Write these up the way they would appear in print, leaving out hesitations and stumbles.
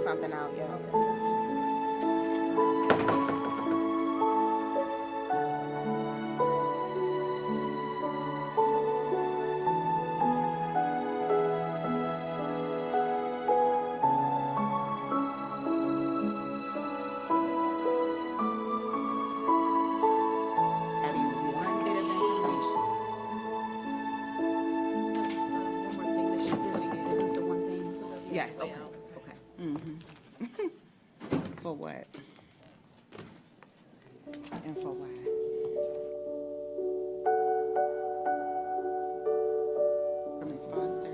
Something out, yeah. Yes. Okay. For what? And for why? For Ms. Foster.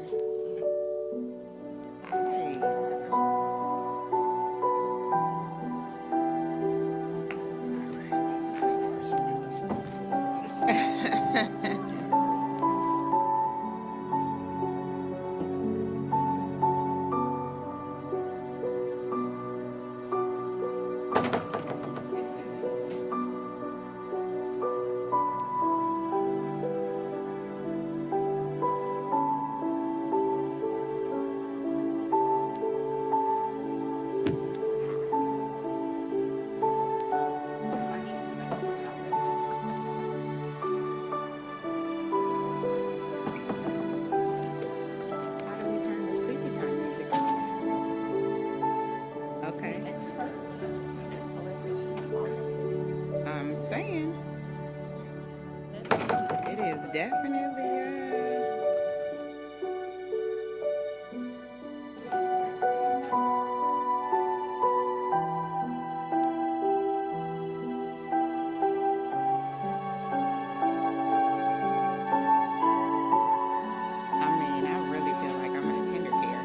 Saying it is definitely I really feel like I'm in tender care.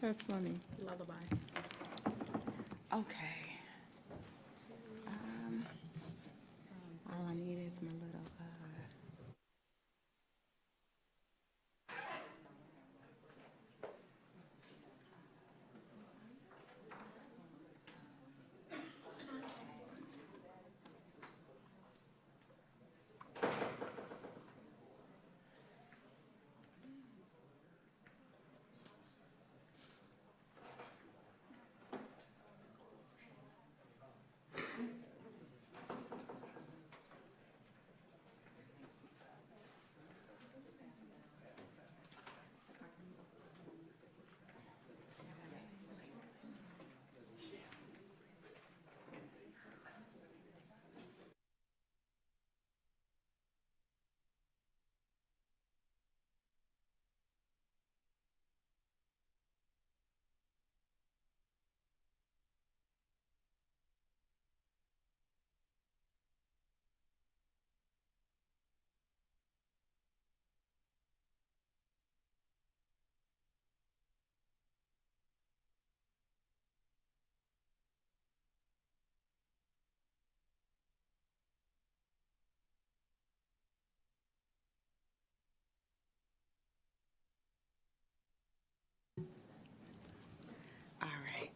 That's funny. Lullaby. Okay. All I need is my little, all right.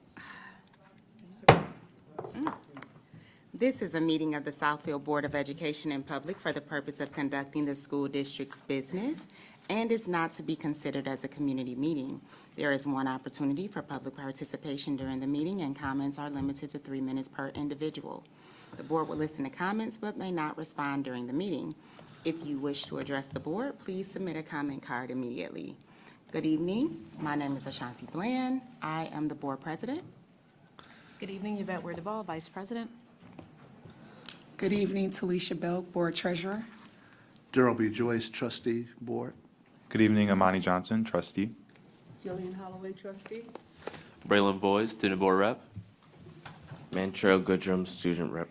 This is a meeting of the Southfield Board of Education in public for the purpose of conducting the school district's business and is not to be considered as a community meeting. There is one opportunity for public participation during the meeting, and comments are limited to 3 minutes per individual. The board will listen to comments but may not respond during the meeting. If you wish to address the board, please submit a comment card immediately. Good evening. My name is Ashanti Bland. I am the board president. Good evening, Yvette Ware-Duvall, Vice President. Good evening, Talisha Belk, Board Treasurer. Darrell B. Joyce, Trustee, Board. Good evening, Amani Johnson, trustee. Jillian Holloway, trustee. Braylon Boyd, student board rep. Mantrell Goodrum, student rep.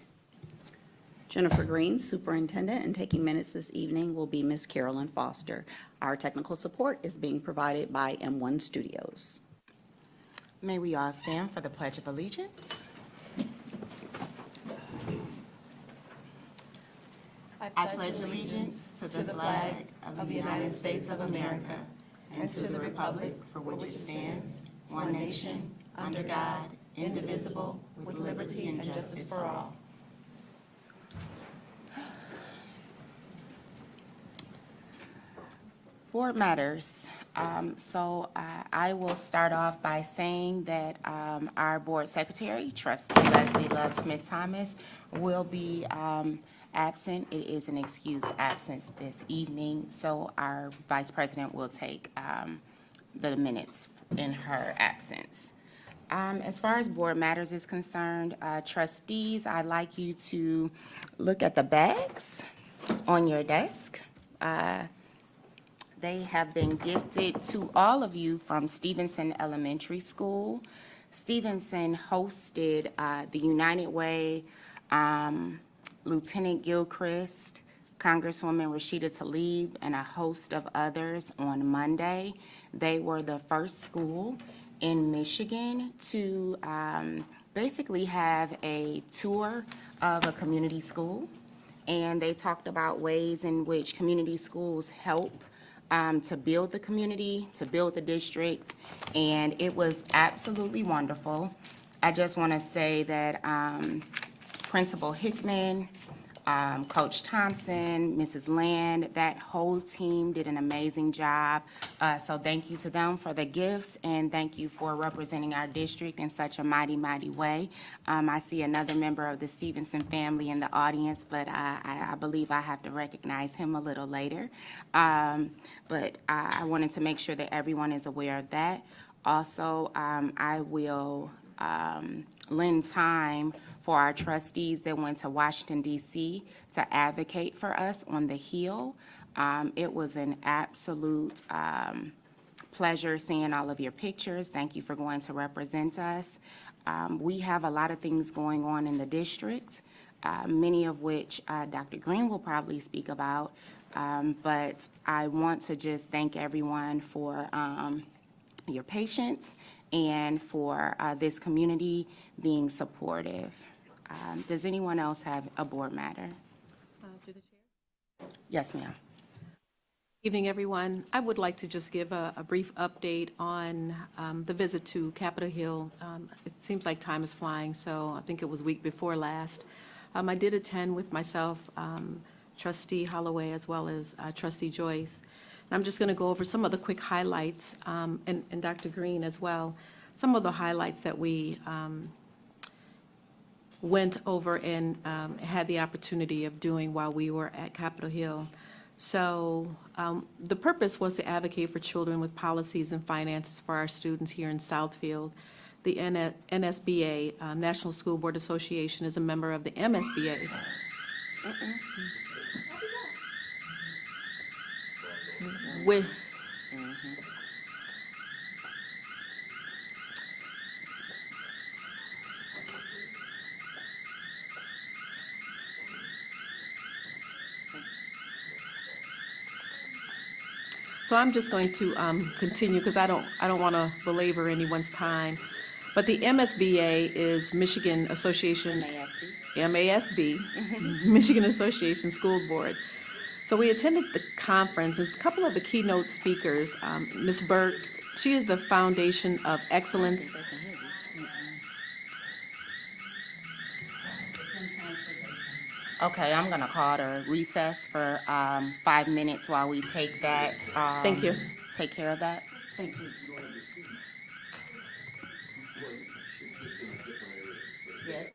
Jennifer Green, Superintendent, and taking minutes this evening will be Ms. Carolyn Foster. Our technical support is being provided by M1 Studios. May we all stand for the Pledge of Allegiance? I pledge allegiance to the flag of the United States of America and to the republic for which it stands, one nation, under God, indivisible, with liberty and justice for all. Board matters. I will start off by saying that our board secretary, Trustee Leslie Love Smith-Thomas, will be absent. It is an excused absence this evening, so our vice president will take the minutes in her absence. As far as board matters is concerned, trustees, I'd like you to look at the bags on your desk. They have been gifted to all of you from Stevenson Elementary School. Stevenson hosted the United Way, Lieutenant Gilchrist, Congresswoman Rashida Tlaib, and a host of others on Monday. They were the first school in Michigan to basically have a tour of a community school. And they talked about ways in which community schools help to build the community, to build the district, and it was absolutely wonderful. I just want to say that Principal Hickman, Coach Thompson, Mrs. Land, that whole team did an amazing job. So thank you to them for the gifts, and thank you for representing our district in such a mighty, mighty way. I see another member of the Stevenson family in the audience, but I believe I have to recognize him a little later. But I wanted to make sure that everyone is aware of that. Also, I will lend time for our trustees that went to Washington, D.C. to advocate for us on the Hill. It was an absolute pleasure seeing all of your pictures. Thank you for going to represent us. We have a lot of things going on in the district, many of which Dr. Green will probably speak about. But I want to just thank everyone for your patience and for this community being supportive. Does anyone else have a board matter? Through the chair. Yes, ma'am. Evening, everyone. I would like to just give a brief update on the visit to Capitol Hill. It seems like time is flying, so I think it was week before last. I did attend with myself, Trustee Holloway, as well as Trustee Joyce. And I'm just going to go over some of the quick highlights, and Dr. Green as well, some of the highlights that we went over and had the opportunity of doing while we were at Capitol Hill. So the purpose was to advocate for children with policies and finances for our students here in Southfield. The NSBA, National School Board Association, is a member of the MSBA. With, So I'm just going to continue because I don't want to belabor anyone's time. But the MSBA is Michigan Association. MASB, Michigan Association School Board. So we attended the conference, and a couple of the keynote speakers, Ms. Burke, she is the Foundation of Excellence. Okay, I'm going to call to recess for 5 minutes while we take that. Thank you. Take care of that. Thank you. Yes.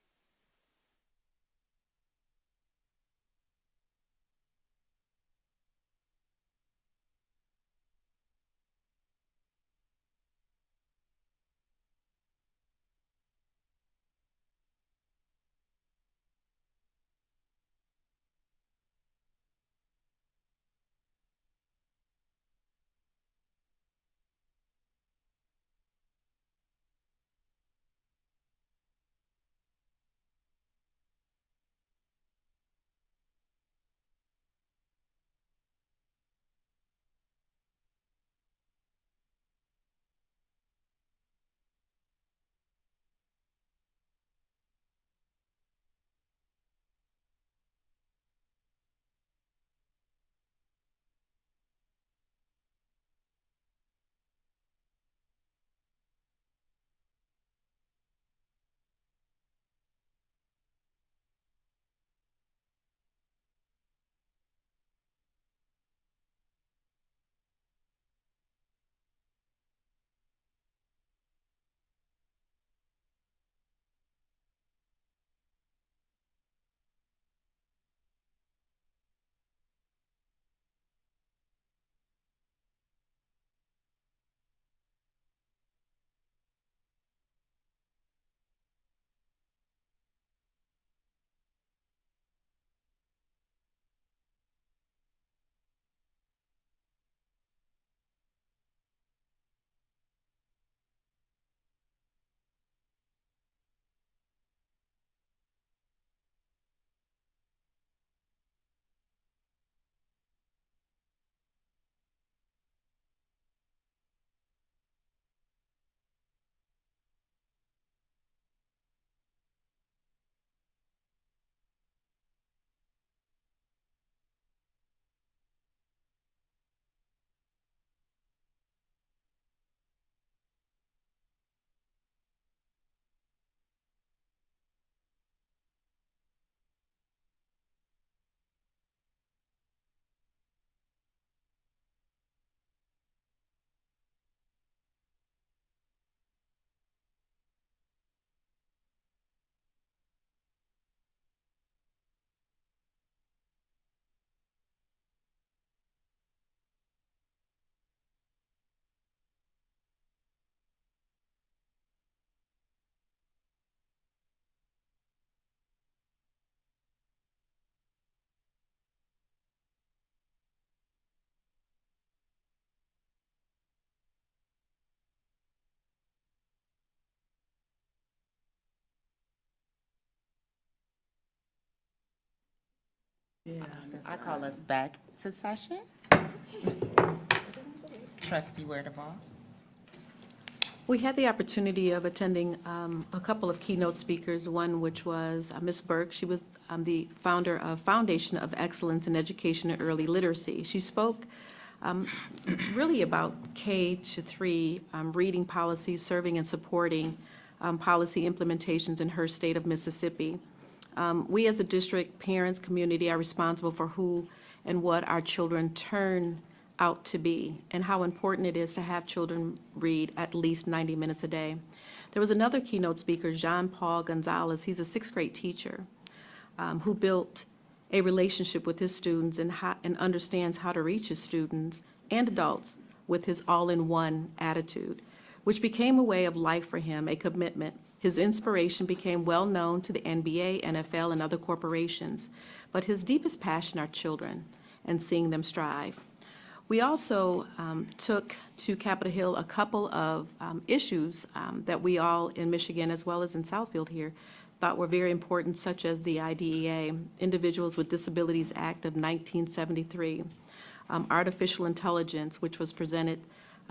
I call us back to session. Trustee Wirdable. We had the opportunity of attending a couple of keynote speakers, one which was Ms. Burke. She was the founder of Foundation of Excellence in Education and Early Literacy. She spoke really about K-3 reading policies, serving and supporting policy implementations in her state of Mississippi. We as a district, parents, community are responsible for who and what our children turn out to be, and how important it is to have children read at least 90 minutes a day. There was another keynote speaker, Jean Paul Gonzalez. He's a sixth grade teacher who built a relationship with his students and understands how to reach his students and adults with his all-in-one attitude, which became a way of life for him, a commitment. His inspiration became well known to the NBA, NFL, and other corporations, but his deepest passion are children and seeing them strive. We also took to Capitol Hill a couple of issues that we all in Michigan, as well as in Southfield here, thought were very important, such as the IDEA, Individuals with Disabilities Act of 1973, artificial intelligence, which was presented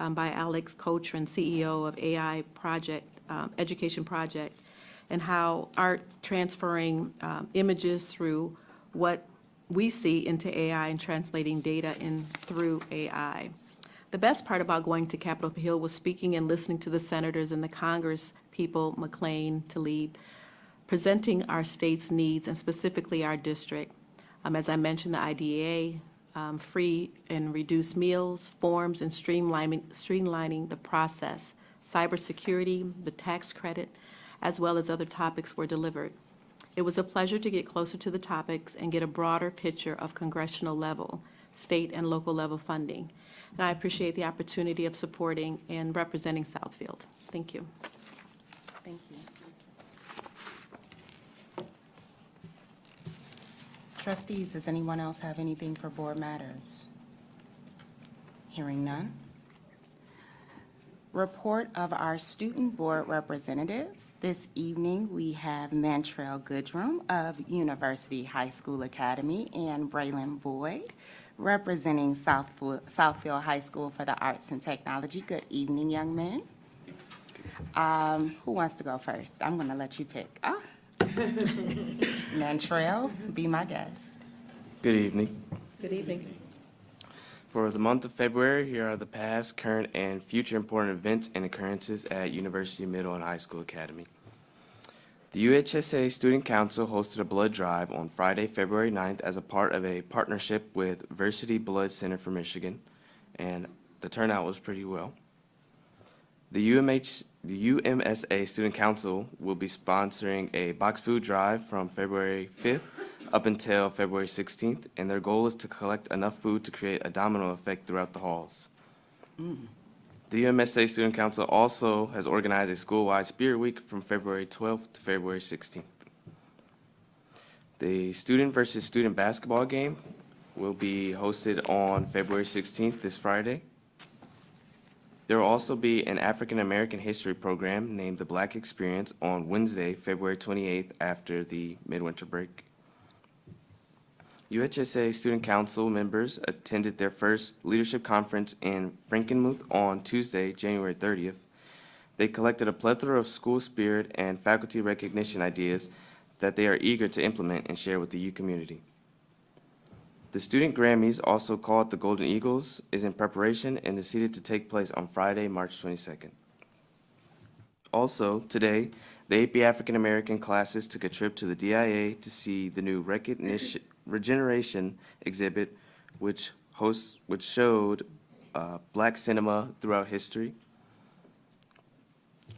by Alex Cochran, CEO of AI Project, Education Project, and how art transferring images through what we see into AI and translating data in through AI. The best part about going to Capitol Hill was speaking and listening to the senators and the Congress people, McLean, Tlaib, presenting our state's needs and specifically our district. As I mentioned, the IDEA, free and reduced meals, forms, and streamlining the process, cybersecurity, the tax credit, as well as other topics were delivered. It was a pleasure to get closer to the topics and get a broader picture of congressional level, state and local level funding. And I appreciate the opportunity of supporting and representing Southfield. Thank you. Thank you. Trustees, does anyone else have anything for board matters? Hearing none. Report of our student board representatives. This evening, we have Mantrell Goodrum of University High School Academy and Braylon Boyd representing Southfield High School for the Arts and Technology. Good evening, young men. Who wants to go first? I'm going to let you pick. Mantrell, be my guest. Good evening. Good evening. For the month of February, here are the past, current, and future important events and occurrences at University Middle and High School Academy. The UHSA Student Council hosted a blood drive on Friday, February 9th as a part of a partnership with Versity Blood Center for Michigan, and the turnout was pretty well. The UMSA Student Council will be sponsoring a box food drive from February 5th up until February 16th, and their goal is to collect enough food to create a domino effect throughout the halls. The UMSA Student Council also has organized a school-wide Spirit Week from February 12th to February 16th. The student versus student basketball game will be hosted on February 16th, this Friday. There will also be an African American history program named The Black Experience on Wednesday, February 28th after the midwinter break. UHSA Student Council members attended their first leadership conference in Frankenmuth on Tuesday, January 30th. They collected a plethora of school spirit and faculty recognition ideas that they are eager to implement and share with the U community. The Student Grammys, also called the Golden Eagles, is in preparation and is seated to take place on Friday, March 22nd. Also, today, the AP African American classes took a trip to the DIA to see the new Regeneration exhibit, which showed Black cinema throughout history.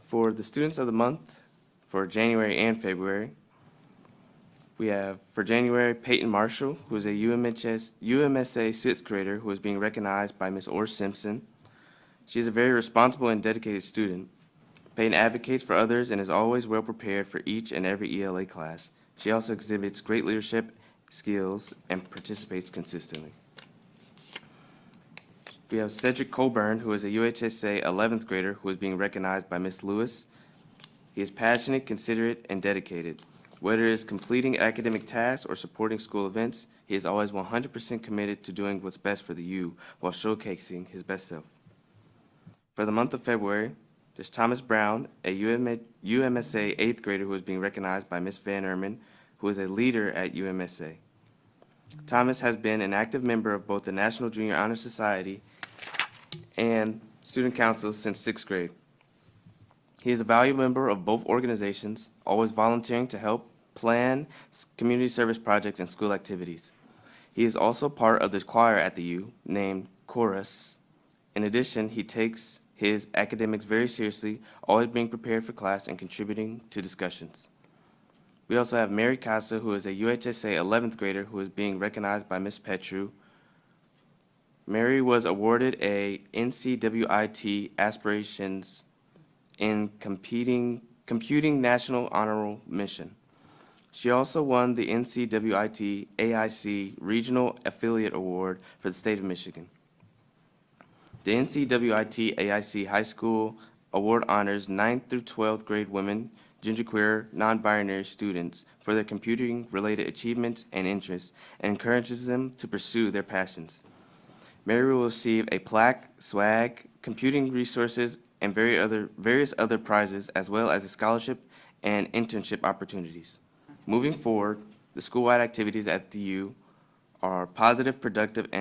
For the students of the month, for January and February, we have, for January, Peyton Marshall, who is a UMSA sixth grader who is being recognized by Ms. Orr Simpson. She is a very responsible and dedicated student. Peyton advocates for others and is always well prepared for each and every ELA class. She also exhibits great leadership skills and participates consistently. We have Cedric Colburn, who is a UHSA 11th grader who is being recognized by Ms. Lewis. He is passionate, considerate, and dedicated. Whether it is completing academic tasks or supporting school events, He is always 100% committed to doing what's best for the U while showcasing his best self. For the month of February, there's Thomas Brown, a UMSA 8th grader who is being recognized by Ms. Van Erman, who is a leader at UMSA. Thomas has been an active member of both the National Junior Honor Society and Student Council since 6th grade. He is a valued member of both organizations, always volunteering to help plan community service projects and school activities. He is also part of the choir at the U, named Chorus. In addition, he takes his academics very seriously, always being prepared for class and contributing to discussions. We also have Mary Casa, who is a UHSA 11th grader who is being recognized by Ms. Petru. Mary was awarded a NCWIT Aspirations in Computing National Honorable Mission. She also won the NCWIT AIC Regional Affiliate Award for the state of Michigan. The NCWIT AIC High School Award honors 9th through 12th grade women, genderqueer, non-binary students for their computing-related achievements and interests and encourages them to pursue their passions. Mary will receive a plaque, swag, computing resources, and various other prizes, as well as a scholarship and internship opportunities. Moving forward, the school-wide activities at the U are positive, productive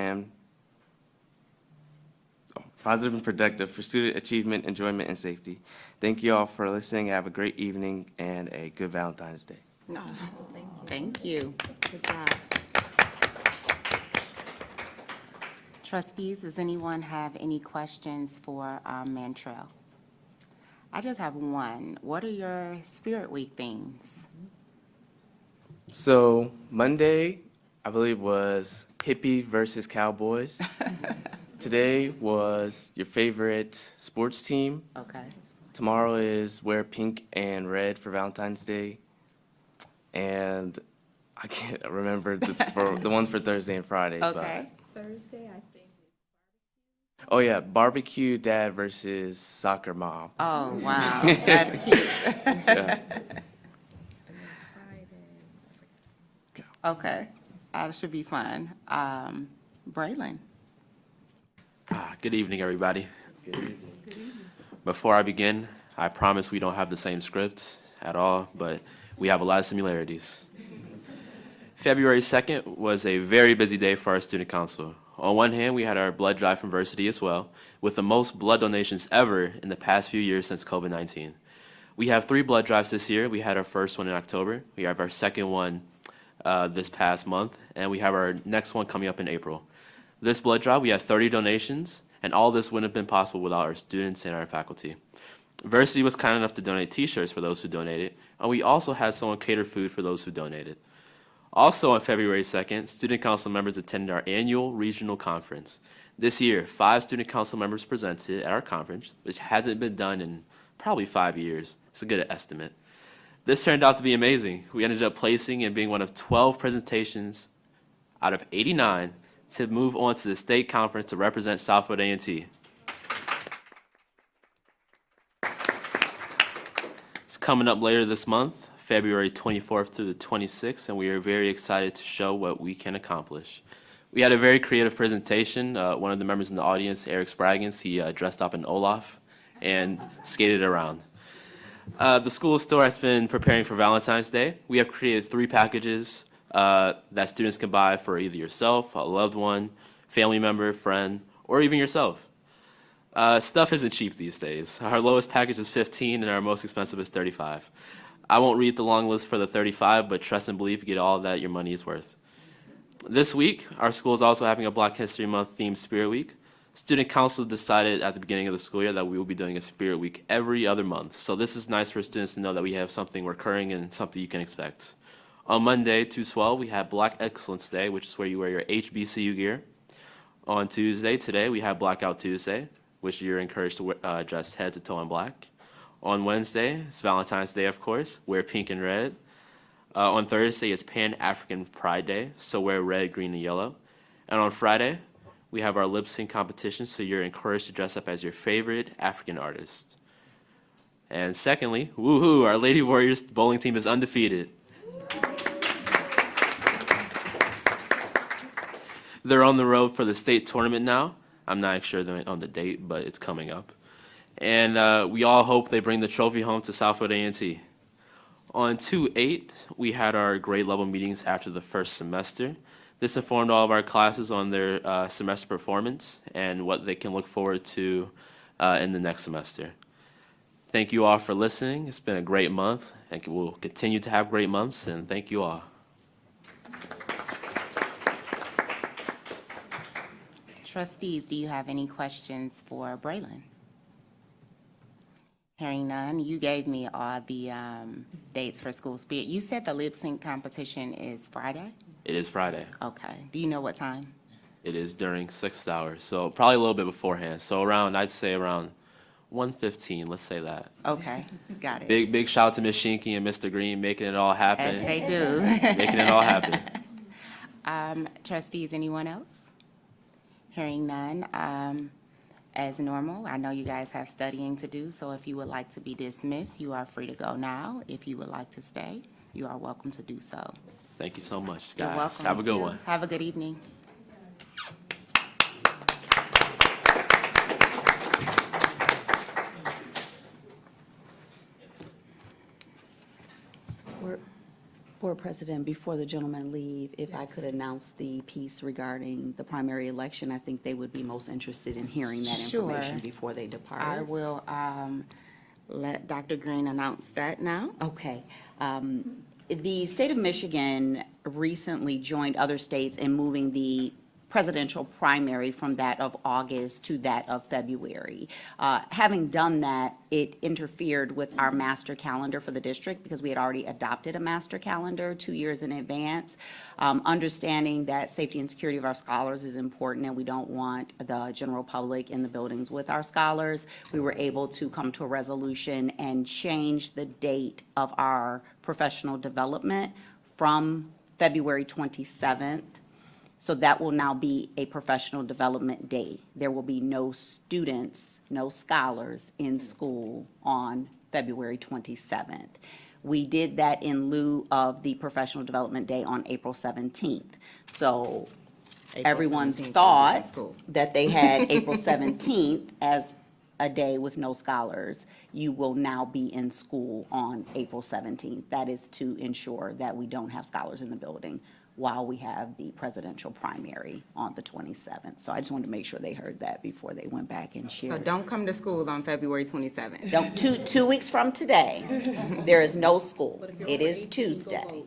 for student achievement, enjoyment, and safety. Thank you all for listening. Have a great evening and a good Valentine's Day. No, thank you. Good job. Trustees, does anyone have any questions for Mantrell? I just have one. What are your Spirit Week themes? So Monday, I believe, was hippie versus cowboys. Today was your favorite sports team. Okay. Tomorrow is wear pink and red for Valentine's Day. And I can't remember the ones for Thursday and Friday. Okay. Thursday, I think. Oh, yeah, barbecue dad versus soccer mom. Oh, wow, that's cute. Yeah. Okay, that should be fun. Braylon? Good evening, everybody. Before I begin, I promise we don't have the same script at all, but we have a lot of similarities. February 2nd was a very busy day for our student council. On one hand, we had our blood drive from Varsity as well, with the most blood donations ever in the past few years since COVID-19. We have 3 blood drives this year. We had our first one in October. We have our second one this past month, and we have our next one coming up in April. This blood drive, we had 30 donations, and all this wouldn't have been possible without our students and our faculty. Varsity was kind enough to donate t-shirts for those who donated, and we also had someone cater food for those who donated. Also on February 2nd, student council members attended our annual regional conference. This year, 5 student council members presented at our conference, which hasn't been done in probably 5 years. It's a good estimate. This turned out to be amazing. We ended up placing and being one of 12 presentations out of 89 to move on to the state conference to represent Southfield A&T. It's coming up later this month, February 24th through the 26th, and we are very excited to show what we can accomplish. We had a very creative presentation. One of the members in the audience, Eric Spraggins, he dressed up in Olaf and skated around. The school store has been preparing for Valentine's Day. We have created 3 packages that students can buy for either yourself, a loved one, family member, friend, or even yourself. Stuff isn't cheap these days. Our lowest package is $15 and our most expensive is $35. I won't read the long list for the $35, but trust and believe you get all that your money is worth. This week, our school is also having a Black History Month themed Spirit Week. Student council decided at the beginning of the school year that we will be doing a Spirit Week every other month. So this is nice for students to know that we have something recurring and something you can expect. On Monday, 2/12, we have Black Excellence Day, which is where you wear your HBCU gear. On Tuesday, today, we have Blackout Tuesday, which you're encouraged to dress head to toe in black. On Wednesday, it's Valentine's Day, of course, wear pink and red. On Thursday, it's Pan-African Pride Day, so wear red, green, and yellow. And on Friday, we have our lip sync competition, so you're encouraged to dress up as your favorite African artist. And secondly, woohoo, our Lady Warriors bowling team is undefeated. They're on the road for the state tournament now. I'm not sure on the date, but it's coming up. And we all hope they bring the trophy home to Southfield A&T. On 2/8, we had our grade level meetings after the first semester. This informed all of our classes on their semester performance and what they can look forward to in the next semester. Thank you all for listening. It's been a great month, and we'll continue to have great months, and thank you all. Trustees, do you have any questions for Braylon? Hearing none, you gave me all the dates for School Spirit. You said the lip sync competition is Friday? It is Friday. Okay. Do you know what time? It is during 6th hour, so probably a little bit beforehand. So I'd say around 1:15, let's say that. Okay, got it. Big shout out to Ms. Shinky and Mr. Green making it all As happen. they do. Making it all happen. Trustees, anyone else? Hearing none, as normal, I know you guys have studying to do, so if you would like to be dismissed, you are free to go now. If you would like to stay, you are welcome to do so. Thank you so much, You're guys. welcome. Have a good one. Have a good evening. Board President, before the gentlemen leave, if I could announce the piece regarding the primary election, I think they would be most interested in hearing that Sure. information before they depart. I will let Dr. Green announce that now. Okay. The state of Michigan recently joined other states in moving the presidential primary from that of August to that of February. Having done that, it interfered with our master calendar for the district because we had already adopted a master calendar 2 years in advance. Understanding that safety and security of our scholars is important and we don't want the general public in the buildings with our scholars, we were able to come to a resolution and change the date of our professional development from February 27th. So that will now be a professional development day. There will be no students, no scholars in school on February 27th. We did that in lieu of the professional development day on April 17th. So everyone 17th, we'll be in thought school. that they had April 17th as a day with no scholars. You will now be in school on April 17th. That is to ensure that we don't have scholars in the building while we have the presidential primary on the 27th. So I just wanted to make sure they heard that before they went back and So shared. don't come to school on February 27th. Don't, two weeks from today, there is no school. It is Tuesday.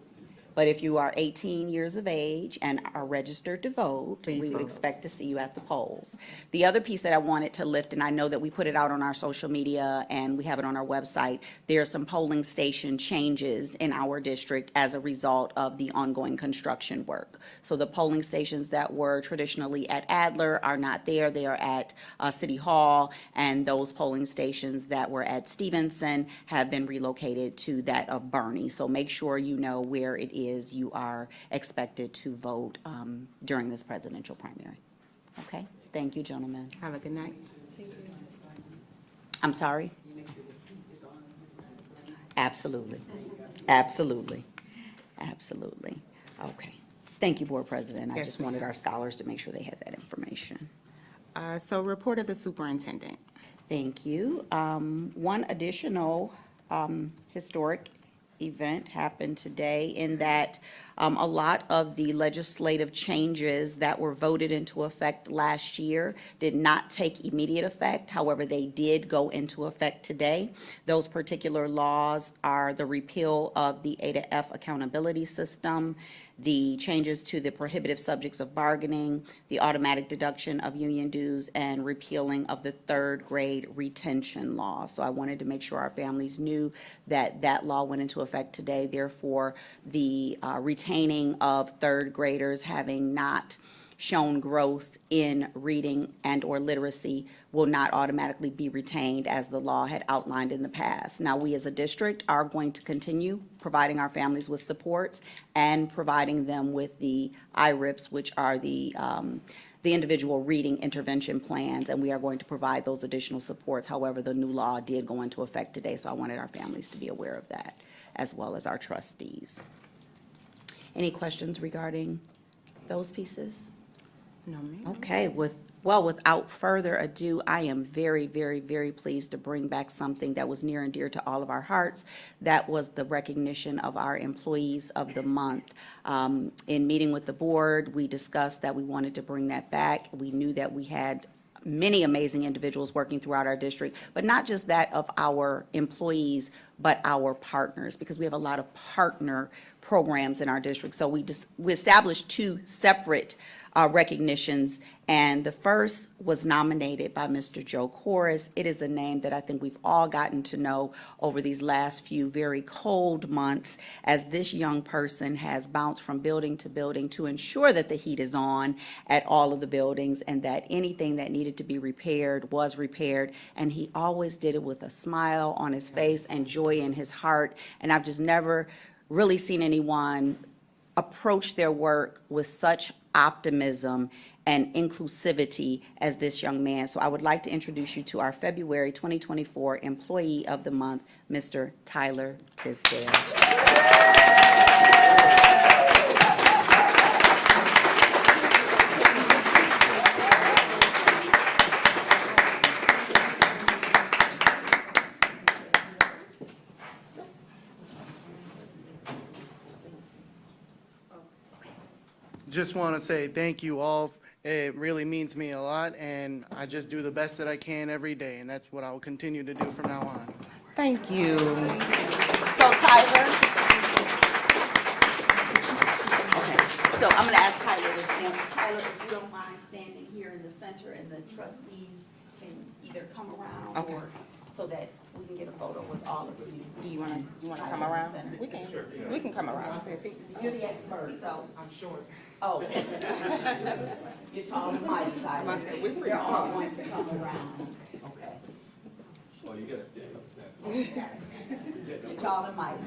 But if you are 18 years of age and are registered to vote, Please we would vote. expect to see you at the polls. The other piece that I wanted to lift, and I know that we put it out on our social media and we have it on our website, there are some polling station changes in our district as a result of the ongoing construction work. So the polling stations that were traditionally at Adler are not there. They are at City Hall, and those polling stations that were at Stevenson have been relocated to that of Bernie. So make sure you know where it is you are expected to vote during this presidential primary. Okay? Thank you, gentlemen. Have a good night. I'm sorry? Absolutely. Absolutely. Absolutely. Okay. Thank you, Board President. I Yes, just wanted our scholars to make sure they had that information. So report of the superintendent. Thank you. One additional historic event happened today in that a lot of the legislative changes that were voted into effect last year did not take immediate effect. However, they did go into effect today. Those particular laws are the repeal of the A to F accountability system, the changes to the prohibitive subjects of bargaining, the automatic deduction of union dues, and repealing of the third grade retention law. So I wanted to make sure our families knew that that law went into effect today. Therefore, the retaining of third graders having not shown growth in reading and/or literacy will not automatically be retained as the law had outlined in the past. Now, we as a district are going to continue providing our families with supports and providing them with the IRIPs, which are the individual reading intervention plans, and we are going to provide those additional supports. However, the new law did go into effect today, so I wanted our families to be aware of that, as well as our trustees. Any questions regarding those pieces? No, ma'am. Okay, without further ado, I am very, very, very pleased to bring back something that was near and dear to all of our hearts. That was the recognition of our Employees of the Month. In meeting with the board, we discussed that we wanted to bring that back. We knew that we had many amazing individuals working throughout our district, but not just that of our employees, but our partners, because we have a lot of partner programs in our district. So we established two separate recognitions, and the first was nominated by Mr. Joe Corris. It is a name that I think we've all gotten to know over these last few very cold months, as this young person has bounced from building to building to ensure that the heat is on at all of the buildings and that anything that needed to be repaired was repaired. And he always did it with a smile on his face and joy in his heart. And I've just never really seen anyone approach their work with such optimism and inclusivity as this young man. So I would like to introduce you to our February 2024 Employee of the Month, Mr. Tyler Tisdale. Just want to say thank you all. It really means me a lot, and I just do the best that I can every day, and that's what I will continue to do from now on. Thank you. So Tyler. Okay, so I'm gonna ask Tyler to stand. Tyler, if you don't mind standing here in the center, and the trustees can either come around Okay. or, so that we can get a photo with all of you. Do you wanna come around? We can come around. You're the expert, so. I'm short. Oh. You're tall and mighty, Tyler. They're all going to come around. Okay. Oh, you gotta stand up. You're tall and mighty.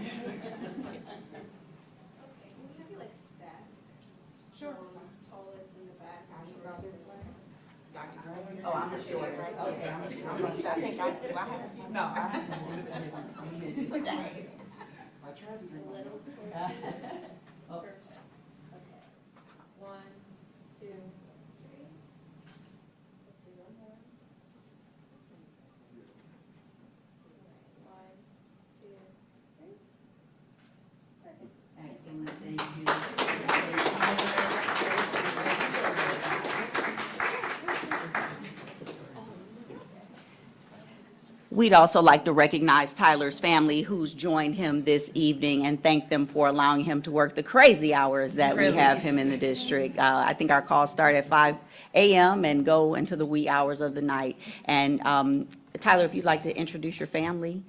Tallest in the back. Oh, I'm the shortest. Okay, I'm the shortest. I think do I have? No, I A little closer. Perfect. Okay. 1, 2, 3. Let's do one more. 1, 2, 3. Perfect. Excellent, thank you. We'd also like to recognize Tyler's family who's joined him this evening and thank them for allowing him to work the crazy hours that we have him in the district. I think our calls start at 5 a.m. and go into the wee hours of the night. And Tyler, if you'd like to introduce your family.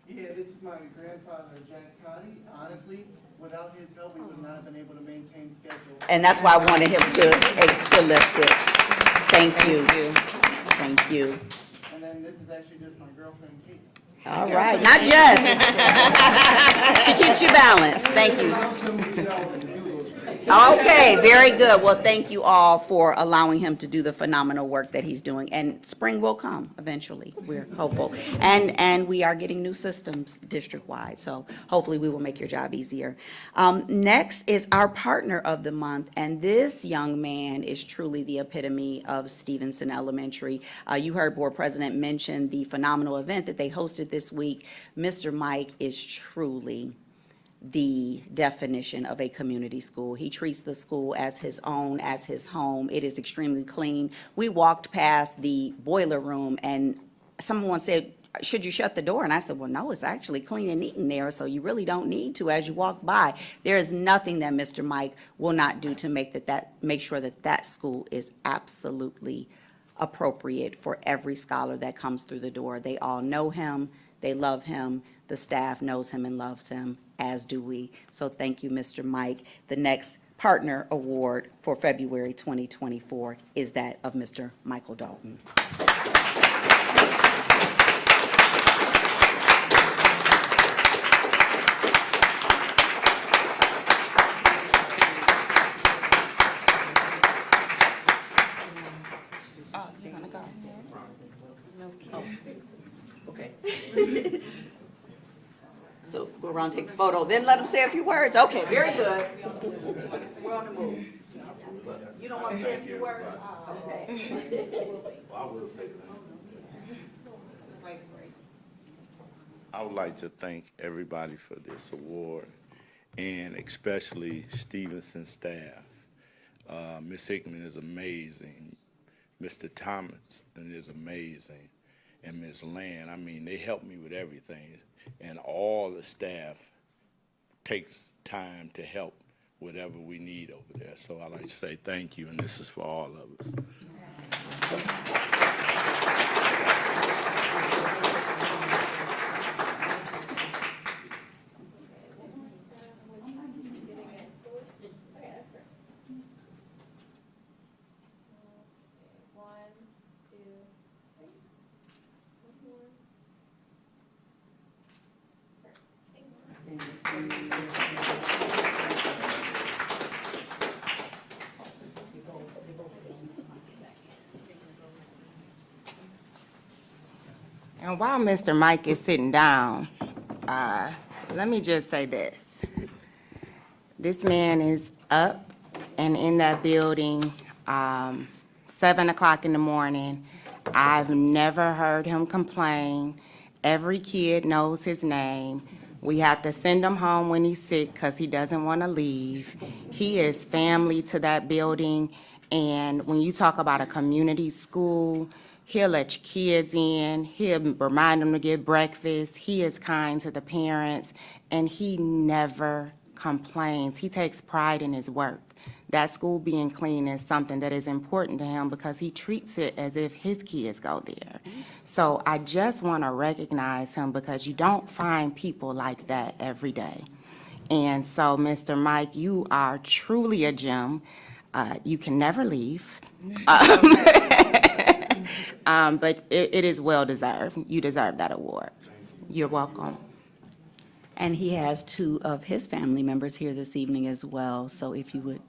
Yeah, this is my grandfather, Jack Cotty. Honestly, without his help, we would not have been able to maintain schedule. And that's why I wanted him to lift it. Thank you. Thank you. And then this is actually just my girlfriend, Kate. All right, not just. She keeps you balanced. Thank you. Okay, very good. Well, thank you all for allowing him to do the phenomenal work that he's doing. And spring will come eventually, we're hopeful. And we are getting new systems district-wide, so hopefully we will make your job easier. Next is our Partner of the Month, and this young man is truly the epitome of Stevenson Elementary. You heard Board President mention the phenomenal event that they hosted this week. Mr. Mike is truly the definition of a community school. He treats the school as his own, as his home. It is extremely clean. We walked past the boiler room and someone said, should you shut the door? And I said, well, no, it's actually clean and neat in there, so you really don't need to as you walk by. There is nothing that Mr. Mike will not do to make sure that that school is absolutely appropriate for every scholar that comes through the door. They all know him, they love him, the staff knows him and loves him, as do we. So thank you, Mr. Mike. The next partner award for February 2024 is that of Mr. Michael Dalton. Oh, you're gonna go? Okay. So go around, take the photo, then let him say a few words. Okay, very good. We're on the move. You don't want to say a few words? I would like to thank everybody for this award, and especially Stevenson staff. Ms. Hickman is amazing. Mr. Thomason is amazing. And Ms. Land, I mean, they helped me with everything. And all the staff takes time to help whatever we need over there. So I'd like to say thank you, and this is for all of us. One, two, three. One more. And while Mr. Mike is sitting down, let me just say this. This man is up and in that building, 7 o'clock in the morning. I've never heard him complain. Every kid knows his name. We have to send him home when he's sick because he doesn't want to leave. He is family to that building, and when you talk about a community school, he'll let your kids in, he'll remind them to get breakfast, he is kind to the parents, and he never complains. He takes pride in his work. That school being clean is something that is important to him because he treats it as if his kids go there. So I just want to recognize him because you don't find people like that every day. And so, Mr. Mike, you are truly a gem. You can never leave. But it is well-deserved. You deserve that award. You're welcome. And he has two of his family members here this evening as well, so if you would.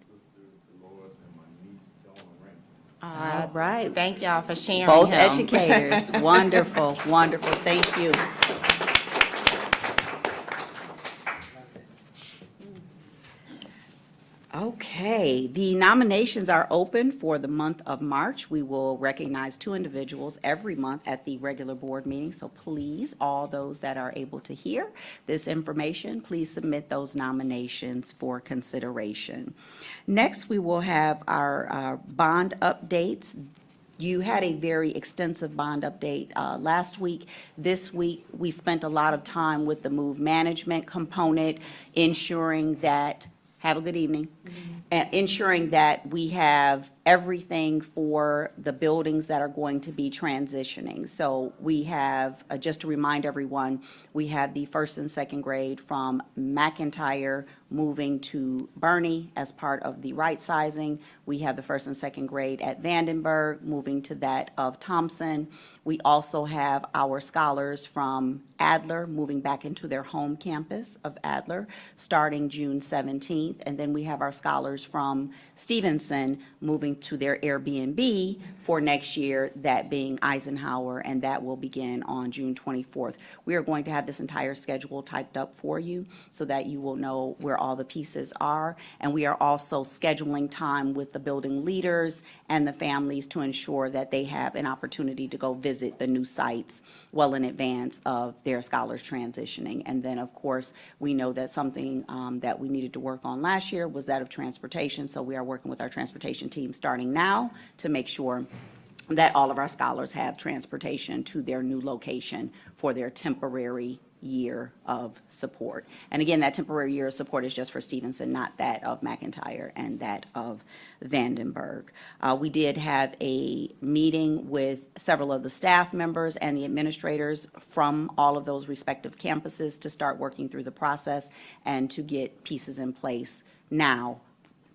All right. Thank y'all for sharing Both him. educators. Wonderful, wonderful. Thank you. Okay, the nominations are open for the month of March. We will recognize 2 individuals every month at the regular board meeting. So please, all those that are able to hear this information, please submit those nominations for consideration. Next, we will have our bond updates. You had a very extensive bond update last week. This week, we spent a lot of time with the move management component, ensuring that, have a good evening, ensuring that we have everything for the buildings that are going to be transitioning. So we have, just to remind everyone, we have the 1st and 2nd grade from McIntyre moving to Bernie as part of the right sizing. We have the 1st and 2nd grade at Vandenberg moving to that of Thompson. We also have our scholars from Adler moving back into their home campus of Adler starting June 17th. And then we have our scholars from Stevenson moving to their Airbnb for next year, that being Eisenhower, and that will begin on June 24th. We are going to have this entire schedule typed up for you so that you will know where all the pieces are. And we are also scheduling time with the building leaders and the families to ensure that they have an opportunity to go visit the new sites well in advance of their scholars transitioning. And then, of course, we know that something that we needed to work on last year was that of transportation. So we are working with our transportation team starting now to make sure that all of our scholars have transportation to their new location for their temporary year of support. And again, that temporary year of support is just for Stevenson, not that of McIntyre and that of Vandenberg. We did have a meeting with several of the staff members and the administrators from all of those respective campuses to start working through the process and to get pieces in place now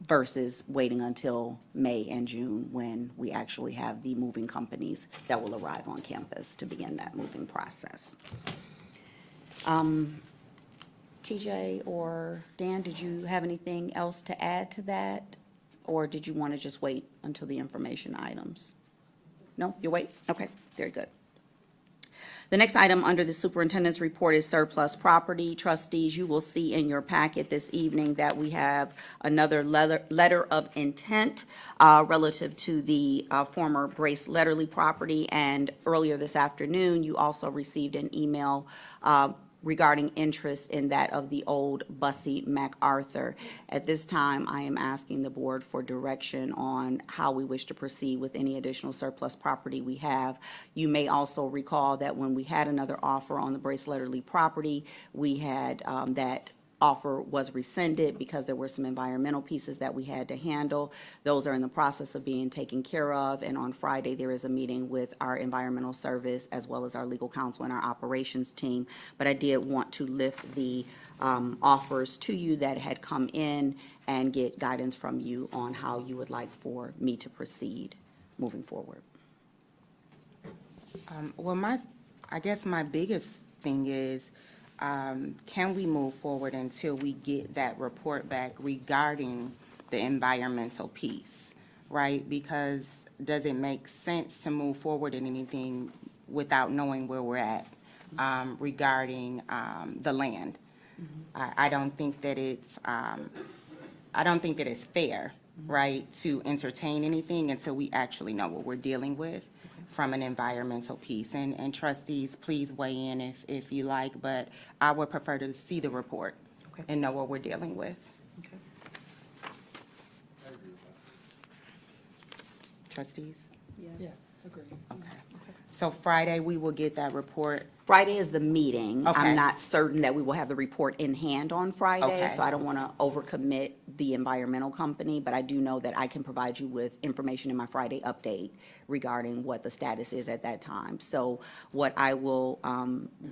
versus waiting until May and June when we actually have the moving companies that will arrive on campus to begin that moving process. TJ or Dan, did you have anything else to add to that? Or did you want to just wait until the information items? No, you wait? Okay, very good. The next item under the superintendent's report is surplus property. Trustees, you will see in your packet this evening that we have another letter of intent relative to the former Brace Letterly property. And earlier this afternoon, you also received an email regarding interest in that of the old Bussey MacArthur. At this time, I am asking the board for direction on how we wish to proceed with any additional surplus property we have. You may also recall that when we had another offer on the Brace Letterly property, we had that offer was rescinded because there were some environmental pieces that we had to handle. Those are in the process of being taken care of, and on Friday, there is a meeting with our environmental service as well as our legal counsel and our operations team. But I did want to lift the offers to you that had come in and get guidance from you on how you would like for me to proceed moving forward. Well, I guess my biggest thing is, can we move forward until we get that report back regarding the environmental piece, right? Because does it make sense to move forward in anything without knowing where we're at regarding the land? I don't think that it's, fair, right, to entertain anything until we actually know what we're dealing with from an environmental piece. And trustees, please weigh in if you like, but I would prefer to see the report and know what we're dealing with. Trustees? Yes, agree. So Friday, we will get that report. Friday is the meeting. Okay. I'm not certain that we will have the report in hand on Friday, Okay. so I don't want to overcommit the environmental company, but I do know that I can provide you with information in my Friday update regarding what the status is at that time. So what I will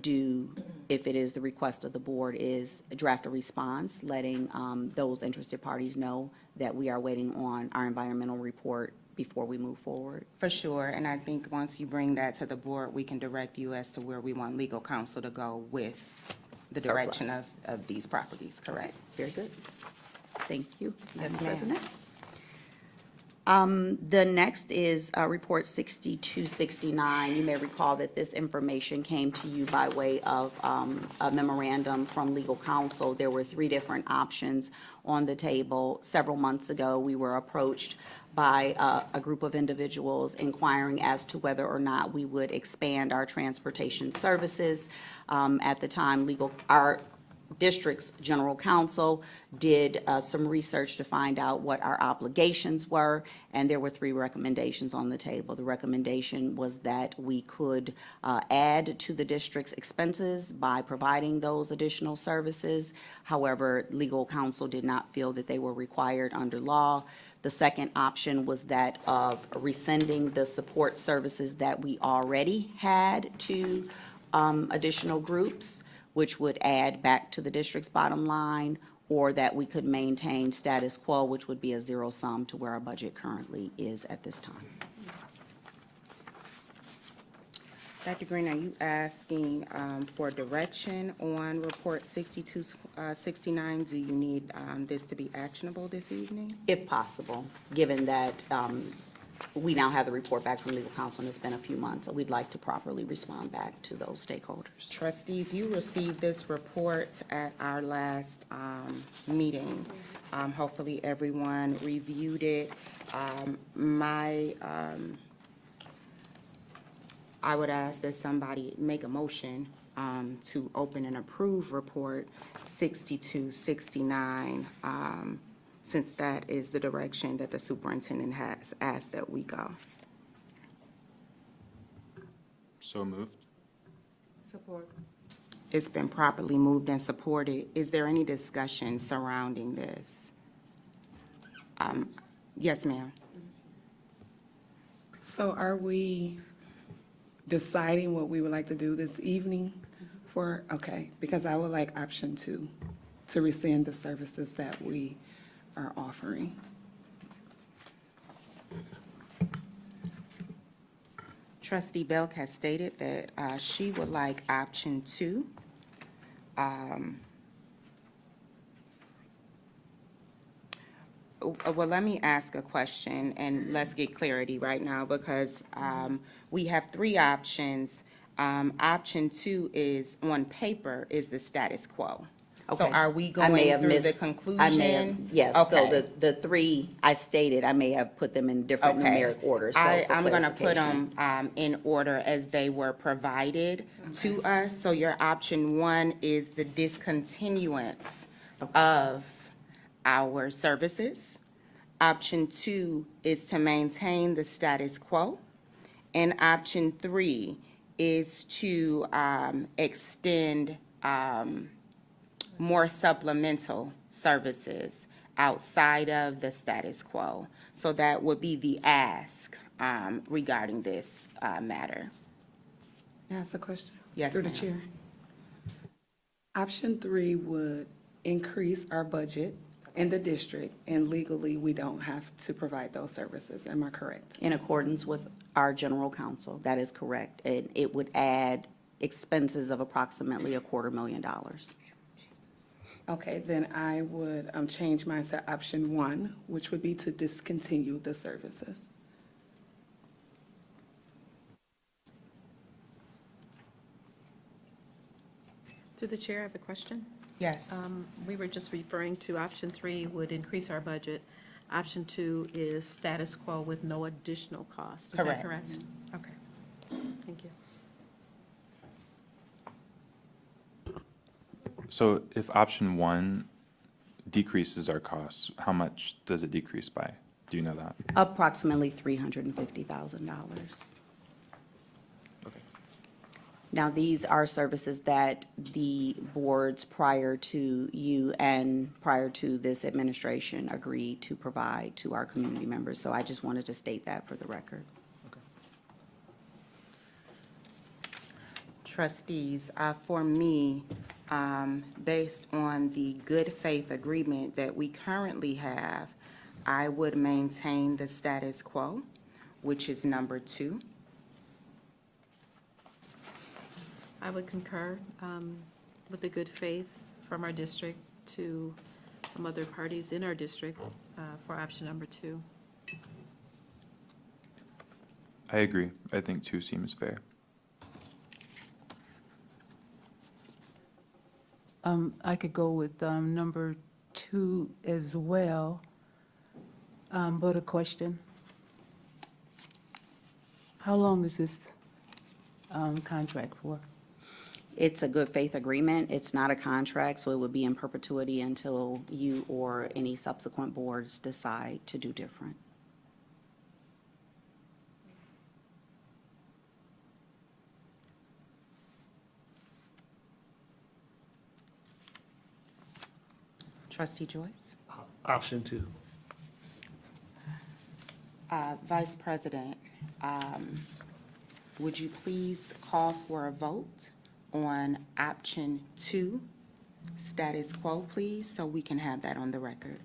do, if it is the request of the board, is draft a response letting those interested parties know that we are waiting on our environmental report before we move forward. For sure, and I think once you bring that to the board, we can direct you as to where we want legal counsel to go with the direction of these properties, correct? Very good. Thank you, Yes, Madam ma'am. President. The next is Report 6269. You may recall that this information came to you by way of a memorandum from legal counsel. There were 3 different options on the table. Several months ago, we were approached by a group of individuals inquiring as to whether or not we would expand our transportation services. At the time, our district's general counsel did some research to find out what our obligations were, and there were 3 recommendations on the table. The recommendation was that we could add to the district's expenses by providing those additional services. However, legal counsel did not feel that they were required under law. The second option was that of rescinding the support services that we already had to additional groups, which would add back to the district's bottom line, or that we could maintain status quo, which would be a zero sum to where our budget currently is at this time. Dr. Green, are you asking for direction on Report 6269? Do you need this to be actionable this evening? If possible, given that we now have the report back from legal counsel and it's been a few months, so we'd like to properly respond back to those stakeholders. Trustees, you received this report at our last meeting. Hopefully, everyone reviewed it. I would ask that somebody make a motion to open and approve Report 6269, since that is the direction that the superintendent has asked that we go. So moved. Support. It's been properly moved and supported. Is there any discussion surrounding this? Yes, ma'am. So are we deciding what we would like to do this evening for, okay, because I would like option 2, to rescind the services that we are offering. Trustee Belk has stated that she would like option 2. Well, let me ask a question, and let's get clarity right now, because we have 3 options Option 2 is, on paper, is the status quo. So Okay. are we I may going have through the missed- conclusion? I may have, yes, so Okay. the three I stated, I may have put them in different Okay. numeric orders, so for I'm gonna put clarification. them in order as they were provided to us. So your option 1 is the discontinuance of our services. Option 2 is to maintain the status quo. And option 3 is to extend more supplemental services outside of the status quo. So that would be the ask regarding this matter. May I ask a question? Yes, Through the ma'am. chair. Option 3 would increase our budget in the district, and legally, we don't have to provide those services. Am I correct? In accordance with our general counsel, that is correct. And it would add expenses of approximately $250,000. Okay, then I would change mine to option 1, which would be to discontinue the services. Through the chair, I have a question. Yes. We were just referring to option 3 would increase our budget. Option 2 is status quo with no additional cost. Is that Correct. correct? Okay. Thank you. So if option 1 decreases our costs, how much does it decrease by? Do you know that? Approximately $350,000. Now, these are services that the boards prior to you and prior to this administration agreed to provide to our community members. So I just wanted to state that for the record. Trustees, for me, based on the good faith agreement that we currently have, I would maintain the status quo, which is number 2. I would concur with the good faith from our district to other parties in our district for option number 2. I agree. I think 2 seems fair. I could go with number 2 as well, but a question. How long is this contract for? It's a good faith agreement. It's not a contract, so it would be in perpetuity until you or any subsequent boards decide to do different. Trustee Joyce? Option 2. Vice President, would you please call for a vote on option 2, status quo, please, so we can have that on the record?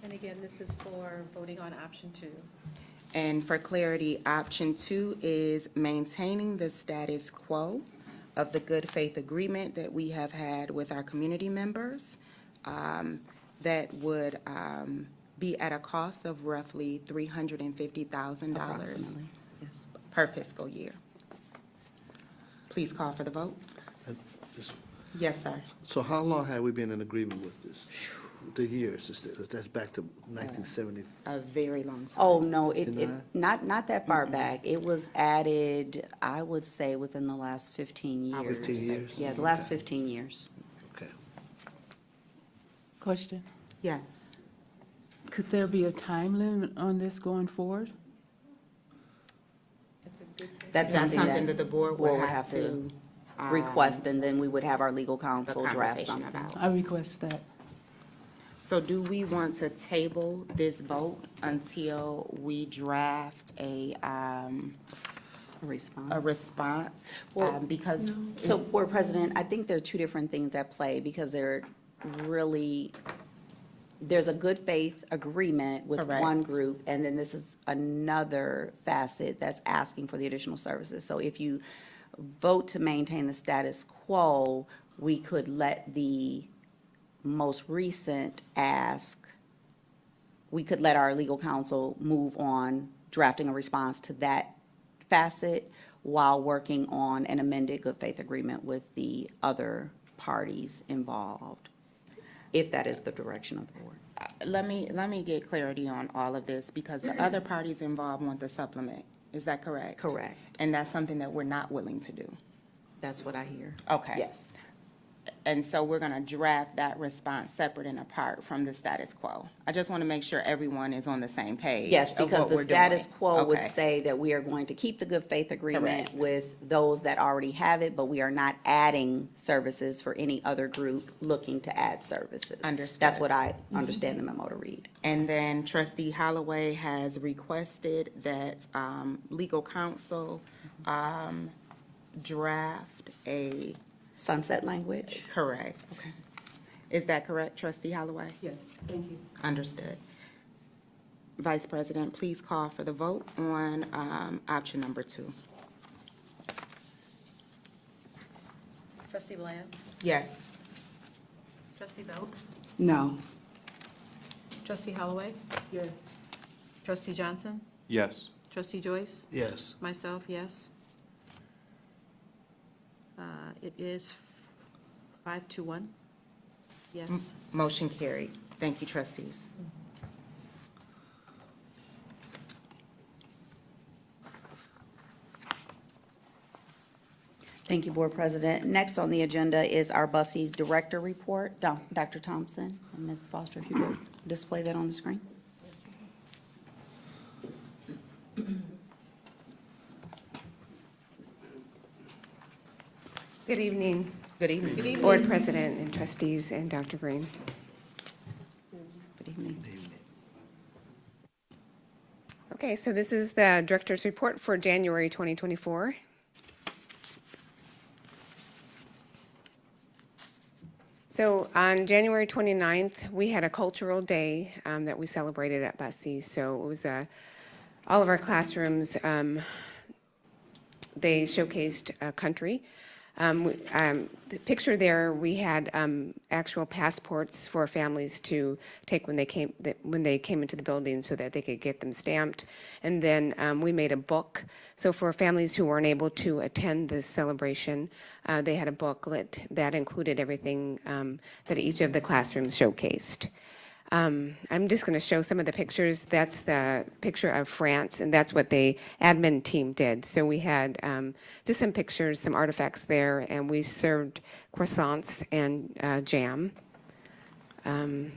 And again, this is for voting on option 2. And for clarity, option 2 is maintaining the status quo of the good faith agreement that we have had with our community members. That would be at a cost of roughly $350,000 Approximately, yes. per fiscal year. Please call for the vote. Yes, sir. So how long have we been in agreement with this? The years, that's back to 1970. A very long time. Oh, no, it, Deny? not that far back. It was added, I would say, within the last 15 years. 15 years? Yeah, the last Okay. 15 years. Okay. Question. Yes. Could there be a time limit on this going forward? That's That's something something that that the board would have to request, and then we would have our legal counsel draft conversation something. about. I request that. So do we want to table this vote until we draft a response? Because, So, Board President, I think there are two different things at play, because there's a good faith agreement with Correct. one group, and then this is another facet that's asking for the additional services. So if you vote to maintain the status quo, we could let the most recent ask, we could let our legal counsel move on, drafting a response to that facet while working on an amended good faith agreement with the other parties involved, if that is the direction of the board. Let me get clarity on all of this, because the other parties involved want the supplement. Is that correct? Correct. And that's something that we're not willing to do. That's what I hear. Okay. Yes. And so we're going to draft that response separate and apart from the status quo. I just want to make sure everyone is on the same page. Yes, of because what the we're status doing. quo would Okay. say that we are going to keep the good faith agreement Correct. with those that already have it, but we are not adding services for any other group looking to add services. Understood. That's what I understand the memo to read. And then trustee Holloway has requested that legal counsel draft a, Sunset language? correct. Is that correct, trustee Holloway? Yes, thank you. Understood. Vice President, please call for the vote on option number 2. Trustee Bland? Yes. Trustee Belk? No. Trustee Holloway? Yes. Trustee Johnson? Yes. Trustee Joyce? Yes. Myself, yes. It is 5-1. Yes. Motion carried. Thank you, trustees. Thank you, Board President. Next on the agenda is our BUSSI's Director Report. Dr. Thompson and Ms. Foster, if you could display that on the screen. Good evening, Good evening. Board President and trustees and Dr. Green. Good evening. Okay, so this is the Director's Report for January 2024. So on January 29th, we had a cultural day that we celebrated at BUSSI. So it was all of our classrooms, they showcased a country. The picture there, we had actual passports for families to take when they came into the building so that they could get them stamped. And then we made a book. So for families who weren't able to attend this celebration, they had a booklet that included everything that each of the classrooms showcased. I'm just going to show some of the pictures. That's the picture of France, and that's what the admin team did. So we had just some pictures, some artifacts there, and we served croissants and jam. And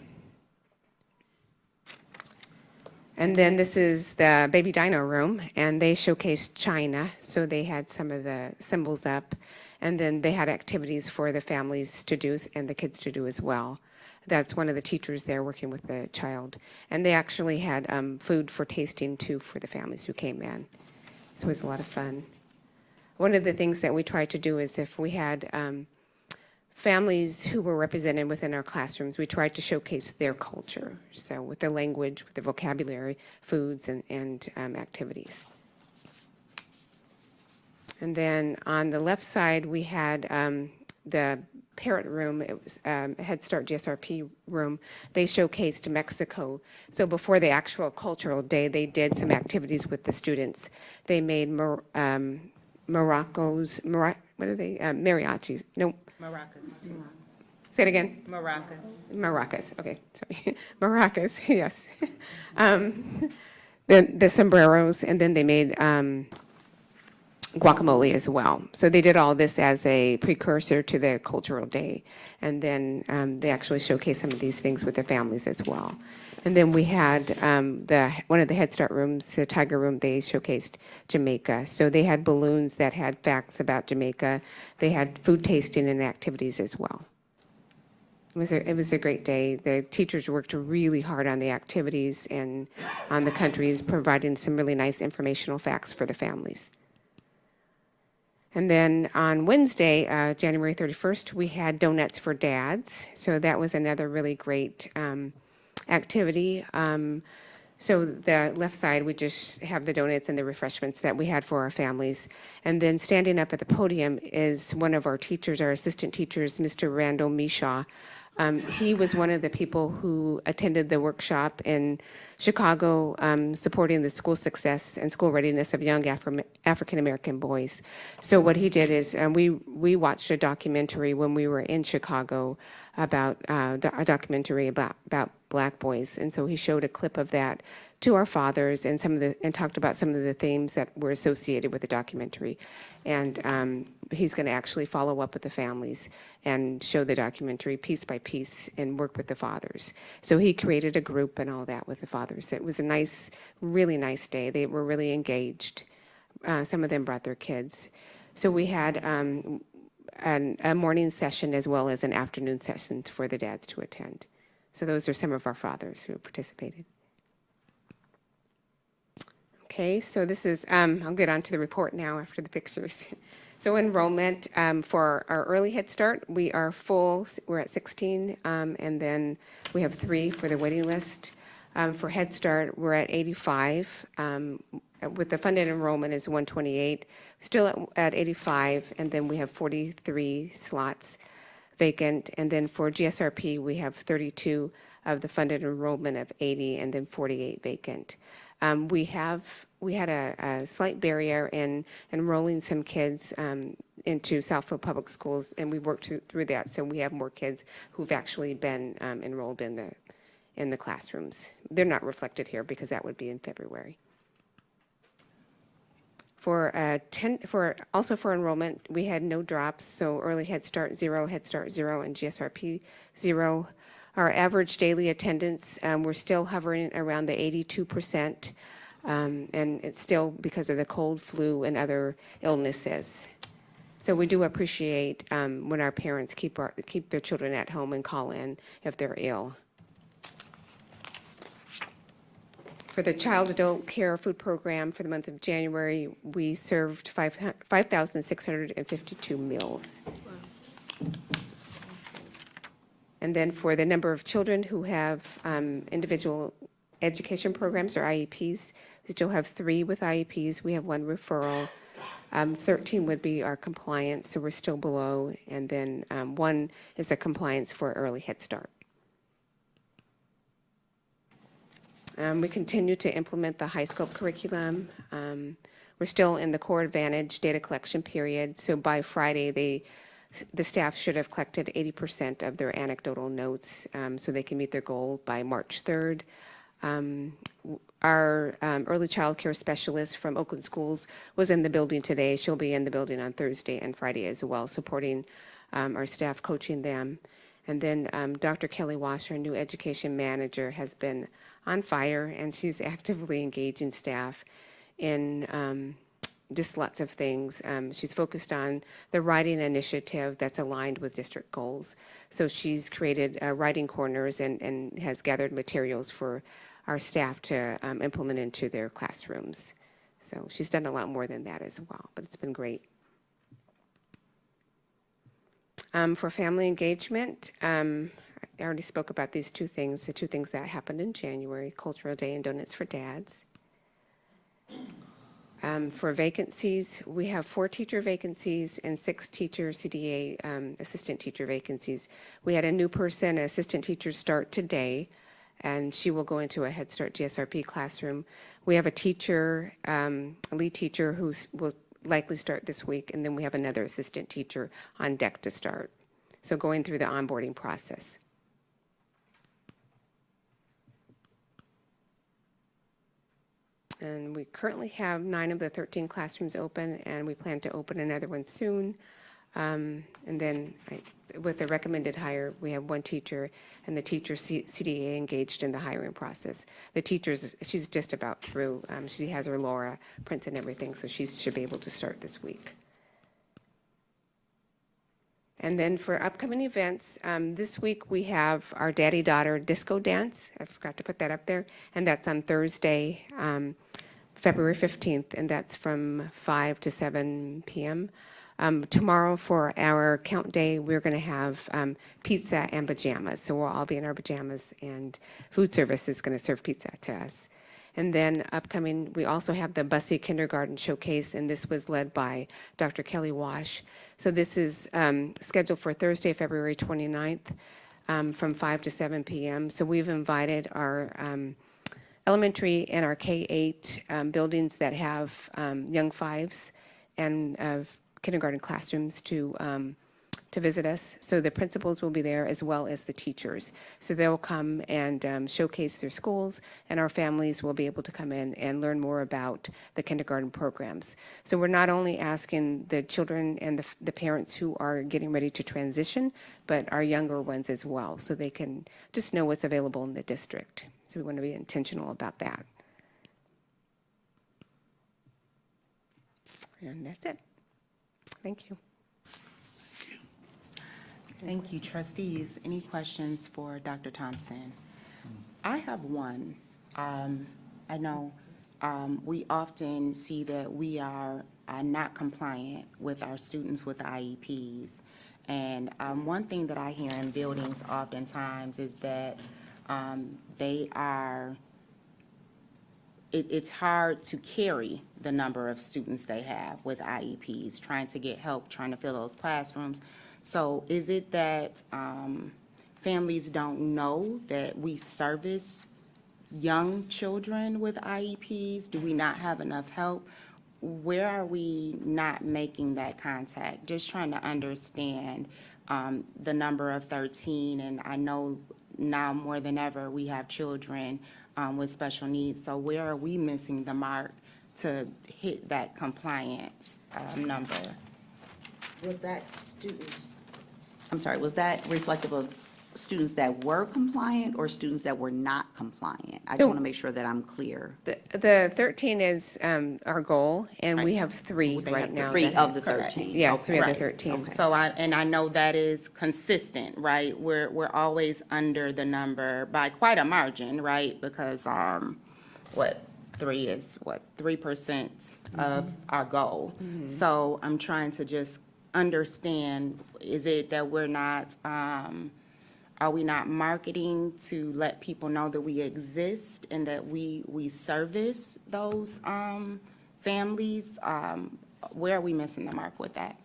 then this is the baby dino room, and they showcased China, so they had some of the symbols up. And then they had activities for the families to do and the kids to do as well. That's one of the teachers there working with the child. And they actually had food for tasting too for the families who came in. So it was a lot of fun. One of the things that we tried to do is if we had families who were represented within our classrooms, we tried to showcase their culture. So with the language, with the vocabulary, foods, and activities. And then on the left side, we had the parent room. It was Head Start GSRP room. They showcased Mexico. So before the actual cultural day, they did some activities with the students. They made what are they? Mariachis. No. Maracas. Say it again. Maracas. Maracas. Okay, sorry. Maracas. Yes. The sombreros, and then they made guacamole as well. So they did all this as a precursor to the cultural day. And then they actually showcased some of these things with their families as well. And then we had one of the Head Start rooms, the Tiger Room, they showcased Jamaica. So they had balloons that had facts about Jamaica. They had food tasting and activities as well. It was a great day. The teachers worked really hard on the activities and on the countries, providing some really nice informational facts for the families. And then on Wednesday, January 31st, we had Donuts for Dads. So that was another really great activity. So the left side, we just have the donuts and the refreshments that we had for our families. And then standing up at the podium is one of our teachers, our assistant teachers, Mr. Randall Mishaw. He was one of the people who attended the workshop in Chicago supporting the school success and school readiness of young African-American boys. So what he did is we watched a documentary when we were in Chicago about a documentary about Black boys. And so he showed a clip of that to our fathers and talked about some of the themes that were associated with the documentary. And he's going to actually follow up with the families and show the documentary piece by piece and work with the fathers. So he created a group and all that with the fathers. It was a nice, really nice day. They were really engaged. Some of them brought their kids. So we had a morning session as well as an afternoon session for the dads to attend. So those are some of our fathers who participated. Okay, so this is, I'll get on to the report now after the pictures. So enrollment for our early Head Start, we are full, we're at 16, and then we have 3 for the waiting list. For Head Start, we're at 85. With the funded enrollment is 128, still at 85, and then we have 43 slots vacant. And then for GSRP, we have 32 of the funded enrollment of 80, and then 48 vacant. We had a slight barrier in enrolling some kids into Southfield Public Schools, and we worked through that. So we have more kids who've actually been enrolled in the classrooms. They're not reflected here because that would be in February. For enrollment, we had no drops. So early Head Start 0, Head Start 0, and GSRP 0. Our average daily attendance, we're still hovering around the 82%, and it's still because of the cold, flu, and other illnesses. So we do appreciate when our parents keep their children at home and call in if they're ill. For the Child Adult Care Food Program for the month of January, we served 5,652 meals. And then for the number of children who have individual education programs or IEPs, we still have 3 with IEPs. We have 1 referral. 13 would be our compliance, so we're still below. And then 1 is a compliance for early Head Start. We continue to implement the high scope curriculum. We're still in the Core Advantage data collection period, so by Friday, the staff should have collected 80% of their anecdotal notes so they can meet their goal by March 3rd. Our early child care specialist from Oakland Schools was in the building today. She'll be in the building on Thursday and Friday as well, supporting our staff, coaching them. And then Dr. Kelly Wash, our new education manager, has been on fire, and she's actively engaging staff in just lots of things. She's focused on the writing initiative that's aligned with district goals. So she's created writing corners and has gathered materials for our staff to implement into their classrooms. So she's done a lot more than that as well, but it's been great. For family engagement, I already spoke about these 2 things, the 2 things that happened in January, Cultural Day and Donuts for Dads. For vacancies, we have 4 teacher vacancies and 6 teacher CDA assistant teacher vacancies. We had a new person, an assistant teacher, start today, and she will go into a Head Start GSRP classroom. We have a teacher, a lead teacher who will likely start this week, and then we have another assistant teacher on deck to start. So going through the onboarding process. And we currently have 9 of the 13 classrooms open, and we plan to open another one soon. And then with the recommended hire, we have 1 teacher, and the teacher CDA engaged in the hiring process. The teachers, she's just about through. She has her Laura prints and everything, so she should be able to start this week. And then for upcoming events, this week we have our daddy-daughter disco dance. I forgot to put that up there. And that's on Thursday, February 15th, and that's from 5 to 7 p.m. Tomorrow for our count day, we're going to have pizza and pajamas. So we'll all be in our pajamas, and food service is going to serve pizza to us. And then upcoming, we also have the Bussey Kindergarten Showcase, and this was led by Dr. Kelly Wash. So this is scheduled for Thursday, February 29th. from 5 to 7 p.m. So we've invited our elementary and our K-8 buildings that have young fives and kindergarten classrooms to visit us. So the principals will be there as well as the teachers. So they'll come and showcase their schools, and our families will be able to come in and learn more about the kindergarten programs. So we're not only asking the children and the parents who are getting ready to transition, but our younger ones as well, so they can just know what's available in the district. So we want to be intentional about that. And that's it. Thank you. Thank you, trustees. Any questions for Dr. Thompson? I have one. I know we often see that we are not compliant with our students with IEPs. And one thing that I hear in buildings oftentimes is that it's hard to carry the number of students they have with IEPs, trying to get help, trying to fill those classrooms. So is it that families don't know that we service young children with IEPs? Do we not have enough help? Where are we not making that contact? Just trying to understand the number of 13, and I know now more than ever we have children with special needs. So where are we missing the mark to hit that compliance number? Was that was that reflective of students that were compliant or students that were not compliant? I just want to make sure that I'm clear. The 13 is our goal, and we have 3 They right have now. 3 that- of the 13. Yes, 3 of the Right. 13. So I know that is consistent, right? We're always under the number by quite a margin, right? Because, 3% of our goal. So I'm trying to just understand, is it that we're not, are we not marketing to let people know that we exist and that we service those, families? Where are we missing the mark with that?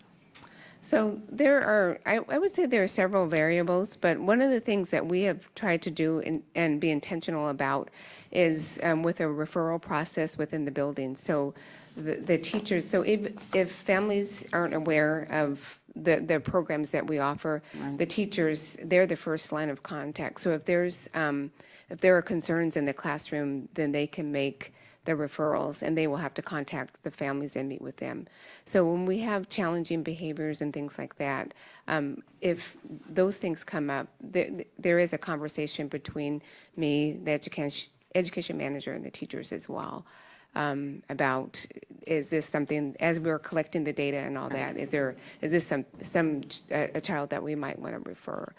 So there are, I would say there are several variables, but one of the things that we have tried to do and be intentional about is with a referral process within the building. So the teachers, so if families aren't aware of the programs that we offer, the teachers, they're the first line of contact. So if there are concerns in the classroom, then they can make the referrals, and they will have to contact the families and meet with them. So when we have challenging behaviors and things like that, if those things come up, there is a conversation between me, the education manager, and the teachers as well, about, is this something, as we're collecting the data and all that, is this a child that we might want to refer?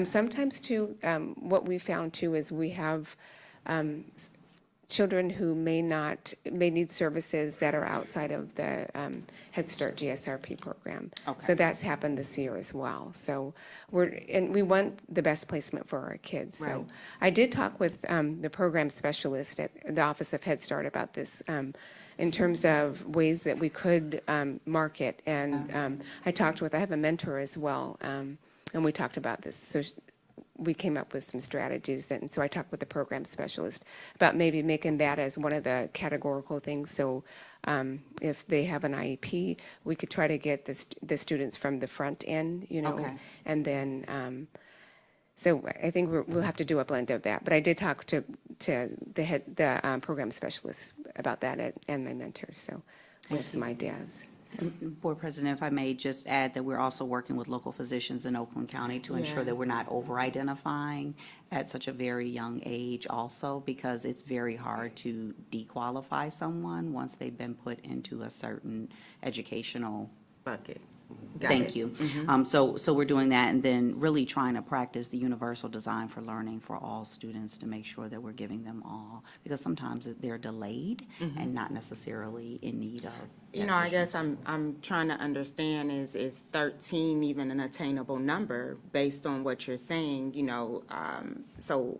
Sometimes too, what we found too is we have children who may need services that are outside of the Head Start GSRP program. So that's happened this year as well. So we want the best placement for our kids. So I did talk with the program specialist at the Office of Head Start about this in terms of ways that we could market. And I have a mentor as well, and we talked about this. So we came up with some strategies, and so I talked with the program specialist about maybe making that as one of the categorical things. So if they have an IEP, we could try to get the students from the front end, Okay. and then, so I think we'll have to do a blend of that. But I did talk to the program specialist about that and my mentor, so we have some ideas. Board President, if I may just add that we're also working with local physicians in Oakland County to ensure that we're not over-identifying at such a very young age also, because it's very hard to dequalify someone once they've been put into a certain educational Bucket. Thank you. So we're doing that, and then really trying to practice the universal design for learning for all students to make sure that we're giving them all, because sometimes they're delayed and not necessarily in need of. I guess I'm trying to understand, is 13 even an attainable number based on what you're saying, so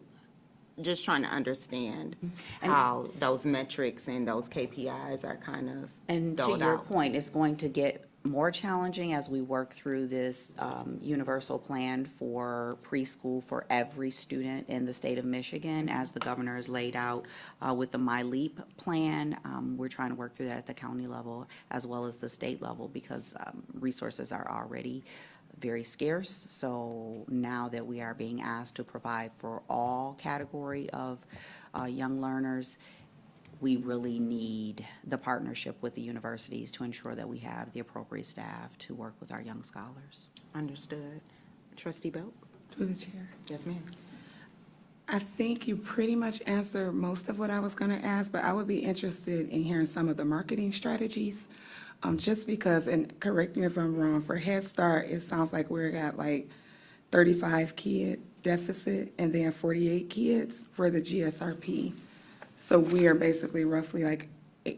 just trying to understand how those metrics and those KPIs are kind of And to doled your out. point, it's going to get more challenging as we work through this universal plan for preschool for every student in the state of Michigan, as the governor has laid out with the My Leap plan. We're trying to work through that at the county level as well as the state level, because resources are already very scarce. So now that we are being asked to provide for all category of young learners, we really need the partnership with the universities to ensure that we have the appropriate staff to work with our young scholars. Understood. Trustee Belk? Through the chair. Yes, ma'am. I think you pretty much answered most of what I was going to ask, but I would be interested in hearing some of the marketing strategies. Just because, and correct me if I'm wrong, for Head Start, it sounds like we're at like 35 kid deficit and then 48 kids for the GSRP. So we are basically roughly like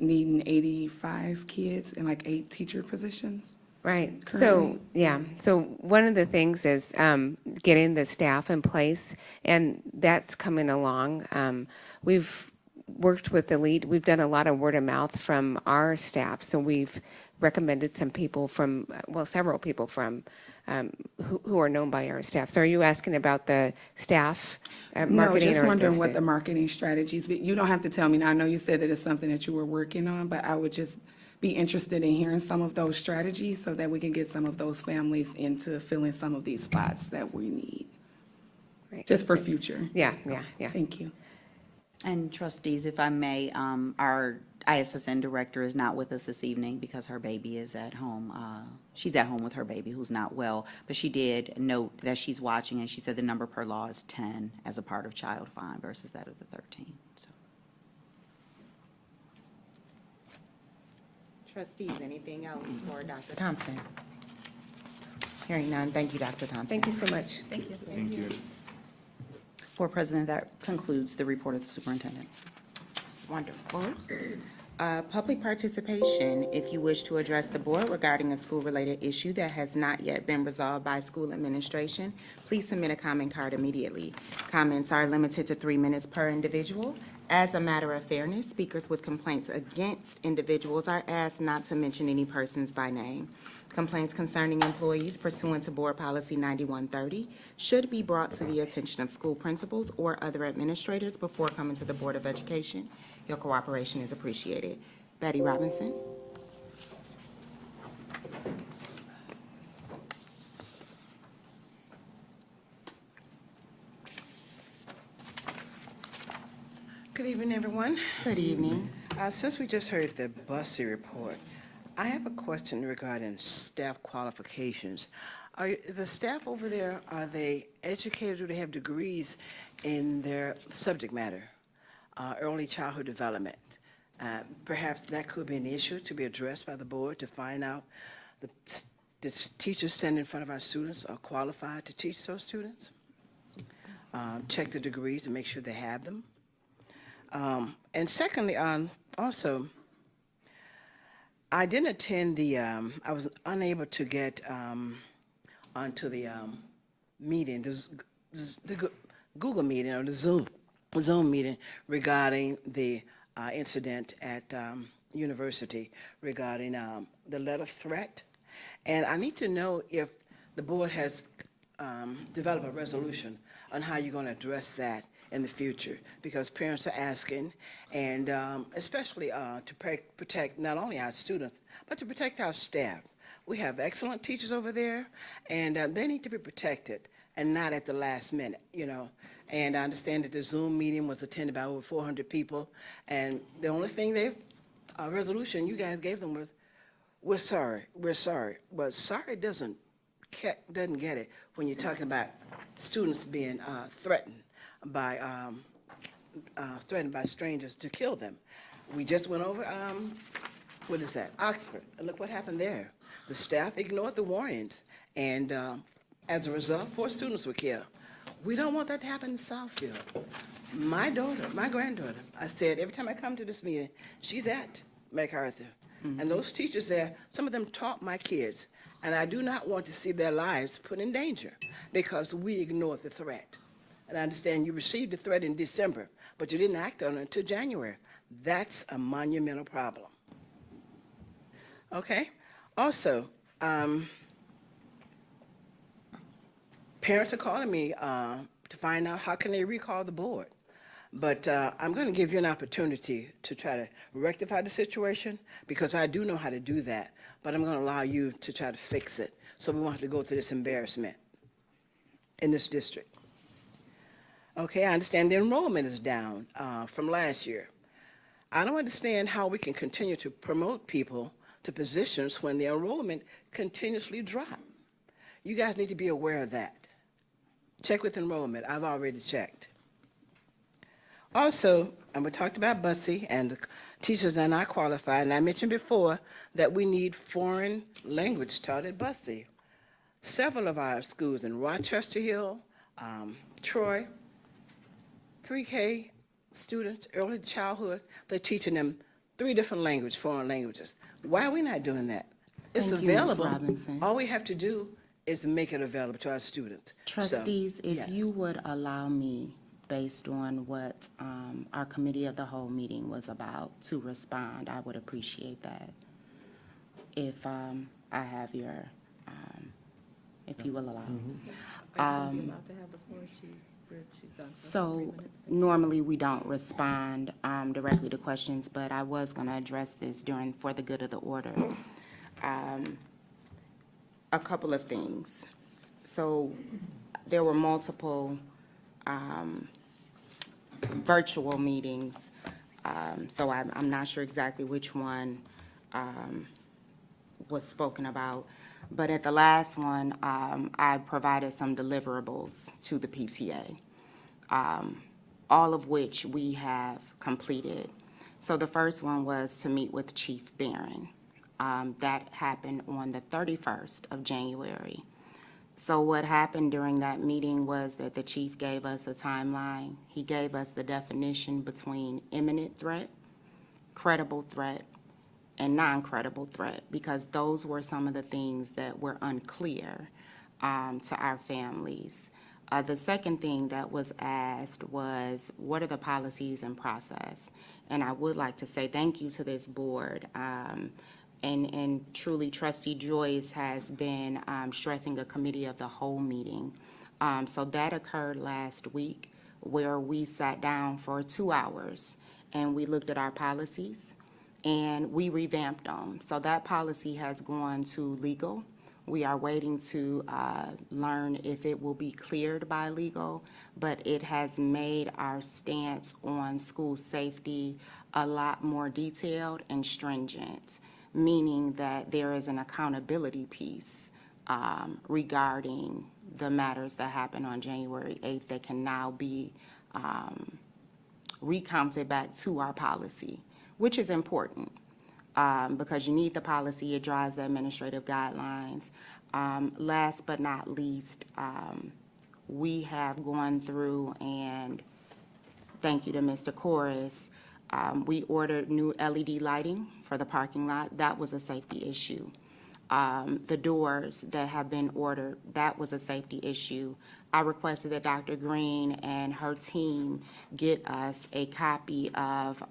needing 85 kids and like 8 teacher positions. Right, so, Currently. yeah, so one of the things is getting the staff in place, and that's coming along. We've worked with the lead, we've done a lot of word of mouth from our staff, so we've recommended some people from, well, several people from, who are known by our staff. So are you asking about the staff marketing? No, just or wondering the what the marketing strategies, but you don't have to tell me now. I know you said that it's something that you were working on, but I would just be interested in hearing some of those strategies so that we can get some of those families into filling some of these spots that we need, Right. just for future. Yeah. Thank you. And trustees, if I may, our ISSN director is not with us this evening because her baby is at home. She's at home with her baby who's not well, but she did note that she's watching, and she said the number per law is 10 as a part of child fine versus that of the 13, so. Trustees, anything else for Dr. Thompson? Hearing none, thank you, Dr. Thompson. Thank you so much. Thank you. Thank you. For President, that concludes the report of the superintendent. Wonderful. Public participation, if you wish to address the board regarding a school-related issue that has not yet been resolved by school administration, please submit a comment card immediately. Comments are limited to 3 minutes per individual. As a matter of fairness, speakers with complaints against individuals are asked not to mention any persons by name. Complaints concerning employees pursuant to Board Policy 9130 should be brought to the attention of school principals or other administrators before coming to the Board of Education. Your cooperation is appreciated. Betty Robinson. Good evening, everyone. Good evening. Since we just heard the Bussey report, I have a question regarding staff qualifications. Are the staff over there, are they educated, do they have degrees in their subject matter, early childhood development? Perhaps that could be an issue to be addressed by the board to find out the teachers standing in front of our students are qualified to teach those students. Check the degrees and make sure they have them. And secondly, also, I didn't attend I was unable to get onto the meeting, the Google meeting or the Zoom meeting regarding the incident at university regarding the letter threat. And I need to know if the board has developed a resolution on how you're going to address that in the future, because parents are asking, and especially to protect not only our students, but to protect our staff. We have excellent teachers over there, and they need to be protected and not at the last minute, you know. And I understand that the Zoom meeting was attended by over 400 people, and the only thing resolution you guys gave them was, we're sorry. But sorry doesn't get it when you're talking about students being threatened by strangers to kill them. We just went over, what is that, Oxford, and look what happened there. The staff ignored the warnings, and as a result, 4 students were killed. We don't want that to happen in Southfield. My granddaughter, I said, every time I come to this meeting, she's at MacArthur. And those teachers there, some of them taught my kids, and I do not want to see their lives put in danger because we ignored the threat. And I understand you received the threat in December, but you didn't act on it until January. That's a monumental problem. Okay? Also, Parents are calling me to find out how can they recall the board. But I'm going to give you an opportunity to try to rectify the situation, because I do know how to do that, but I'm going to allow you to try to fix it, so we won't have to go through this embarrassment in this district. Okay, I understand the enrollment is down from last year. I don't understand how we can continue to promote people to positions when the enrollment continuously drop. You guys need to be aware of that. Check with enrollment. I've already checked. Also, and we talked about busing, and the teachers are not qualified, and I mentioned before that we need foreign language taught at busing. Several of our schools in Rochester Hill, Troy, pre-K students, early childhood, they're teaching them 3 different languages, foreign languages. Why are we not doing that? It's Thank you, Ms. available. Robinson. All we have to do is make it available to our students. So, Trustees, if yes. you would allow me, based on what our committee of the whole meeting was about, to respond, I would appreciate that. If I have your, if you will allow. So normally we don't respond directly to questions, but I was going to address this for the good of the order. A couple of things. So there were multiple virtual meetings, so I'm not sure exactly which one was spoken about. But at the last one, I provided some deliverables to the PTA, all of which we have completed. So the first one was to meet with Chief Barron. That happened on the 31st of January. So what happened during that meeting was that the chief gave us a timeline. He gave us the definition between imminent threat, credible threat, and non-credible threat, because those were some of the things that were unclear to our families. The second thing that was asked was, what are the policies and process? And I would like to say thank you to this board. And truly, Trustee Joyce has been stressing a committee of the whole meeting. So that occurred last week, where we sat down for 2 hours and we looked at our policies and we revamped them. So that policy has gone to legal. We are waiting to learn if it will be cleared by legal, but it has made our stance on school safety a lot more detailed and stringent, meaning that there is an accountability piece regarding the matters that happened on January 8th that can now be recounted back to our policy, which is important because you need the policy. It drives the administrative guidelines. Last but not least, we have gone through, and thank you to Mr. Corris, we ordered new LED lighting for the parking lot. That was a safety issue. The doors that have been ordered, that was a safety issue. I requested that Dr. Green and her team get us a copy of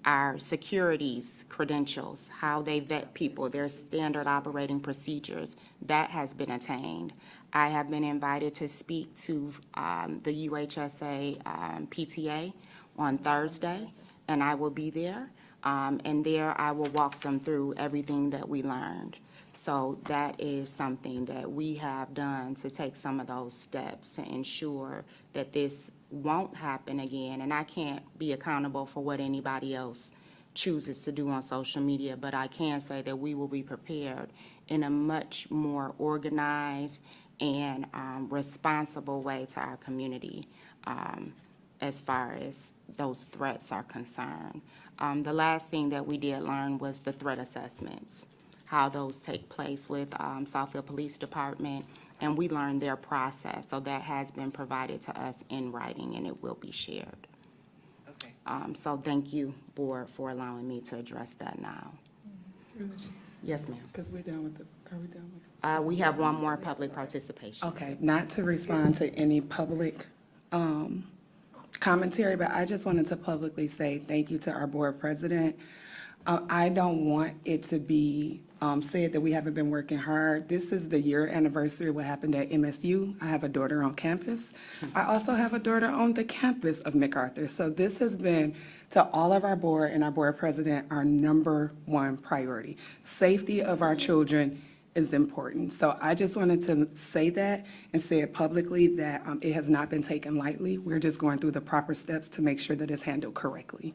our security's credentials, how they vet people, their standard operating procedures. That has been attained. I have been invited to speak to the UHSA PTA on Thursday, and I will be there. And there I will walk them through everything that we learned. So that is something that we have done to take some of those steps to ensure that this won't happen again. And I can't be accountable for what anybody else chooses to do on social media, but I can say that we will be prepared in a much more organized and responsible way to our community as far as those threats are concerned. The last thing that we did learn was the threat assessments, how those take place with Southfield Police Department, and we learned their process. So that has been provided to us in writing, and it will be shared. Okay. So thank you, Board, for allowing me to address that now. Yes, ma'am. Because we're done with are we done with? We have one more public participation. Okay, not to respond to any public commentary, but I just wanted to publicly say thank you to our board president. I don't want it to be said that we haven't been working hard. This is the year anniversary of what happened at MSU. I have a daughter on campus. I also have a daughter on the campus of MacArthur. So this has been, to all of our board and our board president, our number one priority. Safety of our children is important. So I just wanted to say that and say it publicly, that it has not been taken lightly. We're just going through the proper steps to make sure that it's handled correctly.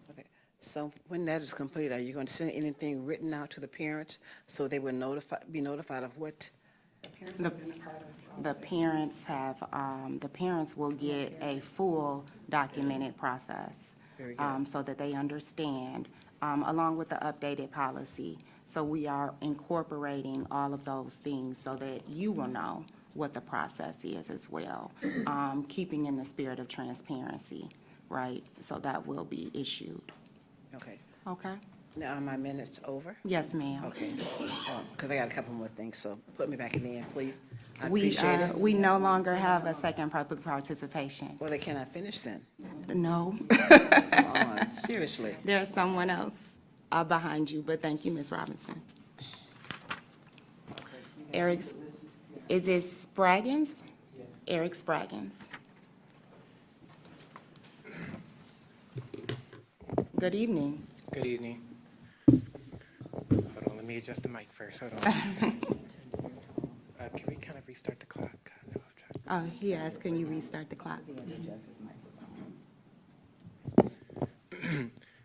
Okay. So when that is complete, are you going to send anything written out to the parents so they will be notified of what? The parents have, the parents will get a full documented process. Very good. So that they understand, along with the updated policy. So we are incorporating all of those things so that you will know what the process is as well, keeping in the spirit of transparency, right? So that will be issued. Okay. Okay? Now, are my minutes over? Yes, ma'am. Okay. Because I got a couple more things, so put me back in the end, please. I appreciate it. We no longer have a second public participation. Well, they cannot finish then. No. Come on, seriously. There's someone else behind you, but thank you, Ms. Robinson. Eric, is it Spraggins? Eric Spraggins. Good evening. Good evening. Hold on, let me adjust the mic first. Hold on. Can we kind of restart the clock? No, I'm trying. Oh, he asked, can you restart the clock?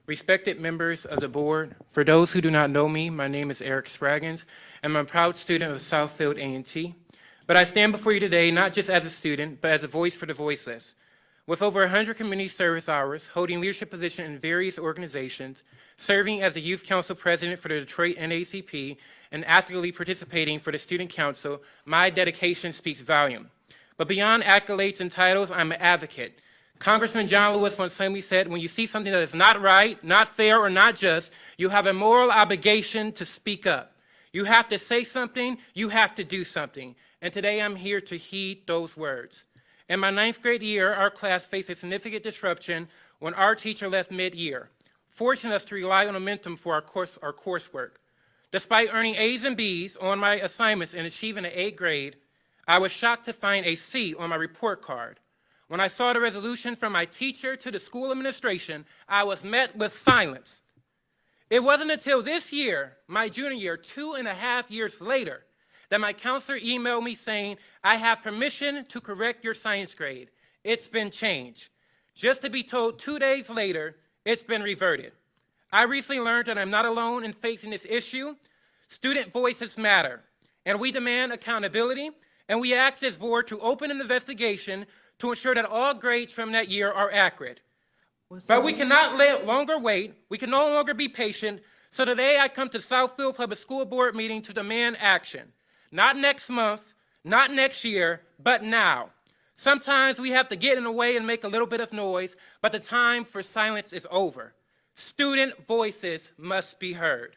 Respected members of the board, for those who do not know me, my name is Eric Spraggins, and I'm a proud student of Southfield A&T. But I stand before you today not just as a student, but as a voice for the voiceless. With over 100 community service hours, holding leadership positions in various organizations, serving as the Youth Council President for the Detroit NAACP, and actively participating for the Student Council, my dedication speaks volume. But beyond accolades and titles, I'm an advocate. Congressman John Lewis once simply said, when you see something that is not right, not fair, or not just, you have a moral obligation to speak up. You have to say something, you have to do something. And today I'm here to heed those words. In my 9th grade year, our class faced a significant disruption when our teacher left mid-year, forcing us to rely on momentum for our coursework. Despite earning A's and B's on my assignments and achieving an 8th grade, I was shocked to find a C on my report card. When I saw the resolution from my teacher to the school administration, I was met with silence. It wasn't until this year, my junior year, 2.5 years later, that my counselor emailed me saying, I have permission to correct your science grade. It's been changed. Just to be told 2 days later, it's been reverted. I recently learned that I'm not alone in facing this issue. Student voices matter, and we demand accountability, and we ask this board to open an investigation to ensure that all grades from that year are accurate. But we cannot longer wait. We can no longer be patient. So today I come to Southfield Public School Board meeting to demand action. Not next month, not next year, but now. Sometimes we have to get in the way and make a little bit of noise, but the time for silence is over. Student voices must be heard.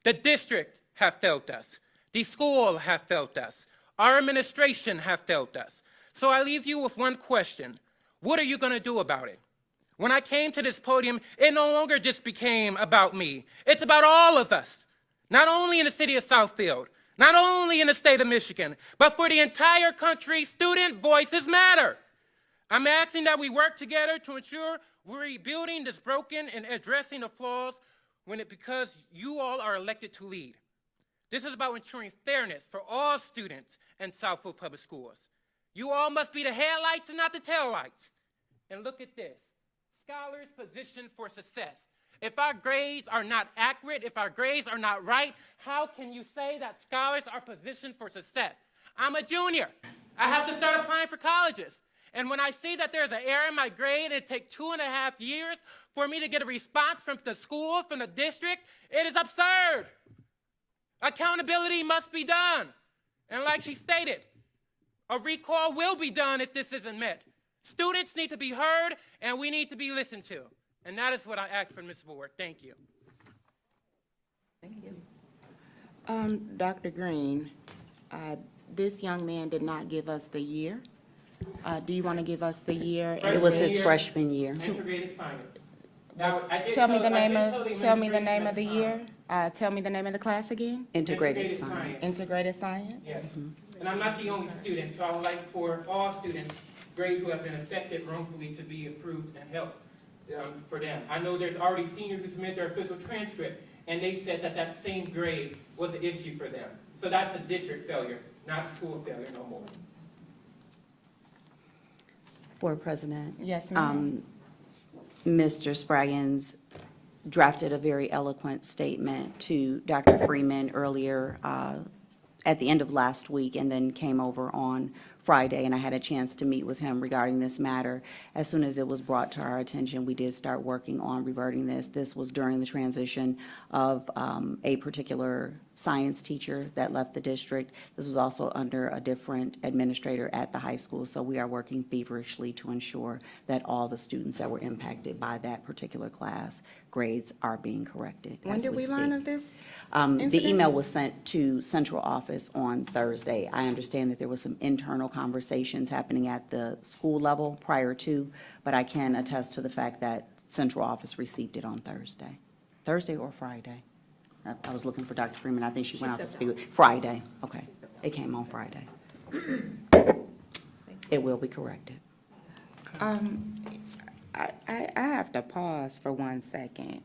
The district have felt us. The school have felt us. Our administration have felt us. So I leave you with one question. What are you going to do about it? When I came to this podium, it no longer just became about me. It's about all of us, not only in the city of Southfield, not only in the state of Michigan, but for the entire country. Student voices matter. I'm asking that we work together to ensure we're rebuilding this broken and addressing the flaws because you all are elected to lead. This is about ensuring fairness for all students in Southfield Public Schools. You all must be the headlights and not the taillights. And look at this. Scholars positioned for success. If our grades are not accurate, if our grades are not right, how can you say that scholars are positioned for success? I'm a junior. I have to start applying for colleges. And when I see that there's an error in my grade and it takes 2.5 years for me to get a response from the school, from the district, it is absurd. Accountability must be done. And like she stated, a recall will be done if this isn't met. Students need to be heard, and we need to be listened to. And that is what I ask from this board. Thank you. Thank you. Dr. Green, this young man did not give us the year. Do you want to give us the year? It was his freshman year. Integrated science. Now, Tell me the name of the year. Tell me the name of the class again? Integrated science. Integrated science? Yes. And I'm not the only student, so I would like for all students, grades who have been affected wrongfully, to be approved and helped for them. I know there's already seniors who submit their official transcript, and they said that that same grade was an issue for them. So that's a district failure, not a school failure no more. Board President. Yes, ma'am. Mr. Spraggins drafted a very eloquent statement to Dr. Freeman earlier at the end of last week, and then came over on Friday, and I had a chance to meet with him regarding this matter. As soon as it was brought to our attention, we did start working on reverting this. This was during the transition of a particular science teacher that left the district. This was also under a different administrator at the high school, so we are working feverishly to ensure that all the students that were impacted by that particular class grades are being corrected. When as did we learn speak. of this? The incident? email was sent to central office on Thursday. I understand that there was some internal conversations happening at the school level prior to, but I can attest to the fact that central office received it on Thursday or Friday. I was looking for Dr. Freeman. I think she went out to speak with, Friday. Okay. It came on Friday. It will be corrected. I have to pause for 1 second.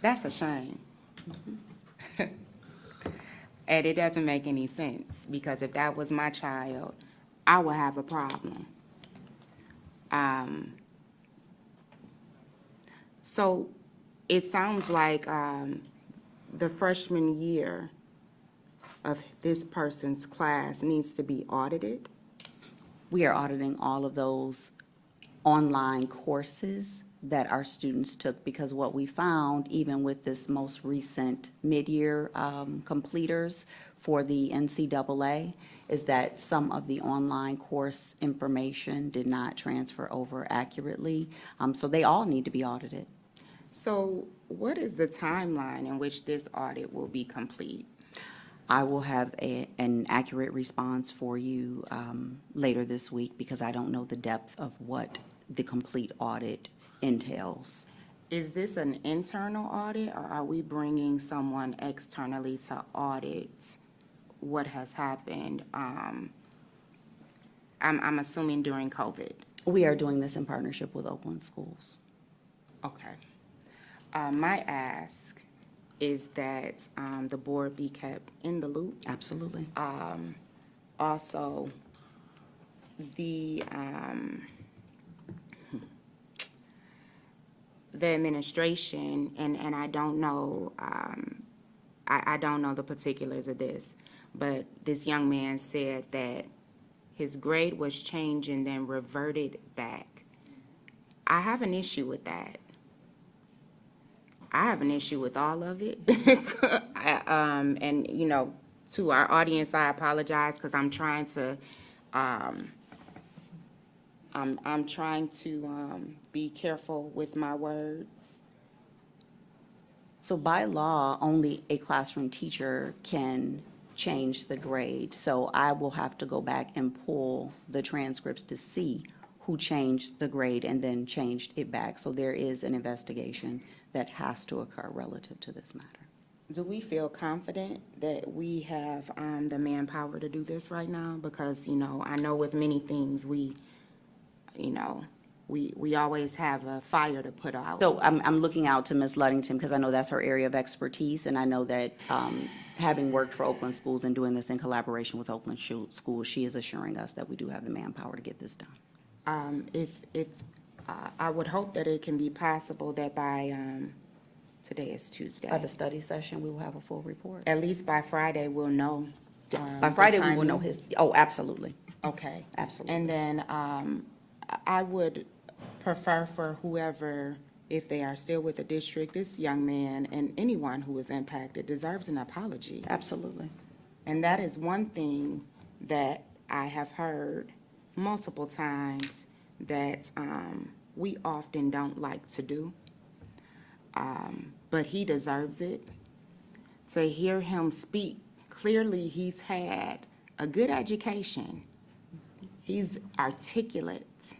That's a shame. And it doesn't make any sense, because if that was my child, I would have a problem. So it sounds like the freshman year of this person's class needs to be audited. We are auditing all of those online courses that our students took, because what we found, even with this most recent mid-year completers for the NCAA, is that some of the online course information did not transfer over accurately. So they all need to be audited. So what is the timeline in which this audit will be complete? I will have an accurate response for you later this week, because I don't know the depth of what the complete audit entails. Is this an internal audit, or are we bringing someone externally to audit what has happened? I'm assuming during COVID. We are doing this in partnership with Oakland Schools. Okay. My ask is that the board be kept in the loop. Absolutely. Also, the administration, and I don't know, I don't know the particulars of this, but this young man said that his grade was changed and then reverted back. I have an issue with that. I have an issue with all of it. And, you know, to our audience, I apologize, because I'm trying to, I'm trying to be careful with my words. So by law, only a classroom teacher can change the grade. So I will have to go back and pull the transcripts to see who changed the grade and then changed it back. So there is an investigation that has to occur relative to this matter. Do we feel confident that we have the manpower to do this right now? Because, you know, I know with many things, we always have a fire to put out. So I'm looking out to Ms. Ludington, because I know that's her area of expertise, and I know that having worked for Oakland Schools and doing this in collaboration with Oakland Schools, she is assuring us that we do have the manpower to get this done. I would hope that it can be possible that by, today is Tuesday. By the study session, we will have a full report. At least by Friday, we'll know. By Friday, we will timing. know his, oh, absolutely, Okay. absolutely. And then I would prefer for whoever, if they are still with the district, this young man and anyone who is impacted deserves an apology. Absolutely. And that is one thing that I have heard multiple times that we often don't like to do. But he deserves it. To hear him speak, clearly he's had a good education. He's articulate.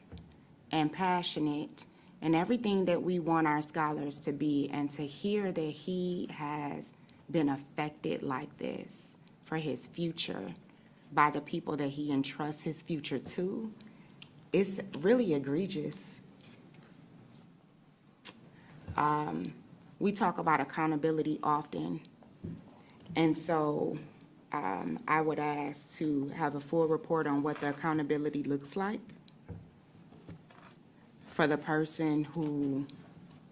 and passionate and everything that we want our scholars to be, and to hear that he has been affected like this for his future by the people that he entrusts his future to, it's really egregious. We talk about accountability often, and so I would ask to have a full report on what the accountability looks like for the person who,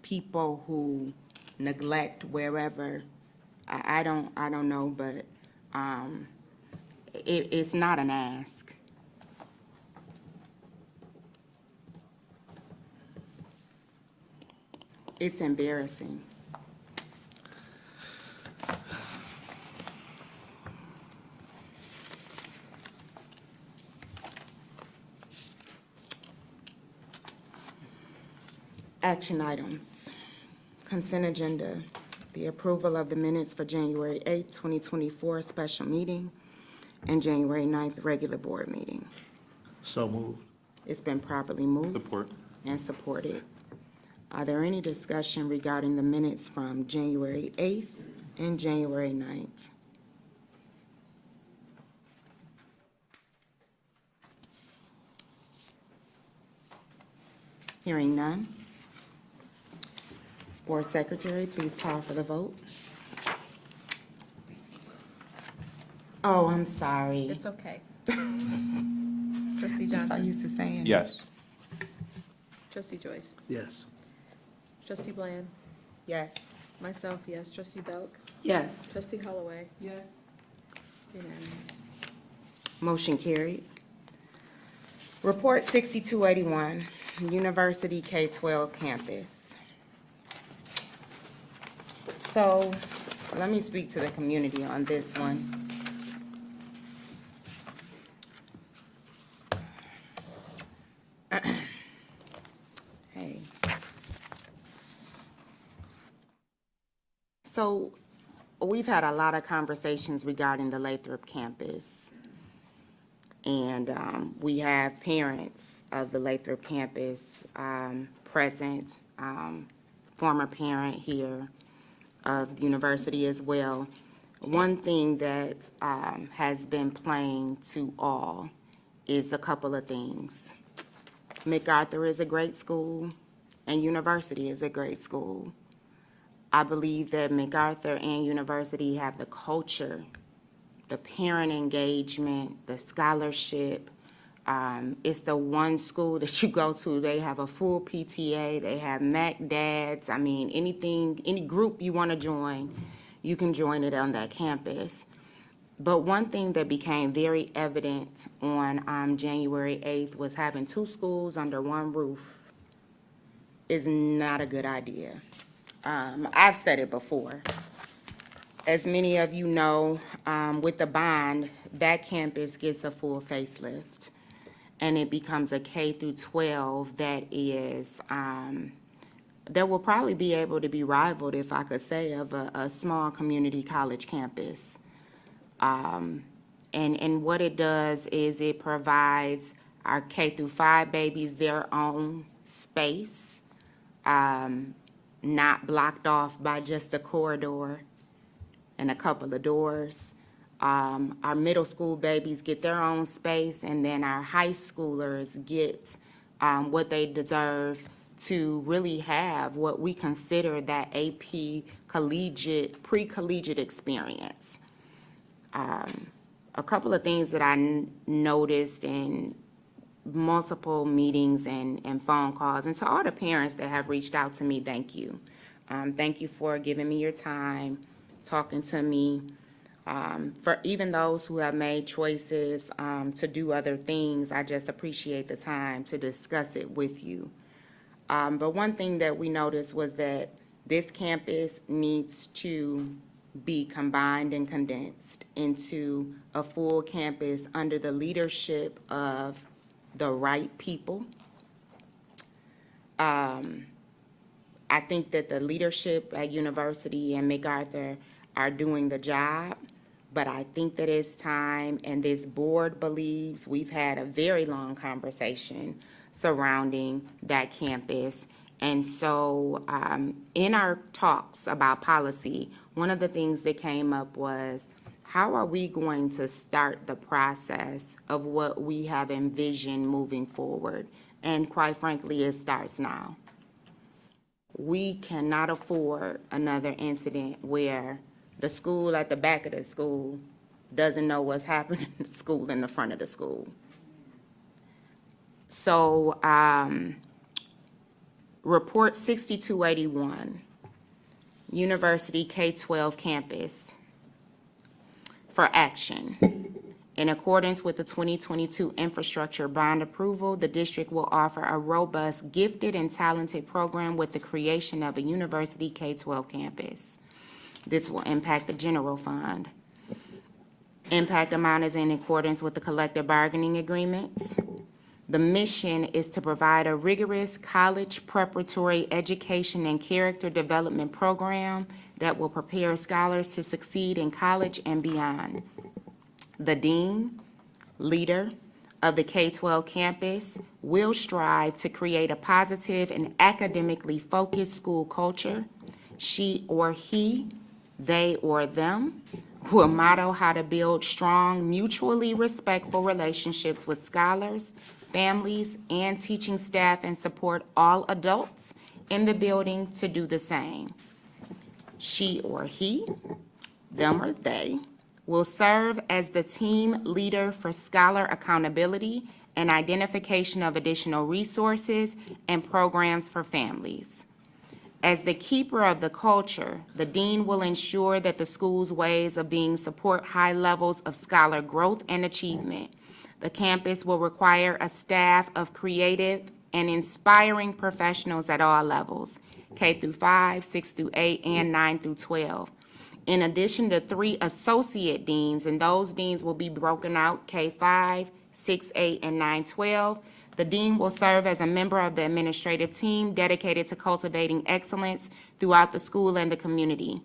people who neglect wherever. I don't know, but it's not an ask. It's embarrassing. Action items. Consent agenda. The approval of the minutes for January 8th, 2024 special meeting and January 9th regular board meeting. So moved. It's been properly moved Support. and supported. Are there any discussion regarding the minutes from January 8th and January 9th? Hearing none. Board Secretary, please call for the vote. Oh, I'm sorry. It's okay. Trustee I'm so Johnson. used to saying. Yes. Trustee Joyce. Yes. Trustee Bland. Yes. Myself, yes. Trustee Belk. Yes. Trustee Holloway. Yes. Unanimous. Motion carried. Report 6281, University K-12 campus. So, let me speak to the community on this one. Hey. So, we've had a lot of conversations regarding the Lathrop campus. And we have parents of the Lathrop campus present, former parent here of the university as well. One thing that has been plain to all is a couple of things. MacArthur is a great school, and university is a great school. I believe that MacArthur and university have the culture, the parent engagement, the scholarship. It's the one school that you go to, they have a full PTA, they have Mac dads. I mean, anything, any group you want to join, you can join it on that campus. But one thing that became very evident on January 8th was having two schools under one roof is not a good idea. I've said it before. As many of you know, with the bond, that campus gets a full facelift, and it becomes a K through 12 that is, that will probably be able to be rivaled, if I could say, of a small community college campus. And what it does is it provides our K through 5 babies their own space, not blocked off by just a corridor and a couple of doors. Our middle school babies get their own space, and then our high schoolers get what they deserve to really have what we consider that AP collegiate, pre-collegiate experience. A couple of things that I noticed in multiple meetings and phone calls, and to all the parents that have reached out to me, thank you. Thank you for giving me your time, talking to me. For even those who have made choices to do other things, I just appreciate the time to discuss it with you. But one thing that we noticed was that this campus needs to be combined and condensed into a full campus under the leadership of the right people. I think that the leadership at university and MacArthur are doing the job, But I think that it's time, and this board believes, we've had a very long conversation surrounding that campus. And so, in our talks about policy, one of the things that came up was, how are we going to start the process of what we have envisioned moving forward? And quite frankly, it starts now. We cannot afford another incident where the school at the back of the school doesn't know what's happening in the school in the front of the school. So, Report 6281, University K-12 campus for action. In accordance with the 2022 infrastructure bond approval, the district will offer a robust, gifted, and talented program with the creation of a University K-12 campus. This will impact the general fund. Impact amount is in accordance with the collective bargaining agreements. The mission is to provide a rigorous college preparatory education and character development program that will prepare scholars to succeed in college and beyond. The dean, leader of the K-12 campus will strive to create a positive and academically focused school culture. She or he, they or them, will model how to build strong, mutually respectful relationships with scholars, families, and teaching staff, and support all adults in the building to do the same. She or he, them or they, will serve as the team leader for scholar accountability and identification of additional resources and programs for families. As the keeper of the culture, the dean will ensure that the school's ways of being support high levels of scholar growth and achievement. The campus will require a staff of creative and inspiring professionals at all levels, K through 5, 6 through 8, and 9 through 12. In addition to 3 associate deans, and those deans will be broken out, K-5, 6, 8, and 9, 12. The dean will serve as a member of the administrative team dedicated to cultivating excellence throughout the school and the community.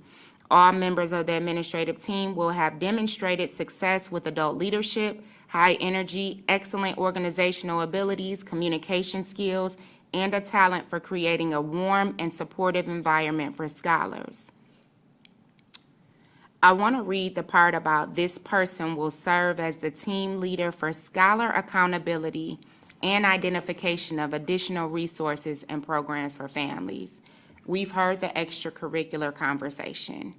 All members of the administrative team will have demonstrated success with adult leadership, high energy, excellent organizational abilities, communication skills, and a talent for creating a warm and supportive environment for scholars. I want to read the part about this person will serve as the team leader for scholar accountability and identification of additional resources and programs for families. We've heard the extracurricular conversation.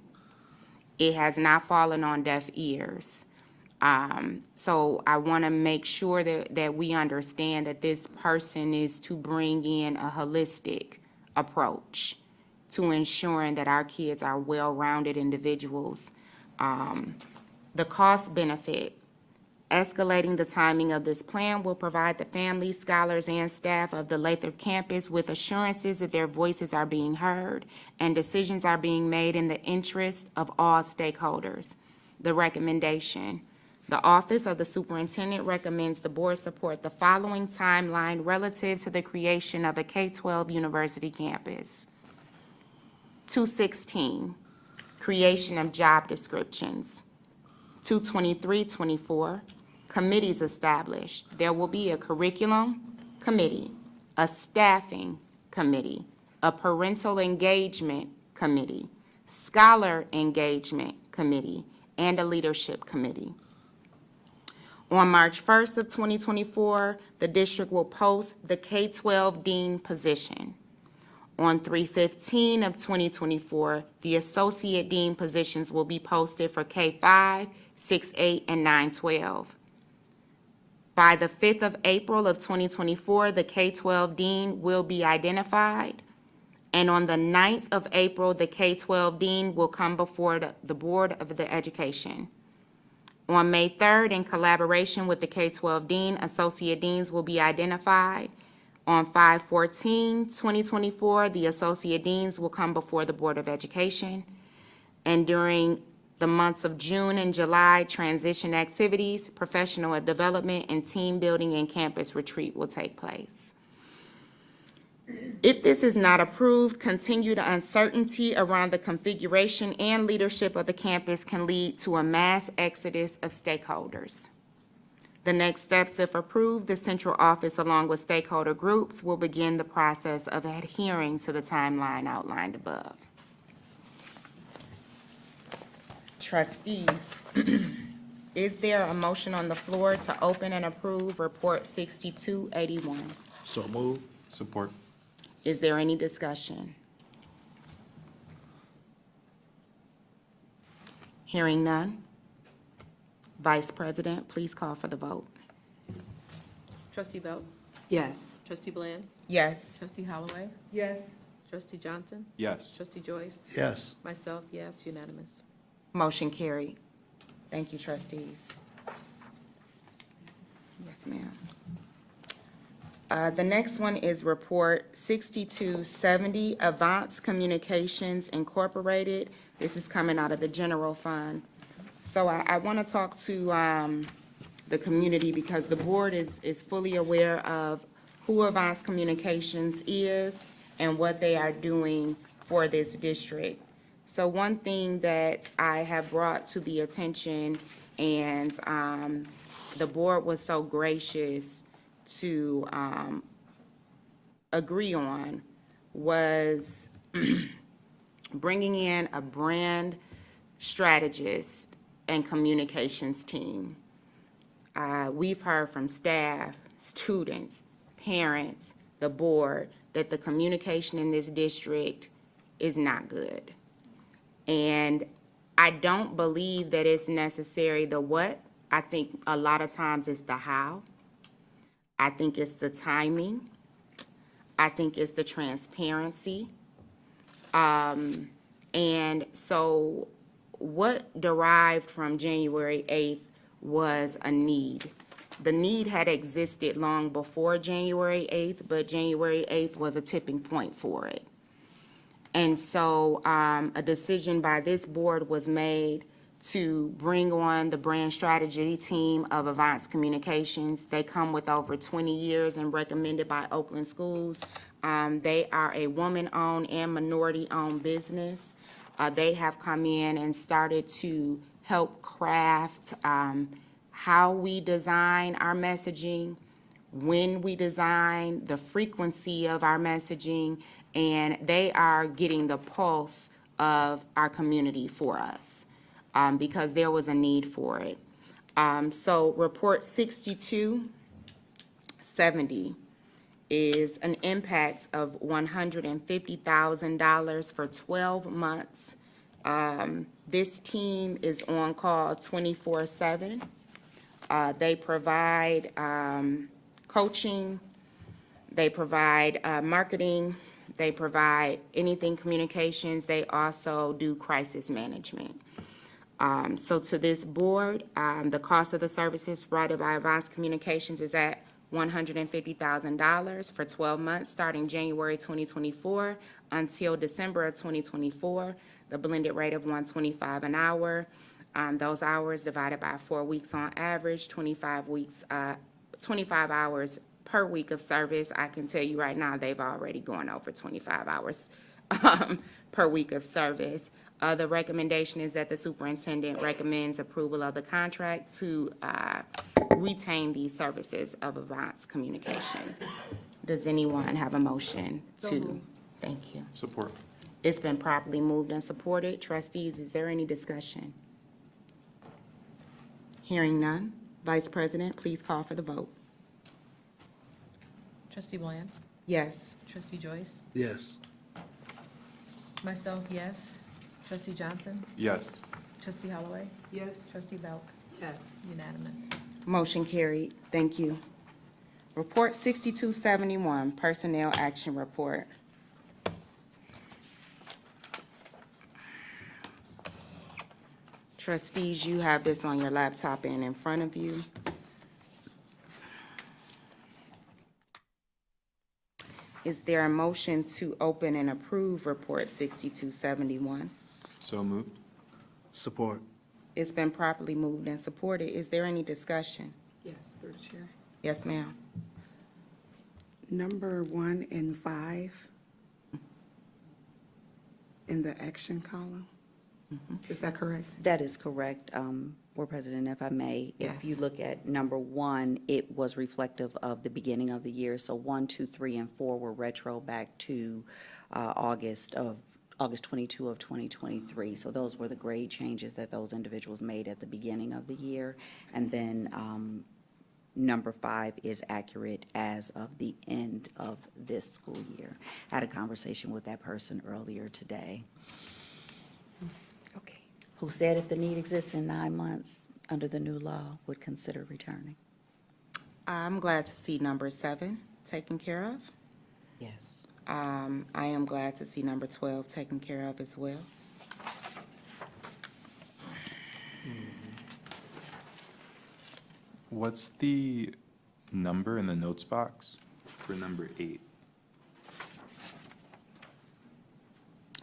It has not fallen on deaf ears. So I want to make sure that we understand that this person is to bring in a holistic approach to ensuring that our kids are well-rounded individuals. The cost benefit. Escalating the timing of this plan will provide the families, scholars, and staff of the Lathrop campus with assurances that their voices are being heard and decisions are being made in the interest of all stakeholders. The recommendation. The Office of the Superintendent recommends the board support the following timeline relative to the creation of a K-12 university campus. 216, creation of job descriptions. 223-24, committees established. There will be a curriculum committee, a staffing committee, a parental engagement committee, scholar engagement committee, and a leadership committee. On March 1st of 2024, the district will post the K-12 dean position. On 3/15 of 2024, the associate dean positions will be posted for K-5, 6, 8, and 9, 12. By the 5th of April of 2024, the K-12 dean will be identified. And on the 9th of April, the K-12 dean will come before the Board of the Education. On May 3rd, in collaboration with the K-12 dean, associate deans will be identified. On 5/14/2024, the associate deans will come before the Board of Education. And during the months of June and July, transition activities, professional development, and team building and campus retreat will take place. If this is not approved, continued uncertainty around the configuration and leadership of the campus can lead to a mass exodus of stakeholders. The next steps, if approved, the central office, along with stakeholder groups, will begin the process of adhering to the timeline outlined above. Trustees, is there a motion on the floor to open and approve Report 6281? So move. Support. Is there any discussion? Hearing none. Vice President, please call for the vote. Trustee Belk? Yes. Trustee Bland? Yes. Trustee Holloway? Yes. Trustee Johnson? Yes. Trustee Joyce? Yes. Myself, yes, unanimous. Motion carried. Thank you, trustees. Yes, ma'am. The next one is Report 6270, Advanced Communications Incorporated. This is coming out of the general fund. So I want to talk to the community because the board is fully aware of who Advanced Communications is and what they are doing for this district. So one thing that I have brought to the attention, and the board was so gracious to agree on, was bringing in a brand strategist and communications team. We've heard from staff, students, parents, the board, that the communication in this district is not good. And I don't believe that it's necessary the what. I think a lot of times it's the how. I think it's the timing. I think it's the transparency. And so what derived from January 8th was a need. The need had existed long before January 8th, but January 8th was a tipping point for it. And so a decision by this board was made to bring on the brand strategy team of Advanced Communications. They come with over 20 years and recommended by Oakland Schools. They are a woman-owned and minority-owned business. They have come in and started to help craft how we design our messaging, when we design, the frequency of our messaging, and they are getting the pulse of our community for us because there was a need for it. So Report 6270 is an impact of $150,000 for 12 months. This team is on call 24/7. They provide coaching, they provide marketing, they provide anything communications. They also do crisis management. So to this board, the cost of the services provided by Advanced Communications is at $150,000 for 12 months, starting January 2024 until December of 2024. The blended rate of $125 an hour. Those hours divided by 4 weeks on average, 25 hours per week of service. I can tell you right now, they've already gone over 25 hours per week of service. The recommendation is that the superintendent recommends approval of the contract to retain these services of Advanced Communication. Does anyone have a motion to? Thank you. Support. It's been properly moved and supported. Trustees, is there any discussion? Hearing none. Vice President, please call for the vote. Trustee Bland? Yes. Trustee Joyce? Yes. Myself, yes. Trustee Johnson? Yes. Trustee Holloway? Yes. Trustee Belk? Yes. Unanimous. Motion carried. Thank you. Report 6271, Personnel Action Report. Trustees, you have this on your laptop and in front of you. Is there a motion to open and approve Report 6271? So moved. Support. It's been properly moved and supported. Is there any discussion? Yes, through the chair. Yes, ma'am. Number 1 and 5 in the action column. Is that correct? That is correct, Board President, if I may. If you Yes. look at number 1, it was reflective of the beginning of the year. So 1, 2, 3, and 4 were retro back to August 22 of 2023. So those were the grade changes that those individuals made at the beginning of the year. And then number 5 is accurate as of the end of this school year. I had a conversation with that person earlier today. Okay. Who said if the need exists in 9 months, under the new law, would consider returning. I'm glad to see number 7 taken care of. Yes. I am glad to see number 12 taken care of as well. What's the number in the notes box for number 8?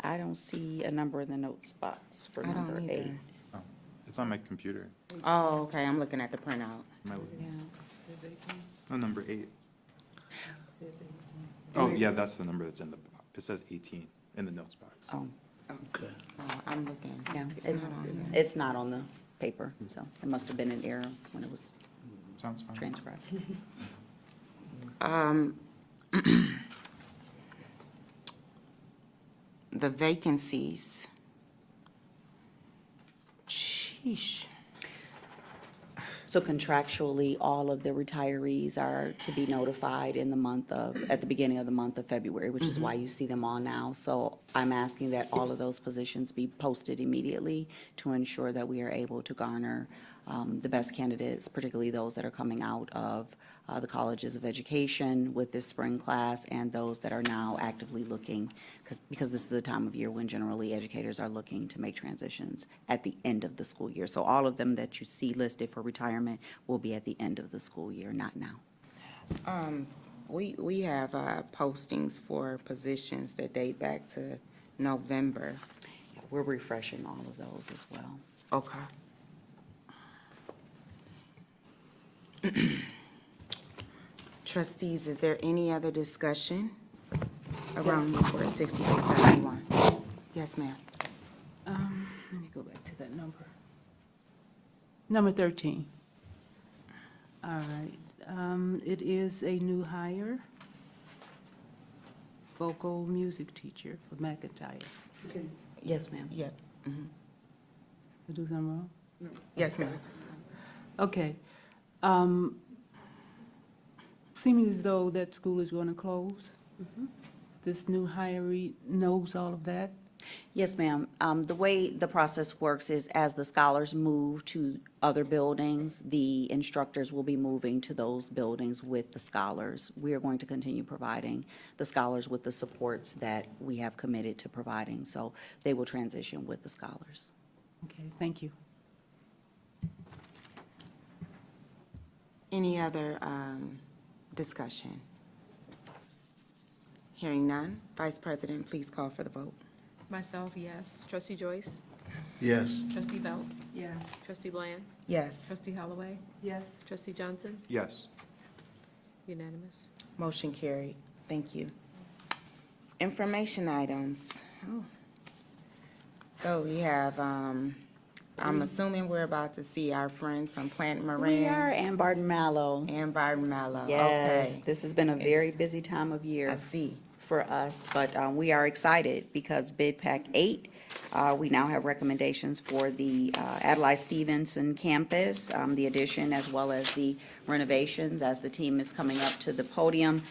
I don't see a number in the notes box for I don't number either. 8. Oh, it's on my computer. Oh, okay, I'm looking at the printout. Am I looking? Oh, number 8. Oh, yeah, that's the number that's in the, it says 18 in the notes box. Oh, Okay. Oh, I'm looking. yeah. It's not on here. It's not on the paper, so it must have been an error when it was Sounds fine. transcribed. The vacancies. Sheesh. So contractually, all of the retirees are to be notified in the month of, at the beginning of the month of February, which is why you see them all now. So I'm asking that all of those positions be posted immediately to ensure that we are able to garner the best candidates, particularly those that are coming out of the colleges of education with this spring class, and those that are now actively looking, because this is the time of year when generally educators are looking to make transitions at the end of the school year. So all of them that you see listed for retirement will be at the end of the school year, not now. We have postings for positions that date back to November. We're refreshing all of those as well. Okay. Trustees, is there any other discussion around report 6271? Yes, ma'am. Let me go back to that number. Number 13. All right, it is a new hire, vocal music teacher for McIntyre. Yes, ma'am. Yeah. Did I do something wrong? Yes, ma'am. Okay. Seeming as though that school is going to close. This new hiree knows all of that. Yes, ma'am. The way the process works is as the scholars move to other buildings, the instructors will be moving to those buildings with the scholars. We are going to continue providing the scholars with the supports that we have committed to providing, so they will transition with the scholars. Okay, thank you. Any other discussion? Hearing none, Vice President, please call for the vote. Myself, yes. Trustee Joyce? Yes. Trustee Belt? Yes. Trustee Bland? Yes. Trustee Holloway? Yes. Trustee Johnson? Yes. Unanimous. Motion carried. Thank you. Information items. Oh. So we have, I'm assuming we're about to see our friends from Plant Moran. We are, and Barton Mallow. And Barton Mallow. Yes, Okay. this has been a very busy time of year. I see. For us, but we are excited because Bid Pack 8, we now have recommendations for the Adlai Stevenson campus, the addition as well as the renovations. As the team is coming up to the podium,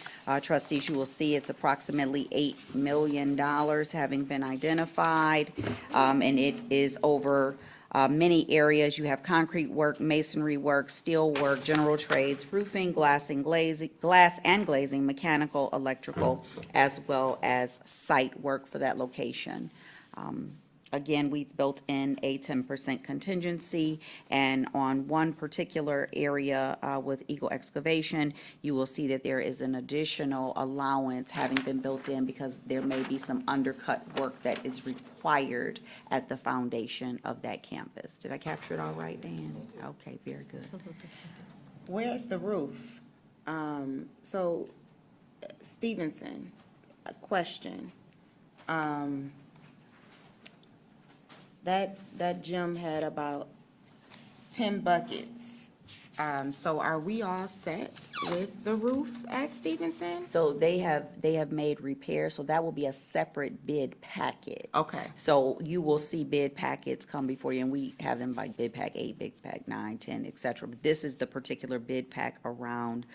trustees, you will see it's approximately $8 million having been identified, and it is over many areas. You have concrete work, masonry work, steel work, general trades, roofing, glass and glazing, mechanical, electrical, as well as site work for that location. Again, we've built in a 10% contingency, and on one particular area with Eagle Excavation, you will see that there is an additional allowance having been built in because there may be some undercut work that is required at the foundation of that campus. Did I capture it all right, Dan? Okay, very good. Where's the roof? So Stevenson, a question. That gym had about 10 buckets. So are we all set with the roof at Stevenson? So they have made repairs, so that will be a separate bid packet. Okay. So you will see bid packets come before you, and we have them like bid pack 8, bid pack 9, 10, et cetera. But this is the particular bid pack around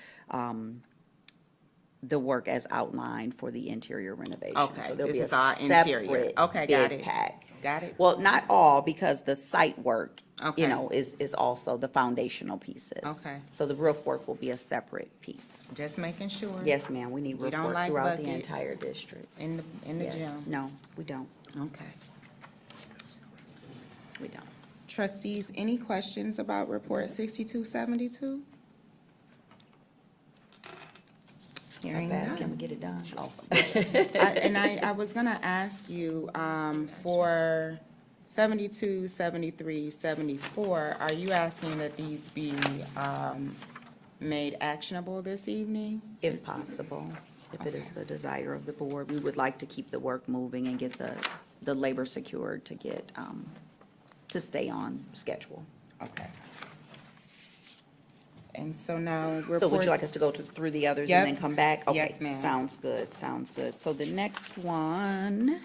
the work as outlined for the interior renovation. Okay, So there'll this be is a our interior. separate Okay, got bid it. pack. Got it? Well, not all, because the site work, Okay. you know, is also the foundational pieces. Okay. So the roof work will be a separate piece. Just making sure. Yes, ma'am, we need We roof don't work like throughout the buckets entire district. In the Yes. gym. No, we don't. Okay. We don't. Trustees, any questions about report 6272? How Hearing fast can none. we get it done? Oh. I was gonna ask you, for 72, 73, 74, are you asking that these be, made actionable this evening? If possible, if it is the desire of the board, we would like to keep the work moving and get the labor secured to get, to stay on schedule. Okay. And so now report. So would you like us to go through the others Yep. and then come back? Yes, Okay, ma'am. sounds good, sounds good. So the next one,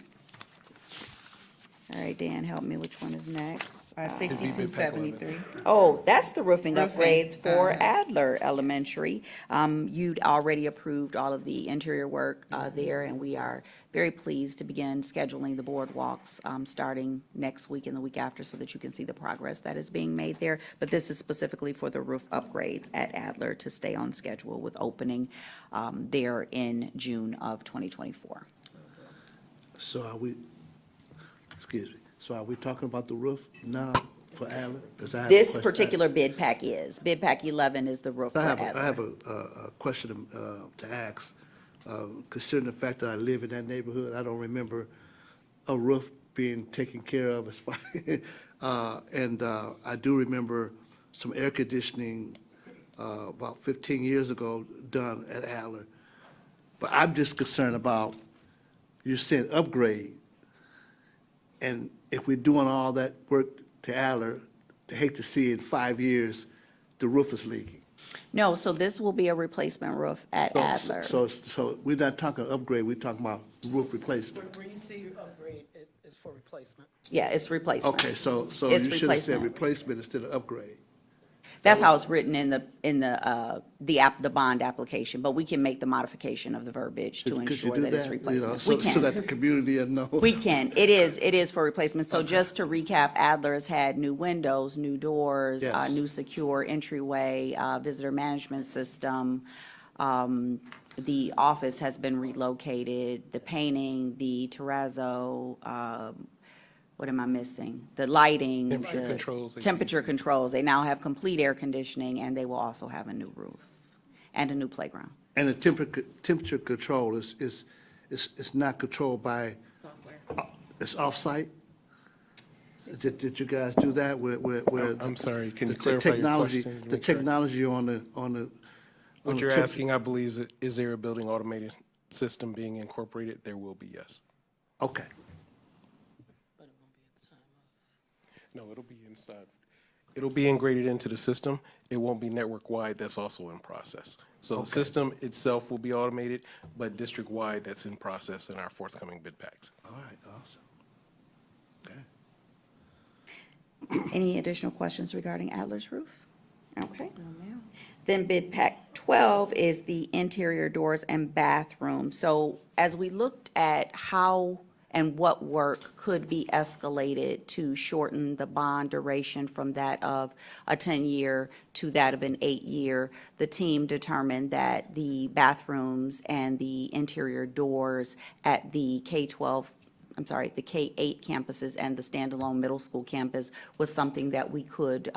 all right, Dan, help me, which one is next? 6273. Oh, that's the roofing Roofing, upgrades for uh-huh. Adler Elementary. You'd already approved all of the interior work there, and we are very pleased to begin scheduling the boardwalks starting next week and the week after, so that you can see the progress that is being made there. But this is specifically for the roof upgrades at Adler to stay on schedule with opening there in June of 2024. So are we, excuse me, so are we talking about the roof now for Adler? 'Cause I have a This question. particular bid pack is. Bid pack 11 is the roof for I have, Adler. I have a question to ask. Considering the fact that I live in that neighborhood, I don't remember a roof being taken care of as far, and I do remember some air conditioning about 15 years ago done at Adler. But I'm just concerned about, you're saying upgrade, and if we're doing all that work to Adler, I hate to see in 5 years, the roof is leaking. No, so this will be a replacement roof at Adler. So we're not talking upgrade, we're talking about roof replacement. Where you see upgrade, it is for replacement. Yeah, it's replacement. Okay, so It's you should have said replacement. replacement instead of upgrade. That's how it's written in the bond application, but we can make the modification of the verbiage to Could you ensure do that it's that? You know, replacement. We so that the can. community will know. We can. It is for replacement. So just to recap, Adler's had new windows, new doors, Yes. new secure entryway, visitor management system. The office has been relocated, the painting, the terrazzo, what am I missing? The lighting. Temperature the controls, Temperature HVAC. controls. They now have complete air conditioning, and they will also have a new roof and a new playground. And the temperature control is not controlled by, it's off-site? Did you guys do that where? I'm sorry, can you the clarify your technology- question to The make sure I- technology on the. What you're asking, I believe, is there a building automated system being incorporated? There will be, yes. Okay. No, it'll be inside. It'll be integrated into the system. It won't be network-wide. That's also in process. So the system itself will be automated, but district-wide, that's in process in our forthcoming bid packs. All right, awesome. Okay. Any additional questions regarding Adler's roof? Okay. Then bid pack 12 is the interior doors and bathrooms. So as we looked at how and what work could be escalated to shorten the bond duration from that of a 10-year to that of an 8-year, the team determined that the bathrooms and the interior doors at the K-8 campuses and the standalone middle school campus was something that we could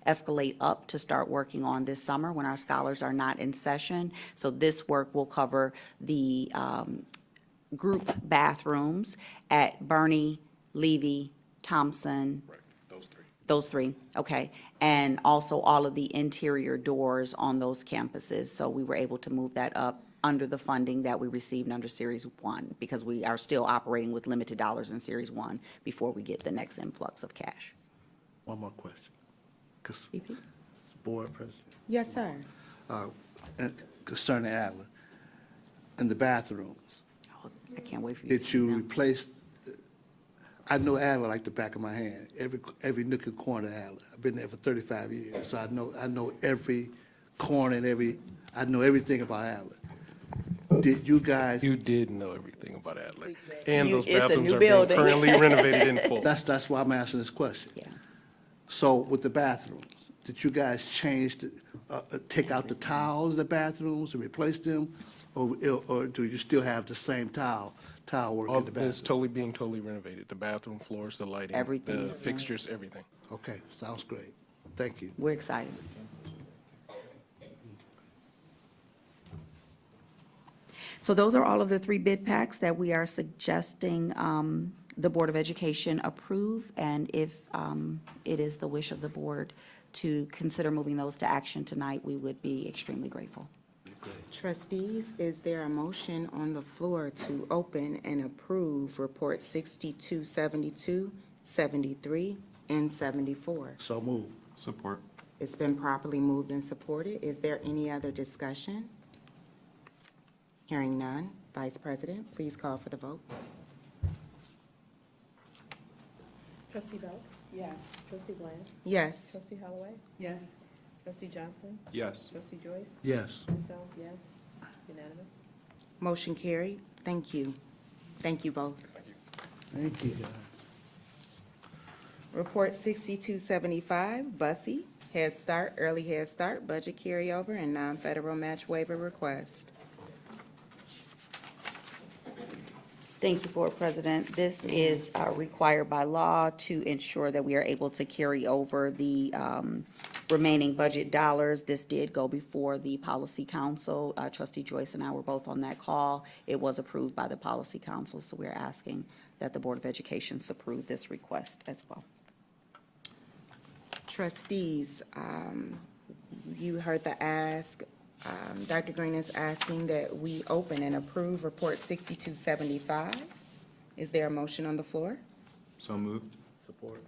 escalate up to start working on this summer when our scholars are not in session. So this work will cover the group bathrooms at Bernie, Levy, Thompson. Right, those three. Those three, okay. And also all of the interior doors on those campuses. So we were able to move that up under the funding that we received under Series 1, because we are still operating with limited dollars in Series 1 before we get the next influx of cash. One more question. Board President, Yes, sir. and concerning Adler, in the bathrooms, Oh, I can't wait for you to did see you them. replace, I know Adler like the back of my hand, every nook and corner of Adler. I've been there for 35 years, so I know every corner and I know everything about Adler. Did you guys? You did know everything about Adler. And those It's a bathrooms new are being building. currently renovated in full. That's why I'm asking this question. Yeah. So with the bathrooms, did you guys take out the tiles in the bathrooms and replace them? Or do you still have the same tile work in the It's bathroom? totally renovated. The bathroom floors, the lighting, Everything the is done. fixtures, everything. Okay, sounds great. Thank you. We're excited. So those are all of the 3 bid packs that we are suggesting the Board of Education approve. And if it is the wish of the board to consider moving those to action tonight, we would be extremely grateful. Trustees, is there a motion on the floor to open and approve Report 62, 72, 73, and 74? So move. Support. It's been properly moved and supported. Is there any other discussion? Hearing none. Vice President, please call for the vote. Trustee Bell? Yes. Trustee Bland? Yes. Trustee Holloway? Yes. Trustee Johnson? Yes. Trustee Joyce? Yes. Myself, yes. Unanimous? Motion carried. Thank you. Thank you both. Thank you, guys. Report 6275, Bussy, Head Start, Early Head Start, Budget Carryover, and Non-Federal Match Waiver Request. Thank you, Board President. This is required by law to ensure that we are able to carry over the remaining budget dollars. This did go before the Policy Council. Trustee Joyce and I were both on that call. It was approved by the Policy Council, so we're asking that the Board of Education approve this request as well. Trustees, you heard the ask. Dr. Green is asking that we open and approve Report 6275. Is there a motion on the floor? So moved. Support.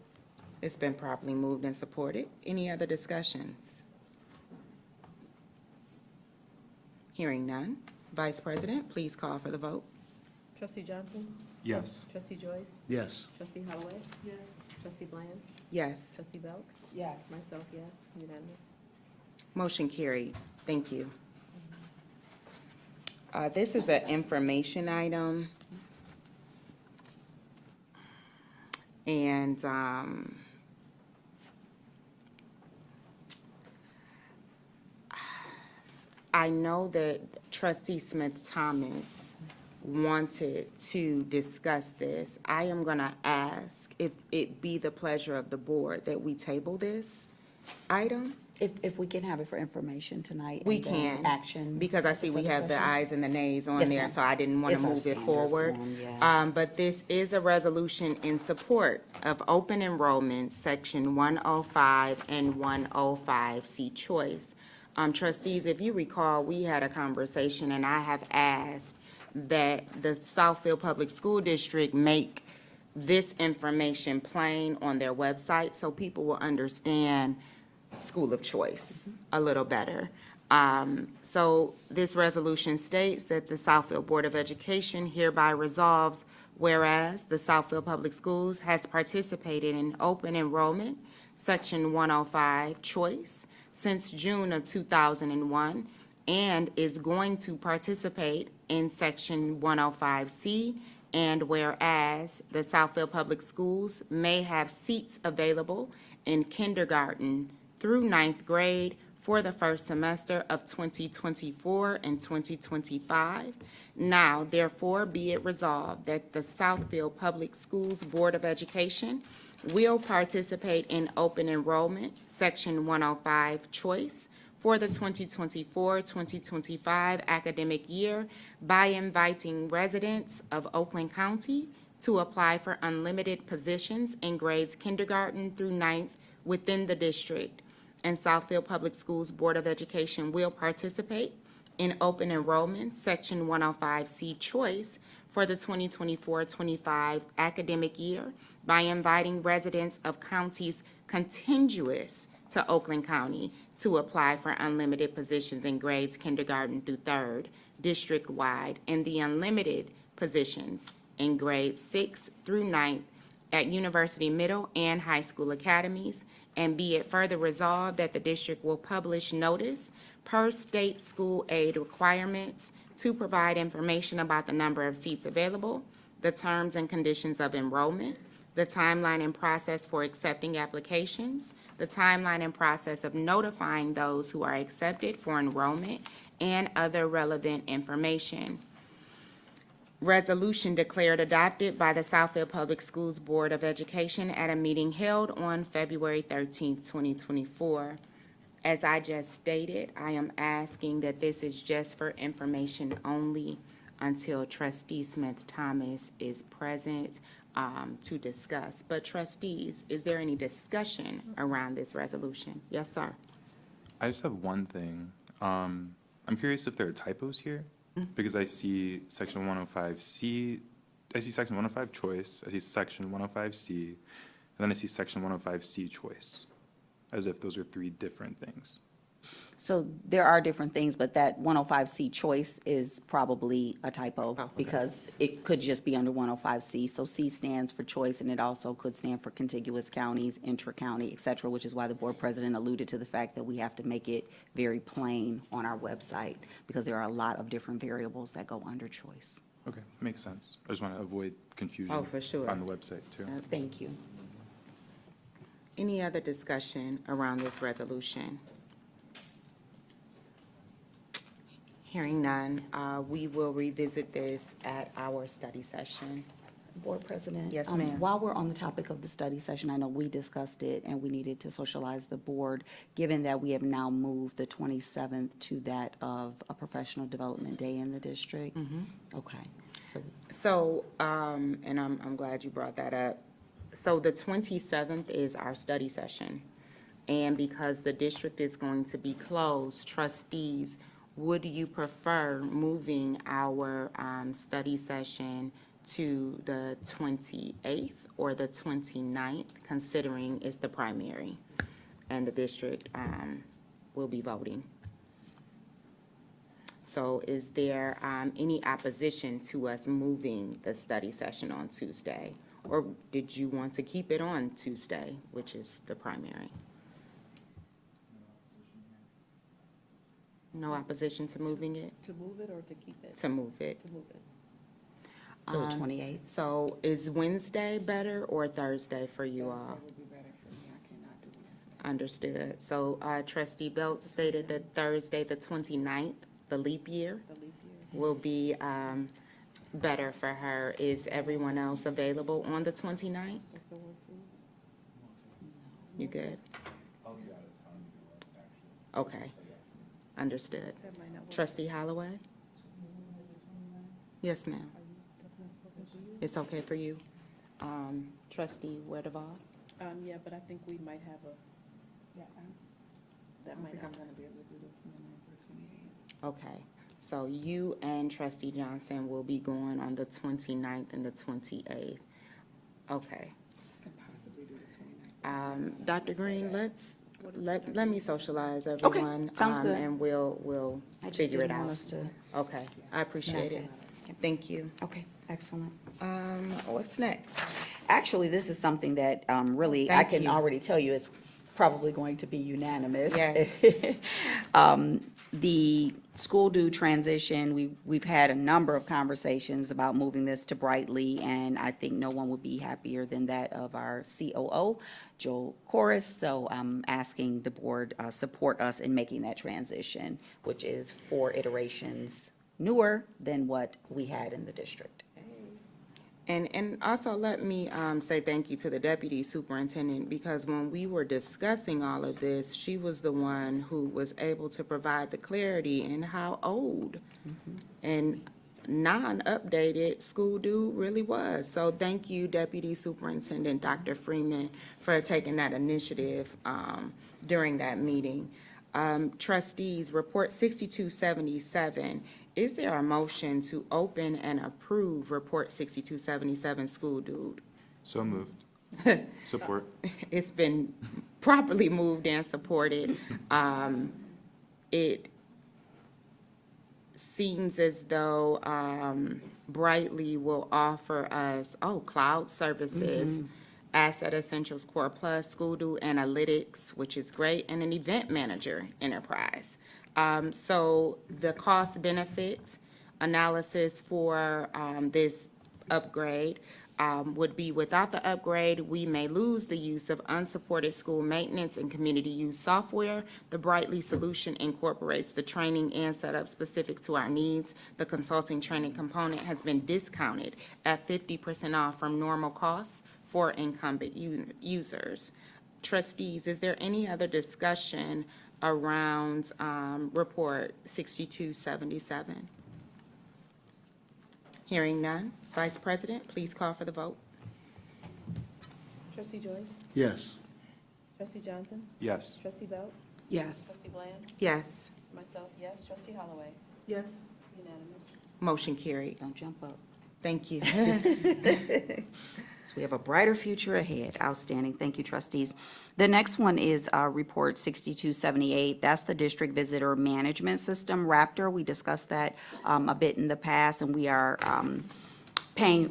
It's been properly moved and supported. Any other discussions? Hearing none. Vice President, please call for the vote. Trustee Johnson? Yes. Trustee Joyce? Yes. Trustee Holloway? Yes. Trustee Bland? Yes. Trustee Belk? Yes. Myself, yes. Unanimous? Motion carried. Thank you. This is an information item. And I know that Trustee Smith-Thomas wanted to discuss this. I am going to ask if it be the pleasure of the board that we table this item. If we can have it for information tonight. We and then can. Action. Because I see we study have the session. ayes and the nays on Yes, there, ma'am. so I didn't want It's to our move it standard forward. form, yeah. But this is a resolution in support of open enrollment, Section 105 and 105C choice. Trustees, if you recall, we had a conversation, and I have asked that the Southfield Public School District make this information plain on their website so people will understand school of choice a little better. So this resolution states that the Southfield Board of Education hereby resolves, whereas the Southfield Public Schools has participated in open enrollment, Section 105 choice, since June of 2001, and is going to participate in Section 105C, and whereas the Southfield Public Schools may have seats available in kindergarten through ninth grade for the first semester of 2024 and 2025. Now, therefore, be it resolved that the Southfield Public Schools Board of Education will participate in open enrollment, Section 105 choice, for the 2024-2025 academic year by inviting residents of Oakland County to apply for unlimited positions in grades kindergarten through ninth within the district. And Southfield Public Schools Board of Education will participate in open enrollment, Section 105C choice for the 2024-25 academic year by inviting residents of counties contiguous to Oakland County to apply for unlimited positions in grades kindergarten through third, district-wide, and the unlimited positions in grades 6 through 9th at university middle and high school academies, and be it further resolved that the district will publish notice per state school aid requirements to provide information about the number of seats available, the terms and conditions of enrollment, the timeline and process for accepting applications, the timeline and process of notifying those who are accepted for enrollment, and other relevant information. Resolution declared adopted by the Southfield Public Schools Board of Education at a meeting held on February 13th, 2024. As I just stated, I am asking that this is just for information only until Trustee Smith-Thomas is present to discuss. But trustees, is there any discussion around this resolution? Yes, sir. I just have one thing. I'm curious if there are typos here, because I see section 105C, I see section 105 choice, I see section 105C, and then I see section 105C choice, as if those are three different things. So there are different things, but that 105C choice is probably a typo because it could just be under 105C. So C stands for choice, and it also could stand for contiguous counties, intra-county, et cetera, which is why the board president alluded to the fact that we have to make it very plain on our website because there are a lot of different variables that go under choice. Okay, makes sense. I just want to avoid confusion. Oh, for sure. On the website, too. Thank you. Any other discussion around this resolution? Hearing none, we will revisit this at our study session. Board President? Yes, ma'am. While we're on the topic of the study session, I know we discussed it and we needed to socialize the board, given that we have now moved the 27th to that of a professional development day in the district. Okay. So, and I'm glad you brought that up. So the 27th is our study session. And because the district is going to be closed, trustees, would you prefer moving our study session to the 28th or the 29th, considering it's the primary and the district will be voting? So is there any opposition to us moving the study session on Tuesday? Or did you want to keep it on Tuesday, which is the primary? No opposition to moving it? To move it or to keep it? To move it. To move it. To the 28th. So is Wednesday better or Thursday for you all? Thursday would be better for me. I cannot do Wednesday. Understood. So trustee Belt stated that Thursday, the 29th, the leap year, will be better for her. Is everyone else available on the 29th? You good? Okay. Understood. Trustee Holloway? Yes, ma'am. It's okay for you? Trustee Wedeval? Yeah, but I think we might have a, that might I'm not. gonna be able to do the 29th or 28th. Okay, so you and Trustee Johnson will be going on the 29th and the 28th. Okay. I can possibly do the 29th. Dr. Green, let me socialize everyone. sounds good. And we'll I just figure it didn't want out. us to, Okay, I appreciate it. Thank you. okay, excellent. What's next? Actually, this is something that really, I Thank can you. already tell you is probably going to be unanimous. Yes. The school due transition, we've had a number of conversations about moving this to Brightly, and I think no one would be happier than that of our COO, Joel Corris. So I'm asking the board support us in making that transition, which is 4 iterations newer than what we had in the district. And also let me say thank you to the deputy superintendent, because when we were discussing all of this, she was the one who was able to provide the clarity in how old and non-updated school due really was. So thank you, Deputy Superintendent Dr. Freeman, for taking that initiative during that meeting. Trustees, Report 6277. Is there a motion to open and approve Report 6277, School Dude? So moved. Support. It's been properly moved and supported. It seems as though Brightly will offer us, cloud services, Asset Essentials Core Plus, School Do Analytics, which is great, and an Event Manager Enterprise. So the cost benefit analysis for this upgrade would be, without the upgrade, we may lose the use of unsupported school maintenance and community use software. The Brightly solution incorporates the training and setup specific to our needs. The consulting training component has been discounted at 50% off from normal costs for incumbent users. Trustees, is there any other discussion around Report 6277? Hearing none. Vice President, please call for the vote. Trustee Joyce? Yes. Trustee Johnson? Yes. Trustee Belt? Yes. Trustee Bland? Yes. Myself, yes. Trustee Holloway? Yes. Unanimous. Motion carried. Don't jump up. Thank you. So we have a brighter future ahead. Outstanding. Thank you, trustees. The next one is Report 6278. That's the District Visitor Management System, Raptor. We discussed that a bit in the past, and we are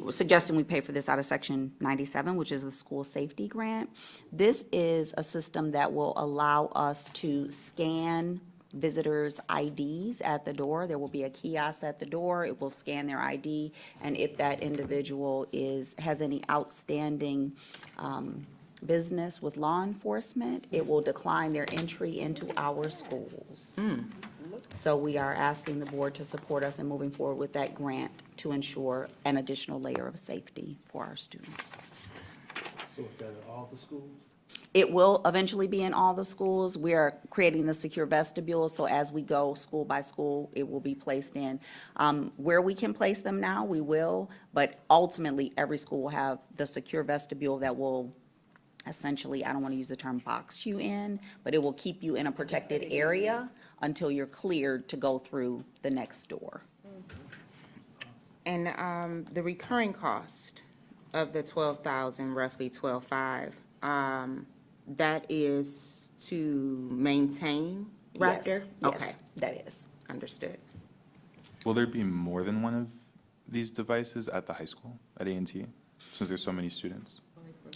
suggesting we pay for this out of Section 97, which is the school safety grant. This is a system that will allow us to scan visitors' IDs at the door. There will be a kiosk at the door. It will scan their ID, and if that individual has any outstanding business with law enforcement, it will decline their entry into our schools. So we are asking the board to support us in moving forward with that grant to ensure an additional layer of safety for our students. So is that at all the schools? It will eventually be in all the schools. We are creating the secure vestibule, so as we go school by school, it will be placed in. Where we can place them now, we will, but ultimately, every school will have the secure vestibule that will essentially, I don't want to use the term box you in, but it will keep you in a protected area until you're cleared to go through the next door. And the recurring cost of the 12,000, roughly 12,500, that is to maintain Raptor? Yes, Okay, that is. understood. Will there be more than one of these devices at the high school, at A&T, since there's so many students?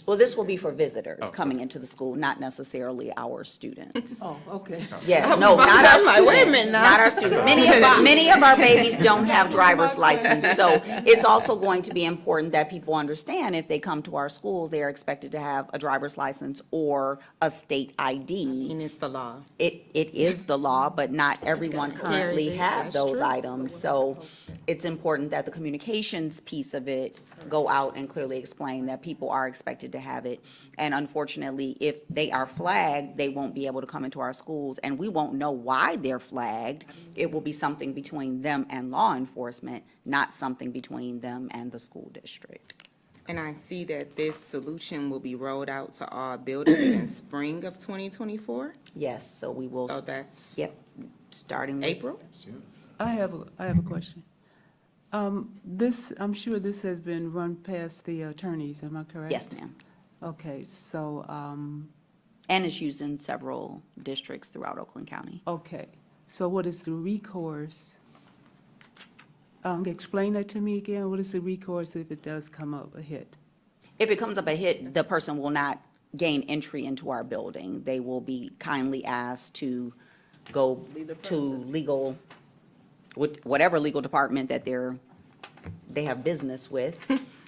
Well, this will be for visitors Oh, coming into the school, not necessarily our students. Oh, okay. Yeah, no, not our I'm like, wait a minute students, now. not our students. Many of our babies don't have driver's license, so it's also going to be important that people understand if they come to our schools, they are expected to have a driver's license or a state ID. And it's the law. It is the law, but not everyone currently Carries it, have that's those true. items. So it's important that the communications piece of it go out and clearly explain that people are expected to have it. And unfortunately, if they are flagged, they won't be able to come into our schools, and we won't know why they're flagged. It will be something between them and law enforcement, not something between them and the school district. And I see that this solution will be rolled out to all buildings in spring of 2024? Yes, so we will, So that's yep, starting with. April? I have a question. This, I'm sure this has been run past the attorneys, am I correct? Yes, ma'am. Okay, so, And it's used in several districts throughout Oakland County. okay, so what is the recourse? Explain that to me again. What is the recourse if it does come up a hit? If it comes up a hit, the person will not gain entry into our building. They will be kindly asked to go to legal, whatever legal department that they have business with,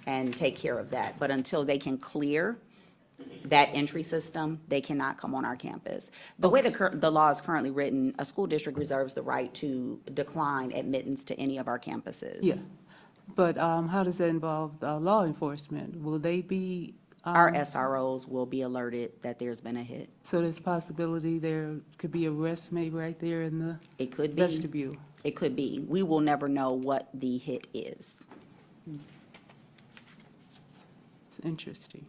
and take care of that. But until they can clear that entry system, they cannot come on our campus. The way the law is currently written, a school district reserves the right to decline admittance to any of our campuses. Yeah, but how does that involve law enforcement? Will they be? Our SROs will be alerted that there's been a hit. So there's possibility there could be arrests made right there in the It could be. vestibule? It could be. We will never know what the hit is. It's interesting.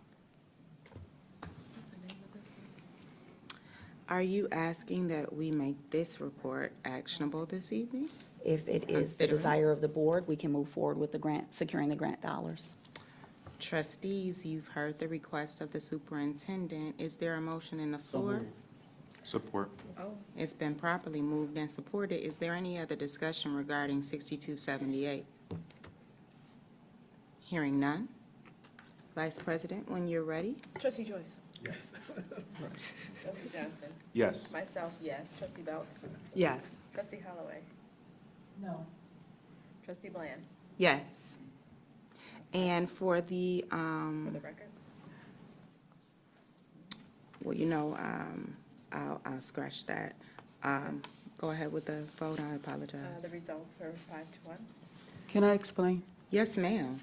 Are you asking that we make this report actionable this evening? If it is the Consider it. desire of the board, we can move forward with the grant, securing the grant dollars. Trustees, you've heard the request of the superintendent. Is there a motion in the floor? Support. It's been properly moved and supported. Is there any other discussion regarding 6278? Hearing none. Vice President, when you're ready. Trustee Joyce? Yes. Trustee Johnson? Yes. Myself, yes. Trustee Belt? Yes. Trustee Holloway? No. Trustee Bland? Yes. And for the, For the record? well, I'll scratch that. Go ahead with the vote. I The apologize. results are 5-1. Can I explain? Yes, ma'am.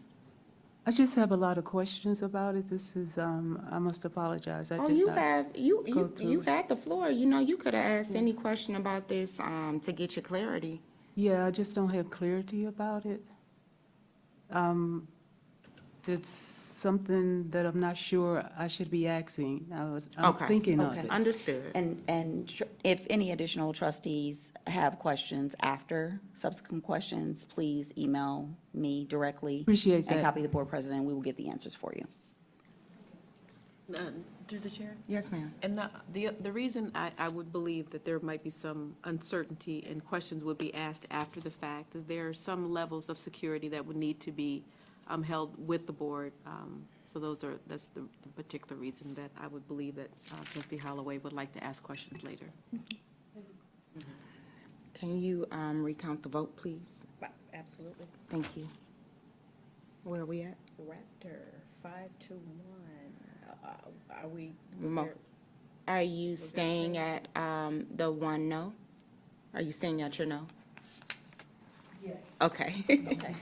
I just have a lot of questions about it. This is, I must apologize. I Oh, did you not have, go you through. had the floor. You could have asked any question about this, to get your clarity. Yeah, I just don't have clarity about it. It's something that I'm not sure I should be asking. I'm Okay. thinking of Okay. it. Understood. And if any additional trustees have questions after subsequent questions, please email me directly. Appreciate And that. copy the board president, we will get the answers for you. Through the chair? Yes, ma'am. And the reason I would believe that there might be some uncertainty and questions would be asked after the fact is there are some levels of security that would need to be held with the board. So that's the particular reason that I would believe that Trustee Holloway would like to ask questions later. Can you, recount the vote, please? Absolutely. Thank you. Where are we at? Raptor, 5-1. Are we? Mo- Are you staying at, the one no? Are you staying at your no? Yes. Okay. Okay.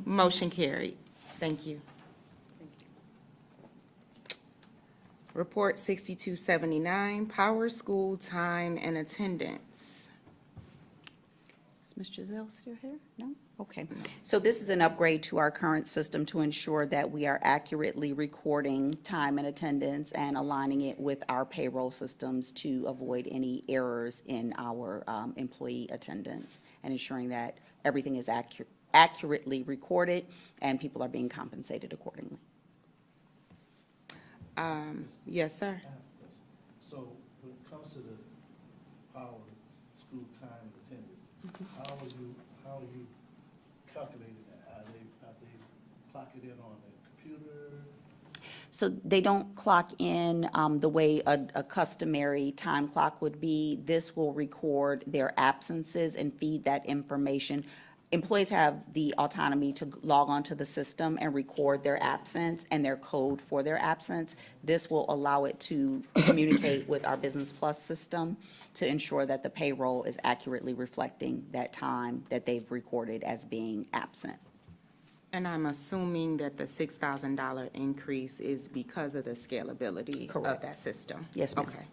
Motion carried. Thank you. Report 6279, Power School Time and Attendance. Is Ms. Giselle still here? No? Okay. So this is an upgrade to our current system to ensure that we are accurately recording time and attendance and aligning it with our payroll systems to avoid any errors in our employee attendance and ensuring that everything is accurately recorded and people are being compensated accordingly. Yes, sir. So when it comes to the power school time attendance, how are you calculating that? Are they clocking in on the computer? So they don't clock in the way a customary time clock would be. This will record their absences and feed that information. Employees have the autonomy to log onto the system and record their absence and their code for their absence. This will allow it to communicate with our Business Plus system to ensure that the payroll is accurately reflecting that time that they've recorded as being absent. And I'm assuming that the $6,000 increase is because of the scalability of Correct. that system? Yes, ma'am. Okay.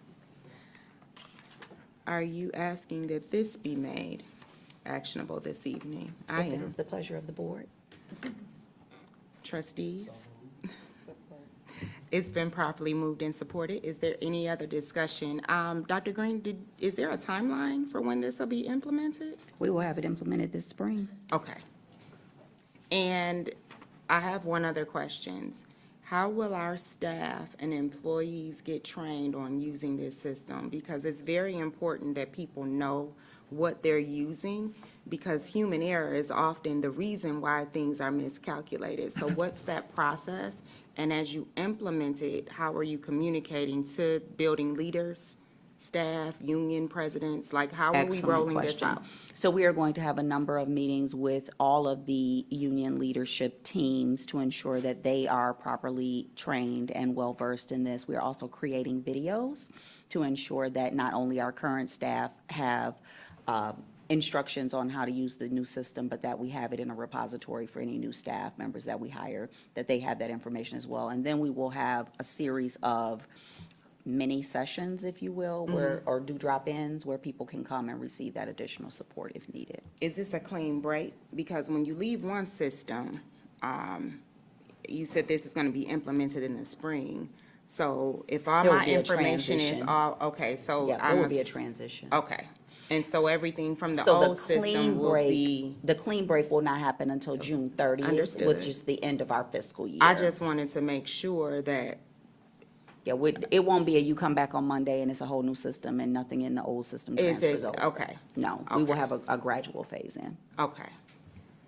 Are you asking that this be made actionable this evening? I If it am. is the pleasure of the board. Trustees? It's been properly moved and supported. Is there any other discussion? Dr. Green, is there a timeline for when this will be implemented? We will have it implemented this spring. Okay. And I have one other question. How will our staff and employees get trained on using this system? Because it's very important that people know what they're using, because human error is often the reason why things are miscalculated. So what's that process? And as you implement it, how are you communicating to building leaders, staff, union presidents? Like, how are we Excellent rolling this question. out? So we are going to have a number of meetings with all of the union leadership teams to ensure that they are properly trained and well-versed in this. We are also creating videos to ensure that not only our current staff have instructions on how to use the new system, but that we have it in a repository for any new staff members that we hire, that they have that information as well. And then we will have a series of mini sessions, if you will, where, or do drop-ins where people can come and receive that additional support if needed. Is this a clean break? Because when you leave one system, you said this is gonna be implemented in the spring. So if all There will my be a information is transition. all, okay, so Yeah, I'm there will be a transition. Okay, and so everything from the So the old system clean will break, be, the clean break will not happen until June 30th, Understood. which is the end of our fiscal year. I just wanted to make sure that, Yeah, it won't be you come back on Monday and it's a whole new system and nothing in the old system is transfers it, over. okay, No, we will Okay. have a gradual phase in. okay.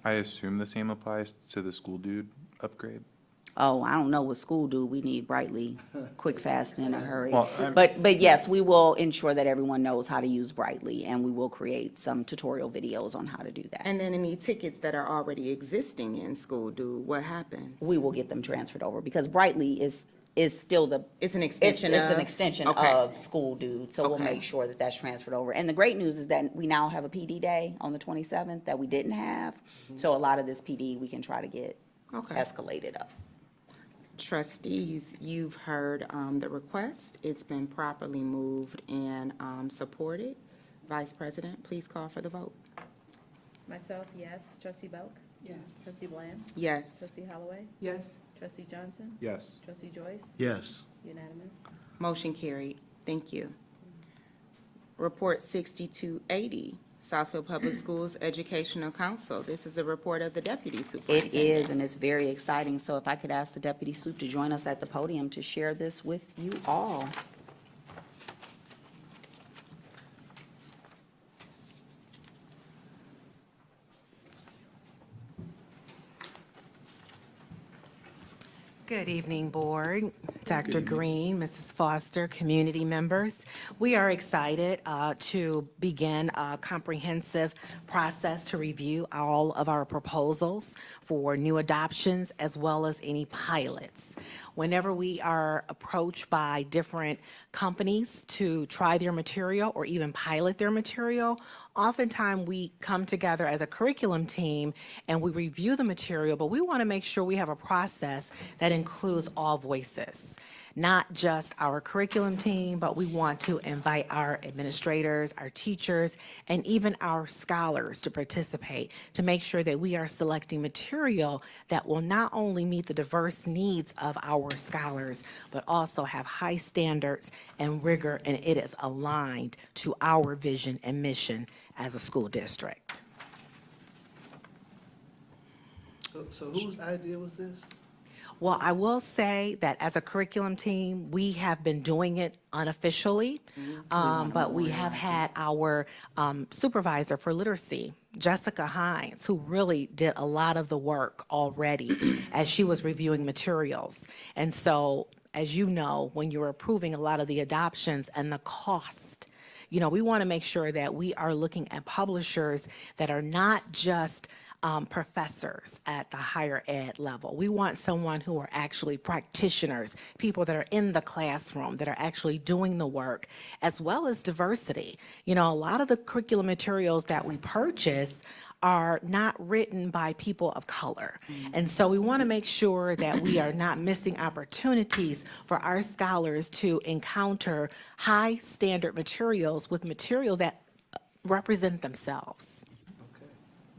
I assume the same applies to the school dude upgrade? Oh, I don't know what school do. We need Brightly, quick, fast, and in a hurry. Well, I'm- But yes, we will ensure that everyone knows how to use Brightly, and we will create some tutorial videos on how to do that. And then any tickets that are already existing in school, what happens? We will get them transferred over, because Brightly is still the. It's an extension It's an of? extension Okay. of School Dude, so we'll Okay. make sure that that's transferred over. And the great news is that we now have a PD day on the 27th that we didn't have. So a lot of this PD, we can try to get Okay. escalated up. Trustees, you've heard the request. It's been properly moved and supported. Vice President, please call for the vote. Myself, yes. Trustee Belk? Yes. Trustee Bland? Yes. Trustee Holloway? Yes. Trustee Johnson? Yes. Trustee Joyce? Yes. Unanimous. Motion carried. Thank you. Report 6280, Southfield Public Schools Educational Council. This is the report of the Deputy It Superintendent. is, and it's very exciting. So if I could ask the Deputy Soup to join us at the podium to share this with you all. Good evening, Board, Dr. Green, Mrs. Foster, community members. We are excited to begin a comprehensive process to review all of our proposals for new adoptions as well as any pilots. Whenever we are approached by different companies to try their material or even pilot their material, oftentimes we come together as a curriculum team and we review the material, but we want to make sure we have a process that includes all voices. Not just our curriculum team, but we want to invite our administrators, our teachers, and even our scholars to participate to make sure that we are selecting material that will not only meet the diverse needs of our scholars, but also have high standards and rigor, and it is aligned to our vision and mission as a school district. So whose idea was this? Well, I will say that as a curriculum team, we have been doing it unofficially, but we have had our supervisor for literacy, Jessica Hines, who really did a lot of the work already as she was reviewing materials. And so, as you know, when you're approving a lot of the adoptions and the cost, we want to make sure that we are looking at publishers that are not just professors at the higher ed level. We want someone who are actually practitioners, people that are in the classroom, that are actually doing the work, as well as diversity. A lot of the curriculum materials that we purchase are not written by people of color. And so we want to make sure that we are not missing opportunities for our scholars to encounter high standard materials with material that represent themselves.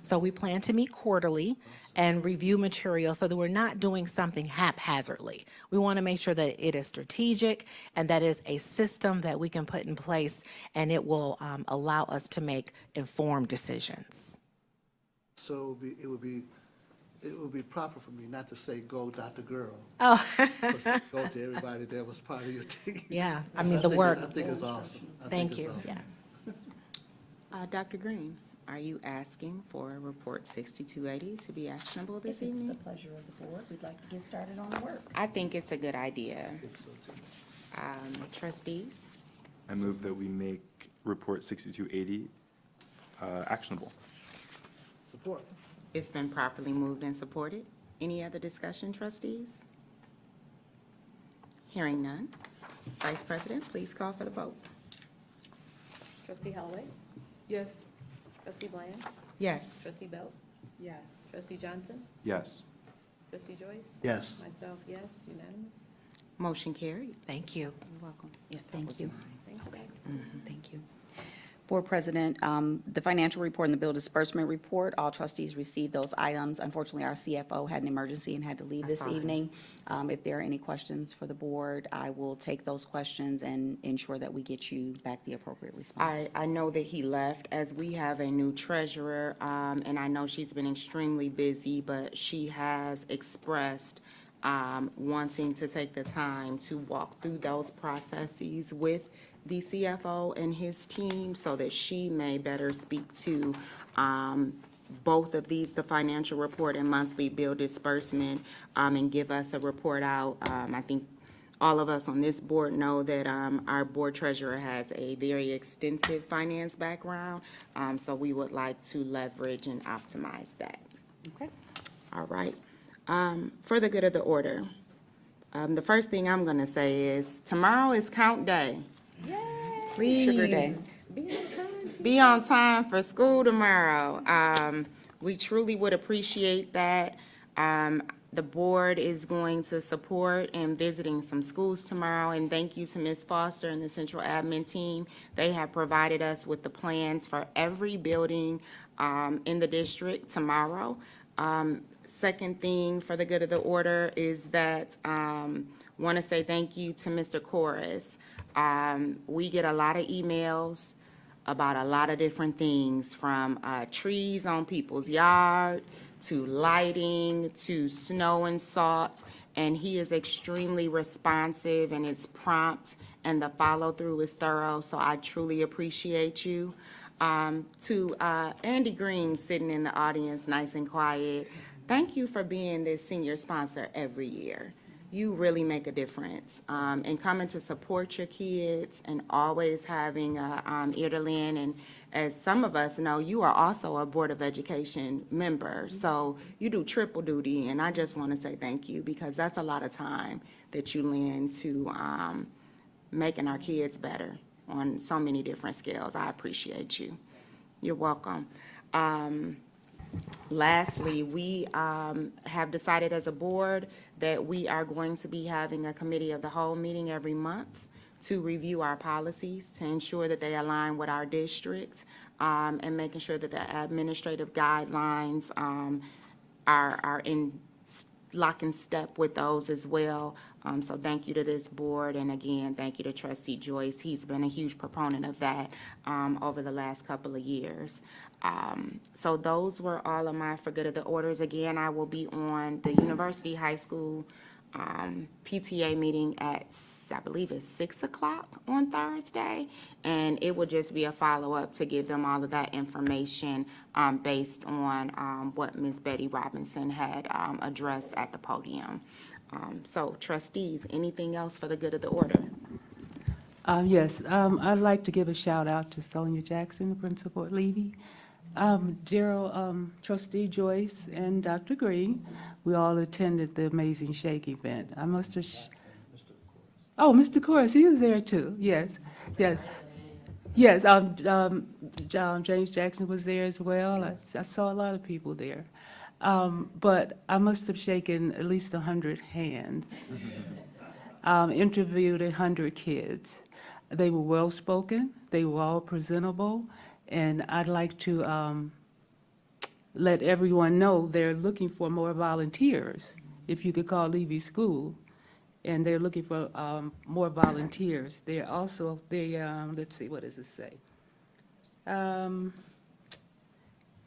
So we plan to meet quarterly and review material so that we're not doing something haphazardly. We want to make sure that it is strategic and that is a system that we can put in place, and it will allow us to make informed decisions. So it would be proper for me not to say, "Go, Dr. Girl." Oh, Go to everybody that was part of your team. yeah, I think it's awesome. I think Thank it's you, awesome. yes. Dr. Green, are you asking for Report 6280 to be actionable this If it's evening? the pleasure of the board, we'd like to get started on the work. I think it's a good idea. Trustees, I move that we make Report 6280 actionable. Support. it's been properly moved and supported. Any other discussion, trustees? Hearing none. Vice President, please call for the vote. Trustee Holloway? Yes. Trustee Bland? Yes. Trustee Belk? Yes. Trustee Johnson? Yes. Trustee Joyce? Yes. Myself, yes. Unanimous. Motion carried. Thank you. You're welcome. Yeah, thank you. Thank you. Thank you. Board President, the financial report and the bill disbursement report, all trustees received those items. Unfortunately, our CFO had an emergency and had to leave this saw that. evening. If there are any questions for the board, I will take those questions and ensure that we get you back the appropriate response. I know that he left as we have a new treasurer, and I know she's been extremely busy, but she has expressed wanting to take the time to walk through those processes with the CFO and his team so that she may better speak to both of these, the financial report and monthly bill disbursement, and give us a report out. I think all of us on this board know that our board treasurer has a very extensive finance background, so we would like to leverage and optimize that. Okay. All right. For the good of the order, the first thing I'm going to say is tomorrow is count day. Please. Sugar day. Be on time for school tomorrow. We truly would appreciate that. The board is going to support in visiting some schools tomorrow, and thank you to Ms. Foster and the central admin team. They have provided us with the plans for every building in the district tomorrow. Second thing for the good of the order is that want to say thank you to Mr. Corris. We get a lot of emails about a lot of different things, from trees on people's yard to lighting to snow and salt, and he is extremely responsive, and it's prompt, and the follow-through is thorough, so I truly appreciate you. To Andy Green sitting in the audience, nice and quiet, thank you for being this senior sponsor every year. You really make a difference, and coming to support your kids and always having ear to lend. And as some of us know, you are also a Board of Education member, so you do triple duty, and I just want to say thank you, because that's a lot of time that you lend to making our kids better on so many different scales. I appreciate you. You're welcome. Lastly, we have decided as a board that we are going to be having a committee of the whole meeting every month to review our policies, to ensure that they align with our district, and making sure that the administrative guidelines are in lock and step with those as well. So thank you to this board, and again, thank you to Trustee Joyce. He's been a huge proponent of that over the last couple of years. So those were all of my for good of the orders. Again, I will be on the University High School PTA meeting at, I believe it's 6 o'clock on Thursday, and it will just be a follow-up to give them all of that information based on what Ms. Betty Robinson had addressed at the podium. So trustees, anything else for the good of the order? Yes, I'd like to give a shout out to Sonia Jackson, the principal at Levy, Gerald, Trustee Joyce, and Dr. Green. We all attended the Amazing Shake event. I must have, oh, Mr. Corris, he was there too, yes, yes. Yes, James Jackson was there as well. I saw a lot of people there. But I must have shaken at least 100 hands. Interviewed 100 kids. They were well-spoken, they were all presentable, and I'd like to let everyone know they're looking for more volunteers, if you could call Levy School, and they're looking for more volunteers. They're also, let's see, what does it say?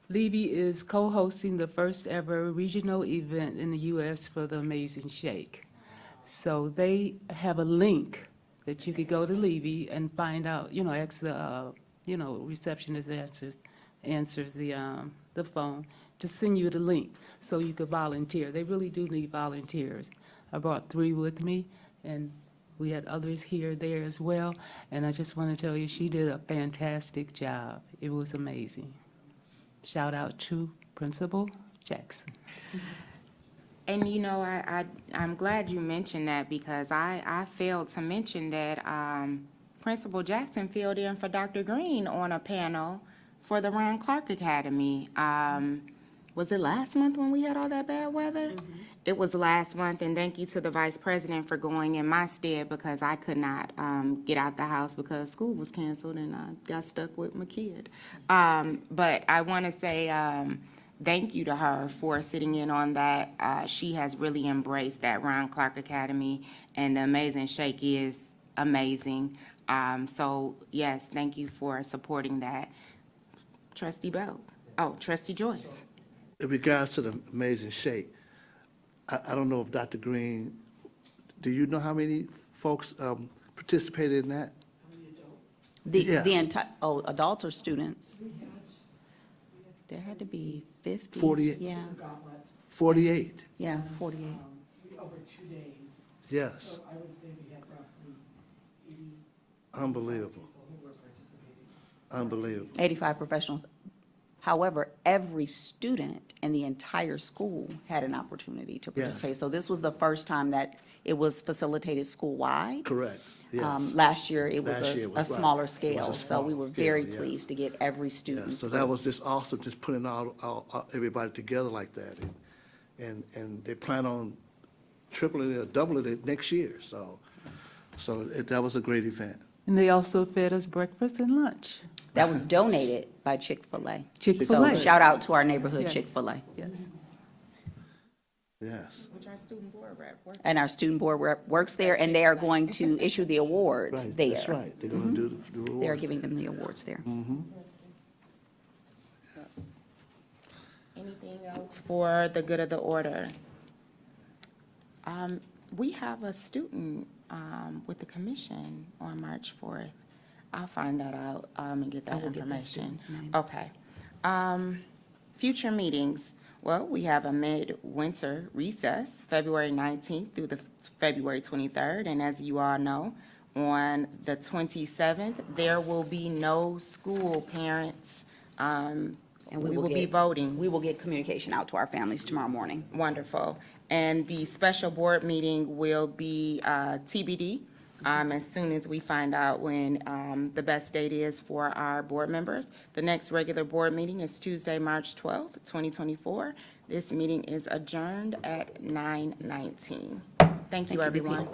Levy is co-hosting the first ever regional event in the U.S. for the Amazing Shake. So they have a link that you could go to Levy and find out, ask the, receptionist answers the phone to send you the link so you could volunteer. They really do need volunteers. I brought 3 with me, and we had others here, there as well. And I just want to tell you, she did a fantastic job. It was amazing. Shout out to Principal Jackson. And I'm glad you mentioned that, because I failed to mention that Principal Jackson filled in for Dr. Green on a panel for the Ron Clark Academy. was it last month when we had all that bad weather? It was last month, and thank you to the vice president for going in my stead because I could not get out the house because school was canceled and I got stuck with my kid. But I want to say thank you to her for sitting in on that. She has really embraced that Ron Clark Academy, and the Amazing Shake is amazing. So yes, thank you for supporting that. Trustee Bell. Oh, Trustee Joyce. In regards to the Amazing Shake, I don't know if Dr. Green, do you know how many folks participated in that? The Yes. entire, adults or students? There had to be 50. 48. Yeah, 48, yeah, 48. Over 2 days. yes. So I would say we had roughly 80 Unbelievable, people who were participating. unbelievable. 85 professionals. However, every student in the entire school had an opportunity to Yes. participate. So this was the first time that it was facilitated school-wide. Correct, yes. Last year, it was Last year a was right. smaller It was a scale, so we small were scale, very yeah. pleased to get every Yeah, student. so that was just awesome, just putting all everybody together like that. And they plan on tripling it or doubling it next year, so that was a great event. And they also fed us breakfast and lunch. That was donated by Chick-fil-A. Chick-fil-A. So shout out to our neighborhood Yes. Chick-fil-A. Yes. Yes, Which our student board rep worked. And our student board rep works there, and they are going to issue the awards right, there. that's right. They're gonna do the They're awards. giving them the awards there. Anything else for the good of the order? We have a student with the commission on March 4th. I'll find that out and get that will get that information. student's name. Okay. Future meetings. Well, we have a mid-winter recess, February 19th through the February 23rd. And as you all know, on the 27th, there will be no school parents. And we will be get- voting. We will get communication out to our families tomorrow morning. Wonderful. And the special board meeting will be TBD as soon as we find out when the best date is for our board members. The next regular board meeting is Tuesday, March 12th, 2024. This meeting is adjourned at 9:19. Thank you, Thank you, VP. everyone.